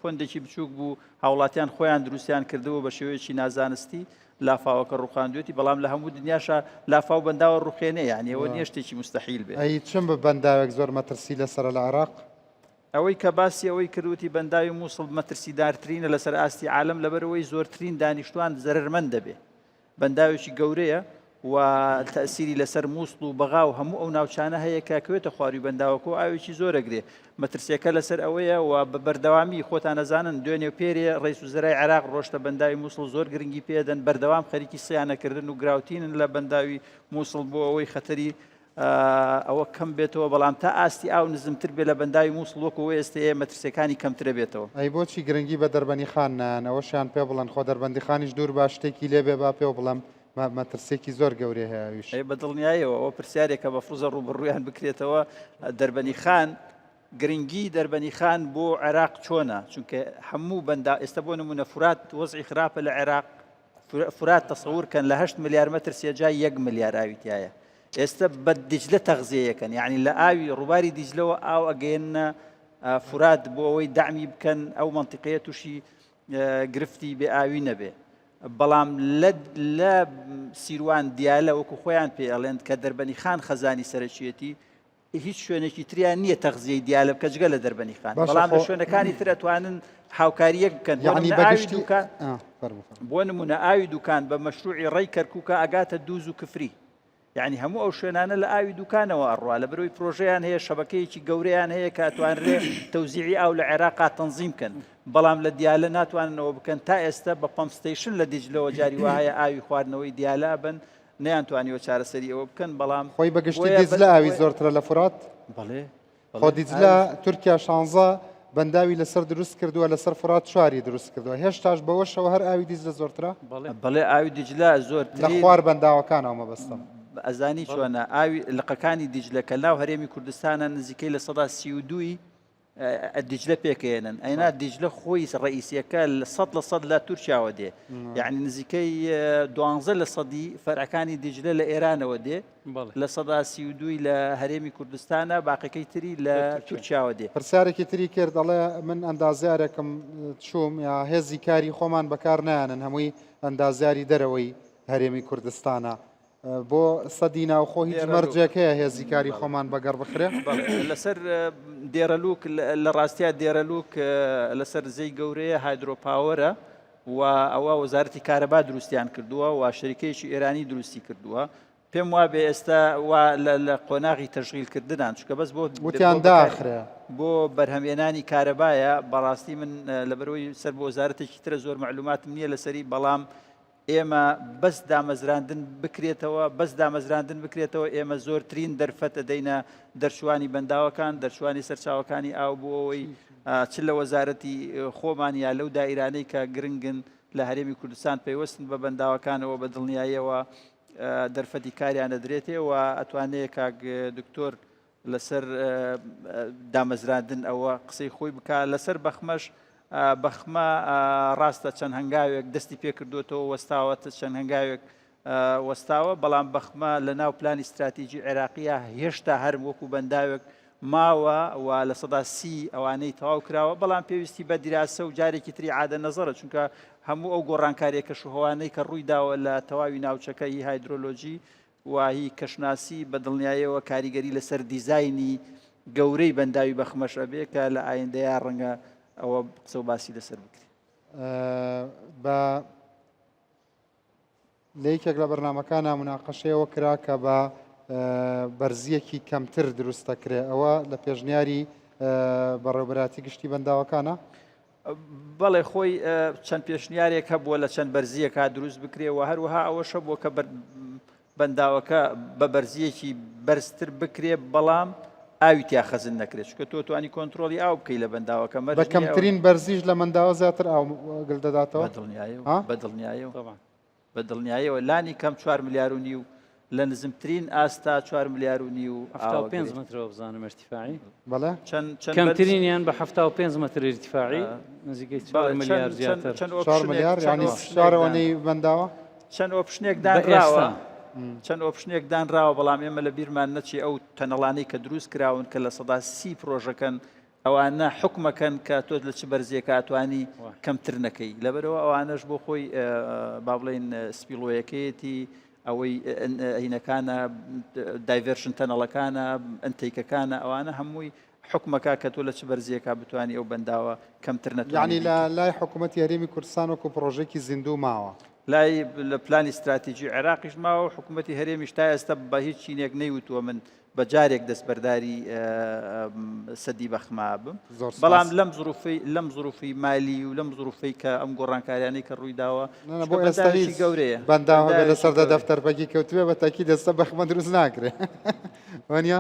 پۆندێکی بچووک بوو هاوڵاتیان خۆیان دروستیان کردەوە بە شێوەیەکی نازانستی لافاوەکە ڕوخاندوێتی بەڵام لە هەموو دنیاشە لافاو بەنداوە ڕوخێنێ یعنی ئەوە نییە شتێکی مستەحیل بێت ئەی چم بە بەنداوێک زۆر مەترسی لەسەر لە عێراق ئەوەی کە باسی ئەوەی کردوتی بەنداوی مووسڵ مەترسیدارترینە لەسەر ئاستی عالم لەبەرەوەی زۆرترین دانیشتوان زەرمەند دەبێ بەنداوێکی گەورەیە و تەسیری لەسەر مووسڵ و بەغا و هەموو ئەو ناوچانە هەیە کاکوێتە خواروی بەنداوەکە ئاوێکی زۆرەگرێ مەترسیەکە لەسەر ئەوەیە و بە بەردەوامی خۆتان نەزانن دوێنێ پێرێ ڕێیس وزەرای عێراق ڕۆشتە بەنداوی مووسڵ زۆر گرنگی پێدەن بەردەوام خەریکی سیانەکردن و گراوتینن لە بەنداوی مووسڵ بۆ ئەوەی خەتەری ئەوە کەم بێتەوە بەڵام تا ئاستی ئاو نزمتر بێ لە بەنداوی مووسڵ وەکەوە ئێستا مەترسیەکانی کەمترە بێتەوە ئەی بۆچی گرنگی بە دەربەنی خانان ئەوەشیان پێ بڵێن خۆ دەربەندی خانیش دوور با شتێکی لێبێ با پێ بڵم مەترسێکی زۆر گەورەی هەیەویش بە دڵنیایەوە ئەوە پرسیارێکە بە فروزە ڕوبڕوویان بکرێتەوە دەربەنی خان گرنگی دەربەنی خان بۆ عێراق چۆنە چونکە هەموو بەندا ئێستا بۆ نمونە فرات وەزعی خراپە لە عێراق فرات تەسەوورکەن لە 8 ملیار مەتر سێجای 1 ملیار ئاویتایە ئێستا بە دیجلە تەغزیەکەن یعنی لە ئاوی ڕووباری دیجلەوە ئاو ئەگەێنە فرات بۆ ئەوەی دامی بکەن ئەو مەنتیقەیە تووشی گرفتی بێ ئاوی نەبێ بەڵام لە سیروان دیالە وەکو خۆیان پێ ئەڵێن کە دەربەنی خان خەزانی سەرچێتی هیچ شوێنێکی تریان نییە تەغزیەی دیالە بکە جگە لە دەربەنی خان بەڵام لە شوێنەکانی تر ئەتوانن هاوکاریەک بکەن بۆ نمونە ئاوی دوکان بە مەشروعی ڕێی کەرکووکە ئەگاتە دووز و کفری یعنی هەموو ئەو شوێنانە لە ئاوی دوکانەوە ئەڕوا لە بەرەوەی پرۆژەیان هەیە شەبەکەیەکی گەورەیان هەیە کە ئەتوانرێ تەوزیعی ئاو لە عێراقا تەنزیم بکەن بەڵام لە دیالە ناتواننەوە بکەن تا ئێستا بە پەمپستیشن لە دیجلەوە جاری وایە ئاوی خواردنەوەی دیالە بن نەیانتوانیوە چارەسەری ئەوە بکەن بەڵام خۆی بەگشتی دیجلە ئاوی زۆرترە لە فرات بەڵێ خۆ دیجلە تورکیا 16 بەنداوی لەسەر دروست کردووە لەسەر فرات چواری دروست کردووە هێشتاش بەوەشەوە هەر ئاوی دیجلە زۆرترە بەڵێ ئاوی دیجلە زۆر لە خوار بەنداوەکانەوە مەبەستم ئەزانی چۆنە ئاوی لقەکانی دیجلەکە ناو هەرێمی کوردستانە نزیکەی لە 32 دیجلە پێکێنن ئەینا دیجلە خۆی ڕئیسیەکە 100% لە تورکیاوە دێ یعنی نزیکەی 12% فەرعەکانی دیجلە لە ئێرانەوە دێ لە 132 لە هەرێمی کوردستانە باقیەکەی تری لە تورکیاوە دێ پرسیارێکی تری کرد دەڵێ من ئەندازیارێکم چووم یا هێزی کاری خۆمان بەکار نایانن هەمووی ئەندازیاری دەرەوەی هەرێمی کوردستانە بۆ سەدی ناوخۆ هیچ مەرجێکەیە هێزی کاری خۆمان بەگەڕ بخرێ لەسەر دێرەلوک لە ڕاستیا دێرەلوک لەسەر زەی گەورەیە هایدرۆپاوەرە و ئەوە وەزارەتی کارەبا دروستیان کردووە و شەریکەیەکی ئێرانی دروستی کردووە پێم وابێ ئێستا لە قۆناغی تەشغیلکردنان چکە بەس بۆ وتیان داخرێ بۆ بەرهەمێنانی کارەبایە بەڕاستی من لەبەرەوەی سەر بۆ وەزارەتێکی ترە زۆر معلوماتم نییە لەسەری بەڵام ئێمە بەس دامەزراندن بکرێتەوە ئێمە زۆرترین دەرفەت دەدەینە دەرچوانی بەنداوەکان دەرچوانی سەرچاوەکانی ئاو بۆ ئەوەی چ لە وەزارەتی خۆمان یا لەو دائیرانەی کە گرنگن لە هەرێمی کوردستان پەیوەستن بە بەنداوەکانەوە بە دڵنیاییەوە دەرفەتی کاریان دەدرێتەوە ئەتوانێت کاک دکتۆر لەسەر دامەزراندن ئەوە قسەی خۆی بکات لەسەر بەخمەش بەخمە ڕاستە چەند هەنگاوێک دەستی پێکردوێتەوە وەستاوە چەند هەنگاوێک وەستاوە بەڵام بەخمە لە ناو پلانی استراتیژی عێراقیە هێشتا هەر وەکو بەنداوێک ماوە و لە سەدا سی ئەوانەی تەواو کراوە بەڵام پێویستی بە دیراسە و جارێکی تری عادە نەزەرە چونکە هەموو ئەو گۆڕانکاریە کەشوهەوانەی کە ڕوویداوە لە تەواوی ناوچەکەی هایدرۆلۆژی وهی کەشناسی بە دڵنیاییەوە کاریگەری لەسەر دیزایانی گەورەی بەنداوی بەخمەش ئەبێ کە لە ئایندەیە ڕەنگە ئەوە قسە و باسی لەسەر بکرێت. بە لە یەکێک لە بەرنامەکانە مناقەشەیەوە کرا کە بە بەرزیەکی کەمتر دروست دەکرێت ئەوە لە پێشنیاری بەڕێوەبەراتی گشتی بەنداوەکانە؟ بەڵێ خۆی چەند پێشنیارێک هەبووە لە چەند بەرزیەکە دروست بکرێەوە هەروەها ئەوەش بووە کە بەنداوەکە بە بەرزیەکی بەرزتر بکرێ بەڵام ئاوی تیا خەزن نەکرێت چکە تۆ توانی کۆنتترۆلی ئاو بکەی لە بەنداوەکە بە کەمترین بەرزیش لە منداوە زیاتر ئاو گل دەداتەوە بە دڵنیاییەوە لانی کەم 4 ملیار و نیو لە نزمترین ئاستا 4 ملیار و نیو 5 مترەوە بزانم ارتفاعی بەڵێ کەمترینیان بە 5 متر ارتفاعی نزیکەی 4 ملیار زیاتر 4 ملیار ینی 4 بەنداوە چەند ئۆپشنێک دانراوە چەند ئۆپشنێک دانراوە بەڵام ئێمە لە بیرمان نەچی ئەو تەنەڵانەی کە دروست کراون کە لە سەدا سی پرۆژەکەن ئەوانە حکومەکەن کە تۆ لە چ بەرزیەکە ئەتوانی کەمتر نەکەی لەبەرەوە ئەوانەش بۆ خۆی با بڵێن سپیڵۆیەکەیەتی ئەوەی ئەینەکانە دایڤێرشن تەنەڵەکانە ئەنتەیکەکانە ئەوانە هەمووی حکومەکە کە تۆ لە چ بەرزیەکە بتوانانی ئەو بەنداوە کەمتر نەتوانی یعنی لە لای حکوومەتی هەرێمی کوردستان وەکو پرۆژێکی زیندوو ماوە لای لە پلانی استراتیژی عێراقیش ماوە حکوومەتی هەرێمیش تا ئێستا بە هیچ چینێک نەیوتووە من بە جارێک دەستبەرداری سەدی بەخما بم بەڵام لەم زروفی مالی و لەم زروفەی کە ئەم گۆڕانکاریانەی کە ڕوویداوە بۆ ئێستاهی گەورەیە بەنداوە لە سەردە دەفتەربەکی کەوتوێ بە تاکی دەستە بەخمە دروست ناکرێت وانە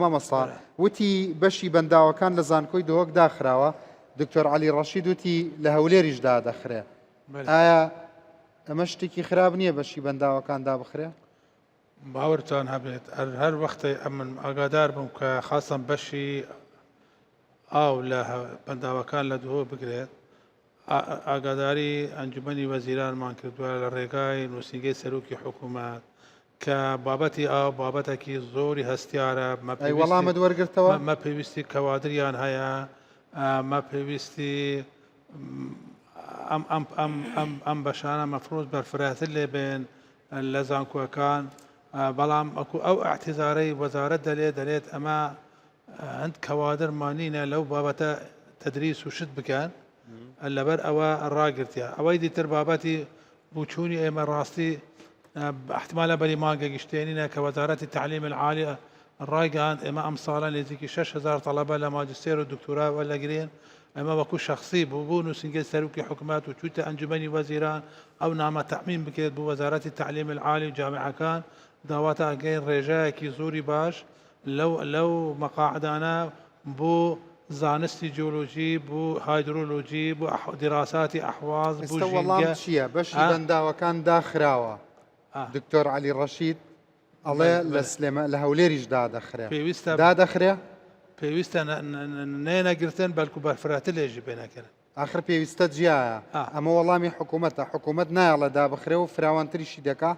مامەستا وتی بەشی بەنداوەکان لە زانکۆی دۆک داخراوە دکتۆر عەلی ڕەشید وتی لە هەولێریشدا دەخرێ ئایا ئەمە شتێکی خراپ نییە بەشی بەنداوەکاندا بخرێ؟ باوەرتان هەبێت هەر وەختەی ئەمن ئاگادار بووم کە خاصم بەشی ئاو لە بەنداوەکان لە دووە بگرێت ئاگاداری ئەنجومەنی وەزیرانمان کردووە لە ڕێگای نووسینگەی سەرۆکی حکوومەت کە بابەتی ئاو بابەتێکی زۆری هەستیارە وەڵامت وەرگرتەوە مە پێویستی کەوادریان هەیە مە پێویستی ئەم بەشانە مەفرۆز بەرفراتر لێ بێن لە زانکۆکان بەڵام ئەو ئاعتیزارەی وەزارەت دەلێت ئەمە هەند کەوادرمانینە لەو بابەتە تەدریس و شت بکەن لەبەر ئەوە ڕاگرتیا ئەوەی دیتر بابەتی بوچوونی ئێمە ڕاستی احتمالە بەری مانگە گشتێنینە کە وەزارەتی تعلیم العالی ڕایگەاند ئێمە ئەم ساڵە نزیکی 6,000 تەڵەبە لە ماجستێر و دکتۆرا وەرلەگرێن ئەمە وەکو شخصی بوو نووسینگەی سەرۆکی حکوومەت و چووتە ئەنجومەنی وەزیران ئەو نامە تەعمیم بکرێت بۆ وەزارەتی تعلیم العالی و جامعەکان داواتە ئەگەین ڕێژەیەکی زۆری باش لەو مەقاعدانە بۆ زانستی جیۆلۆژی بۆ هایدرۆلۆژی بۆ دیراساتی ئەحواز بۆ وەڵام چییە بەشی بەنداوەکان داخراوە دکتۆر عەلی ڕەشید ئەڵێ لە هەولێریشدا دەخرێ پێویستە دادەخرێ پێویستە نێنەگرتن بەلکو بەرفراتە لێژی پێنەکەن آخر پێویستە جیایە ئەمە وەڵامی حکوومەتە حکوومەت نایڵە دابخرێ و فراوانتریشی دەکا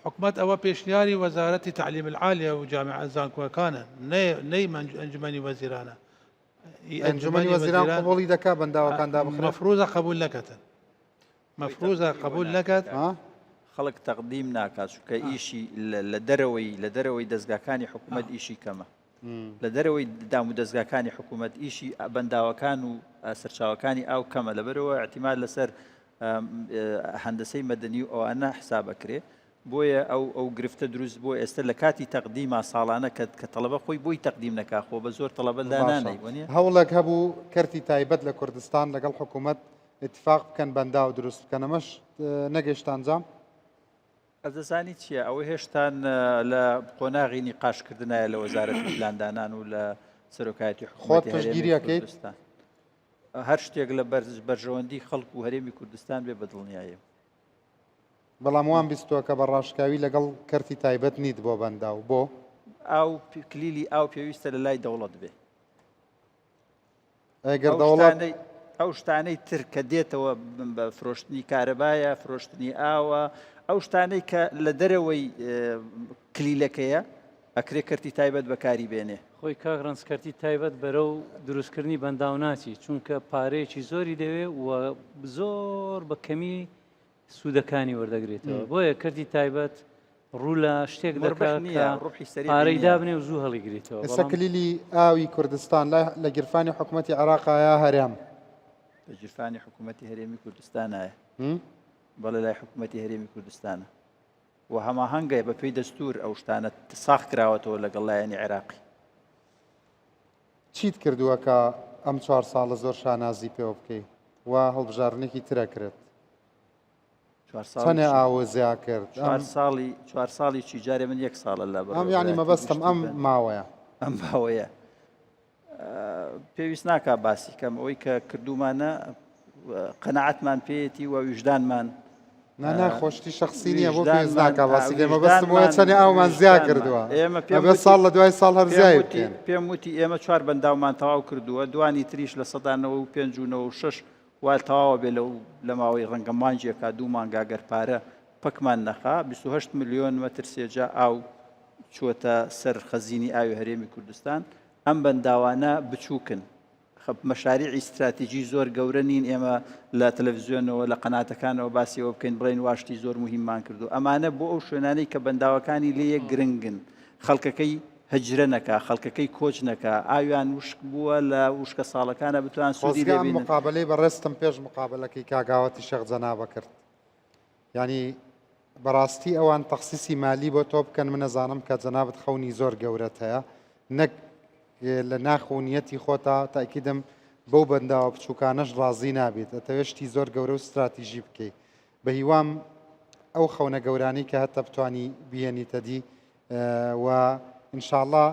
حکومت ئەوە پێشنیاری وەزارەتی تعلیم العالیە و جامعە زانکۆکانە نەی ئەنجومەنی وەزیرانە ئەنجومەنی وەزیران قبوڵی دەکا بەنداوەکان دابخرێ مەفروزە قبول نەکەتن مەفروزە قبول نەکات خەڵک تەقدیم ناکات چونکە ئیشی لە دەرەوەی دەستگاکانی حکوومەت ئیشی کەمە لە دەرەوەی دام و دەستگاکانی حکوومەت ئیشی بەنداوەکان و سەرچاوەکانی ئاو کەمە لەبەرەوە احتیمال لەسەر هەندسەی مەدەنی و ئەوانە حساب بکرێ بۆیە ئەو گرفتە دروست بۆ ئێستا لە کاتی تەقدیما ساڵانە کە تەڵەبە خۆی بۆی تەقدیم نەکاخۆ بە زۆر تەڵەبە دانانەی هەوڵێک هەبوو کەرتی تایبەت لە کوردستان لەگەڵ حکوومەت اتفاق بکەن بەندا و دروست بکەن ئەمەش نەگەیشتانجام ئەزەزانی چییە ئەوە هێشتان لە قۆناغی نیقاشکردنایە لە وەزارەتی پلاندانان و لە سەرۆکایەتی خۆت پشتگیریەکەیت هەر شتێک لە بەرژەوەندی خەڵک و هەرێمی کوردستان بێ بەدڵنیایە بەڵام وان بیستووە کە بە ڕاشکاوی لەگەڵ کەرتی تایبەت نیت بۆ بەندا و بۆ ئاو کلیلی ئاو پێویستە لە لای دەوڵەت بێ ئەگەر دەوڵەت ئەو شتانەی تر کە دێتەوە بە فرۆشتنی کارەبایە فرۆشتنی ئاوە ئەو شتانەی کە لە دەرەوەی کلیلەکەیە ئەکرێ کەرتی تایبەت بەکاری بێنێ خۆی کاک ڕەنسکەرتی تایبەت بەرەو دروستکردنی بەنداو ناچی چونکە پارەیەکی زۆری دەوێ و زۆر بە کەمی سوودەکانی وەردەگرێتەوە بۆیە کردی تایبەت ڕوو لە شتێک دەکات پارەی دابنێ و زوو هەڵیگرێتەوە ئێستا کلیلی ئاوی کوردستان لە گیرفانی حکوومەتی عێراقایە هەرێم لە گیرفانی حکوومەتی هەرێمی کوردستانایە بەڵێ لای حکوومەتی هەرێمی کوردستانە و هەماهەنگە بە پێی دەستور ئەو شتانە ساخ کراوەتەوە لەگەڵ لایەنی عێراقی چیت کردووە کە ئەم 4 ساڵە زۆر شانازی پێوە بکەیت و هەڵبژارنێکی ترە کرێت چەنێ ئاوەزیا کرد 4 ساڵی چی جارێ من 1 ساڵە لە ئەم ینی مەبەستم ئەم ماوەیە ئەم ماوەیە پێویست ناکا باسی کەم ئەوەی کە کردومانە قەنەعەتمان پێیەتی و ویژدانمان ناخۆشتی شخصی نییە بۆ پێویست ناکا باسی لێ مەبەستم وایە چەنێ ئاومان زیا کردووە ئێمە ساڵ لە دوای ساڵ هەر زیای بکەین پێم وتی ئێمە 4 بەنداومان تەواو کردووە دوانی تریش لە 5.6 وال تەواوە بێ لە ماوەی ڕەنگە مانجێکا 2 مانگا گەرپارە پەکمان نەخا 28 ملیۆن مەتر سێجا ئاو چووەتە سەر خەزینی ئاوی هەرێمی کوردستان ئەم بەنداوانە بچووکن مەشاریعی استراتیژی زۆر گەورە نین ئێمە لە تەلەڤیزیۆنەوە لە قەناتەکانەوە باسیەوە بکەین بڵێن واشتی زۆر مهممان کردو ئەمانە بۆ ئەو شوێنانەی کە بەنداوەکانی لێیە گرنگن خەڵکەکەی هەجرە نەکا خەڵکەکەی کۆچ نەکا ئاویان وشک بووە لە وشکە ساڵەکانە بتوان سوودی لێبێنن مقابلەی بەڕێستم پێش مقابلەکەی کاگاوەتی شێخ جەنابە کرد ینی بەڕاستی ئەوان تەخسیسی مالی بۆ تۆ بکەن من نەزانم کە جەنابەت خەونی زۆر گەورەت هەیە نەک لە ناخۆنیەتی خۆتا تاکیدم بەو بەنداوە بچووکانەش ڕازی نابێت ئەتەوێشتی زۆر گەورە و استراتیژی بکەیت بە هیوام ئەو خەونە گەورانی کە هەتا بتوانی بهێنیتە دی و ئینشاءڵڵا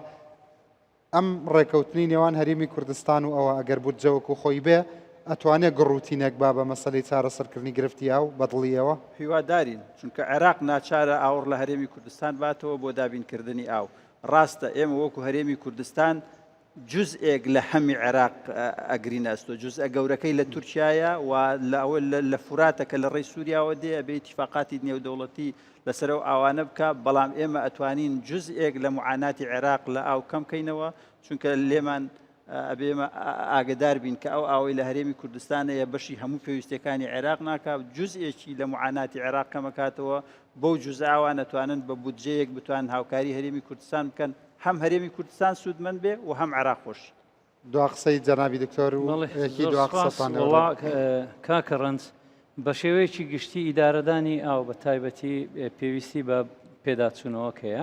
ئەم ڕێکەوتنی نێوان هەرێمی کوردستان و ئەوە ئەگەر بودجەوەکو خۆی بێ ئەتوانێت گڕوتینێک با بە مەسەلەی چارەسەرکردنی گرفتی ئاو بەدڵیەوە هیوادارین چونکە عێراق ناچارە ئاوڕ لە هەرێمی کوردستان باتەوە بۆ دابینکردنی ئاو ڕاستە ئێمە وەکو هەرێمی کوردستان جزئێک لە هەمی عێراق ئەگرین ئەستۆ جزئە گەورەکەی لە تورکایە و لە فوراتە کە لە ڕێی سووریاوە دێ ئەبێ اتفاقاتی نێودەوڵەتی لەسەر ئەو ئاوانە بکە بەڵام ئێمە ئەتوانین جزئێک لە معاناتی عێراق لە ئاو کەم بکەینەوە چونکە لێمان ئەبێمە ئاگدار بین کە ئەو ئاوەی لە هەرێمی کوردستانەیە بەشی هەموو پێویستەکانی عێراق ناکات جزئێکی لە معاناتی عێراق کەمەکاتەوە بەو جزء ئاوان ئەتوانن بە بودجەیەک بتوان هاوکاری هەرێمی کوردستان بکەن هەم هەرێمی کوردستان سوودمەند بێ و هەم عێراق خۆش دو قسەی جەنابی دکتۆر و دو قسەتان کاکە ڕەنج بە شێوەیەکی گشتی ئیدارەدانی ئاو بە تایبەتی پێویستی بە پێداچوونەوەکەیە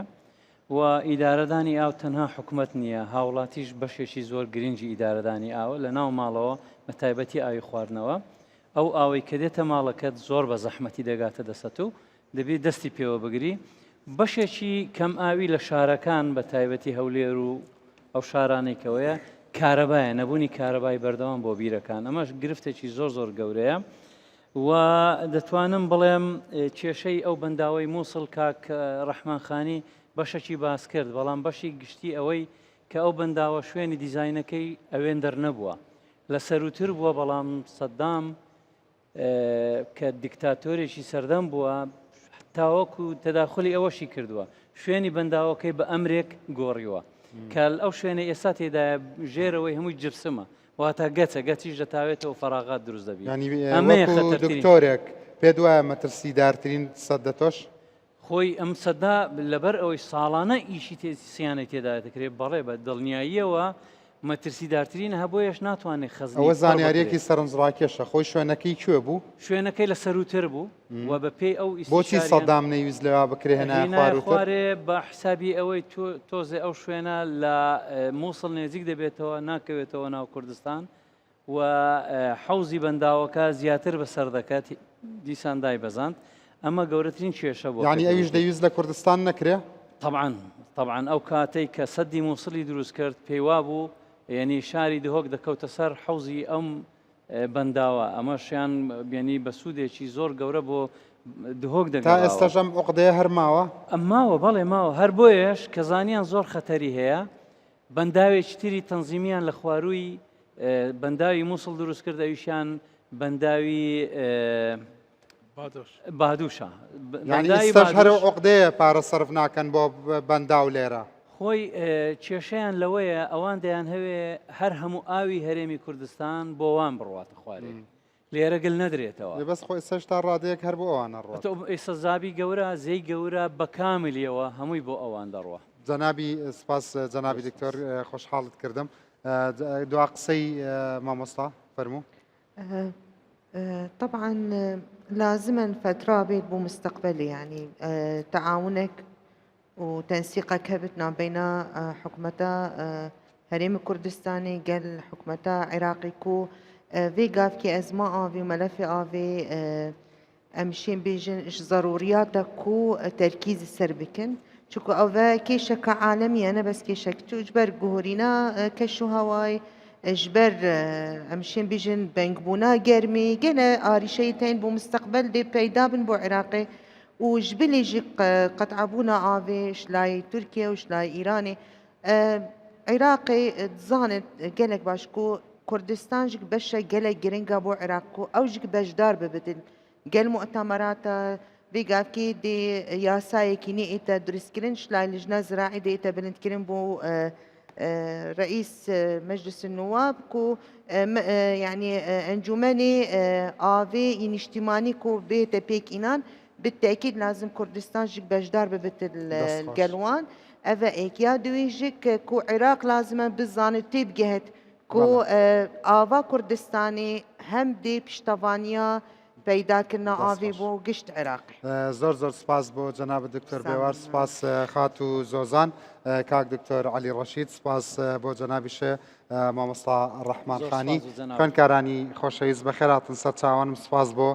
و ئیدارەدانی ئاو تەنها حکومت نییە هاوڵاتیش بەشێکی زۆر گرنگی ئیدارەدانی ئاوە لە ناو ماڵەوە بە تایبەتی ئاوی خواردنەوە ئەو ئاوەی کە دێتە ماڵەکەت زۆر بە زەحمەتی دەگاتە دەسەت و دەبێت دەستی پێوە بگری بەشێکی کەم ئاوی لە شارەکان بە تایبەتی هەولێر و ئەو شارانێکەوەیە کارەبایە نەبوونی کارەبای بەردەوام بۆ بیرەکان ئەمەش گرفتێکی زۆر زۆر گەورەیە و دەتوانم بڵێم کێشەی ئەو بەنداوەی مووسڵ کاک ڕەحمانخانی بەشێکی باس کرد بەڵام بەشی گشتی ئەوەی کە ئەو بەنداوە شوێنی دیزاینەکەی ئەوێن دەرنەبووە لە سەروتر بووە بەڵام سەدام کە دیکتاتۆرێکی سەردەم بووە تاوەکو تەداخلی ئەوەشی کردووە شوێنی بەنداوەکەی بە ئەمرێک گۆڕیوە کە ئەو شوێنە ئێستا تێدایە ژێرەوەی هەمووی جرسمە واتە گەچیش دەتاوێتەوە فەراغات دروست دەبێت دکتۆرێک پێ دوایە مەترسیدارترین سەدە تۆش خۆی ئەم سەدا لەبەر ئەوەی ساڵانە ئیشی سیانە تێدا دەکرێت بەڵێ بە دڵنیاییەوە مەترسیدارترین هەبۆیش ناتوانێت خەزنی ئەوە زانیارێکی سەرنجڕاکێشە خۆی شوێنەکەی کوێ بوو شوێنەکەی لە سەروتر بوو و بە پێی ئەو بۆچی سەدام نەویست لەوا بکرێنە خوارێ بە حسابی ئەوەی تۆزێ ئەو شوێنە لە مووسڵ نێزیک دەبێتەوە ناکەوێتەوە ناو کوردستان و حەوزی بەنداوەکە زیاتر بەسەر دەکات دیسان دای بەزاند ئەمە گەورەترین کێشە بۆ ینی ئەویش دەویست لە کوردستان نەکرێ طبعاً ئەو کاتەی کە سەدی مووسڵی دروست کرد پێیوا بوو یعنی شاری دهۆک دەکەوتە سەر حەوزی ئەم بەنداوە ئەمەشیان بینی بە سوودێکی زۆر گەورە بۆ دهۆک دەگەڵاوە تا ئێستاژەم عقدەیە هەر ماوە ئەم ماوە بەڵێ ماوە هەر بۆیەش کە زانیان زۆر خەتەری هەیە بەنداوێکی تری تەنزیمیان لە خوارووی بەنداوی مووسڵ دروست کرد ئەویشیان بەنداوی بادووشە یعنی ئێستاش هەر عقدەیە پارە سەرف ناکەن بۆ بەنداو لێرە خۆی کێشەیان لەوەیە ئەوان دەیان هەوێ هەر هەموو ئاوی هەرێمی کوردستان بۆ وان بڕواتە خوارێ لێرە گەل نەدرێتەوە بەس خۆی سەشتا ڕادەیەک هەر بۆ ئەوانە ڕۆ ئێستا زابی گەورە زەی گەورە بە کاملیەوە هەمووی بۆ ئەوان دەڕوە جەنابی سپاس جەنابی دکتۆر خۆشحاڵت کردم دوا قسەی مامۆستا فەرموو طبعا لازما فترة بيت بمستقبلي يعني تعاونك وتنسيقك هبتنا بين حكومتا هريم الكردستاني قال حكومتا عراقي كو في قاف كي أزماء في ملف في أمشين بيجن إيش ضرورياتك كو تركيز السربكن شكو أوفا كيشك عالمي أنا بس كيشك تجبر جهورينا كشو هواي اجبر امشين بيجن بنقبونا جرمي جنا آريشيتين بمستقبل دي بيدا بن بو عراقي وجبلي جيق قطعبونا آفي شلاي تركيا وشلاي إيراني عراقي تزانت جلك باشكو كردستان جيك بشا جلك جرينجا بو عراقو أو جيك بجدار ببدل جل مؤتمرات بيقافكي دي ياساي كيني إيتا درسكرين شلاي لجنة زراعي دي إيتا بلنتكرين بو رئيس مجلس النواب كو يعني انجمني آفي ينشتماني كو بيت بيك إنان بالتأكيد لازم كردستان جيك بجدار ببت القلوان أفا إيك يا دويجيك كو عراق لازم بالزان تيب جهت كو آفا كردستاني هم دي بشتفانيا پیدا کردنا آوی بو گشت عراقی زۆر زۆر سپاس بۆ جەناب دکتۆر بێوار سپاس خات و زۆزان کاک دکتۆر علی ڕەشید سپاس بۆ جەنابیشە مامۆستا ڕەحمانخانی خوێندکارانی خۆشەویست بەخێراتن سەر چاوانم سپاس بۆ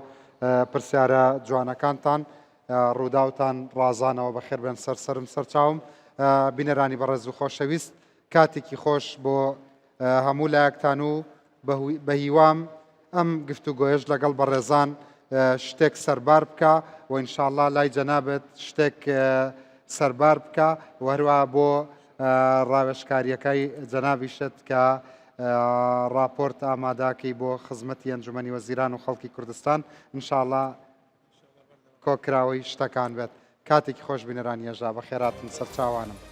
پرسیارە جوانەکانتان ڕووداوتان ڕازانەوە بەخێر بێن سەرسرم سەر چاوم بینەرانی بەڕێز و خۆشەویست کاتێکی خۆش بۆ هەموو لایەکتان و بە هیوام ئەم گفتوگۆیەش لەگەڵ بەڕێزان شتێک سەربار بکە و ئینشاءڵڵا لای جەنابێت شتێک سەربار بکە و هەروە بۆ ڕاوێژکاریەکەی جەنابیشت کە راپۆرت ئاماداکەی بۆ خزمەتی ئەنجومەنی وەزیران و خەڵکی کوردستان ئینشاءڵڵا کۆکراوەی شتەکان بێت کاتێکی خۆش بینەرانی ێژا بە خێراتن سەر چاوانم.